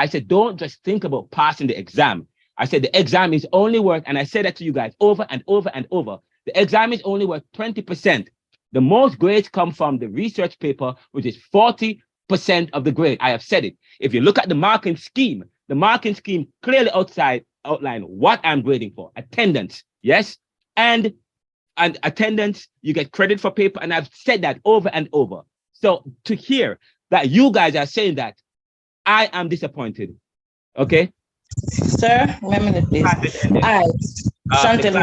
just think about passing the exam. I said, the exam is only worth, and I said that to you guys over and over and over, the exam is only worth 20%. The most grades come from the research paper, which is 40% of the grade. I have said it. If you look at the marking scheme clearly outline what I'm grading for. Attendance, yes? And attendance, you get credit for paper, and I've said that over and over. So to hear that you guys are saying that, I am disappointed. Okay? Sir, 1 minute, please. All right. Chantel.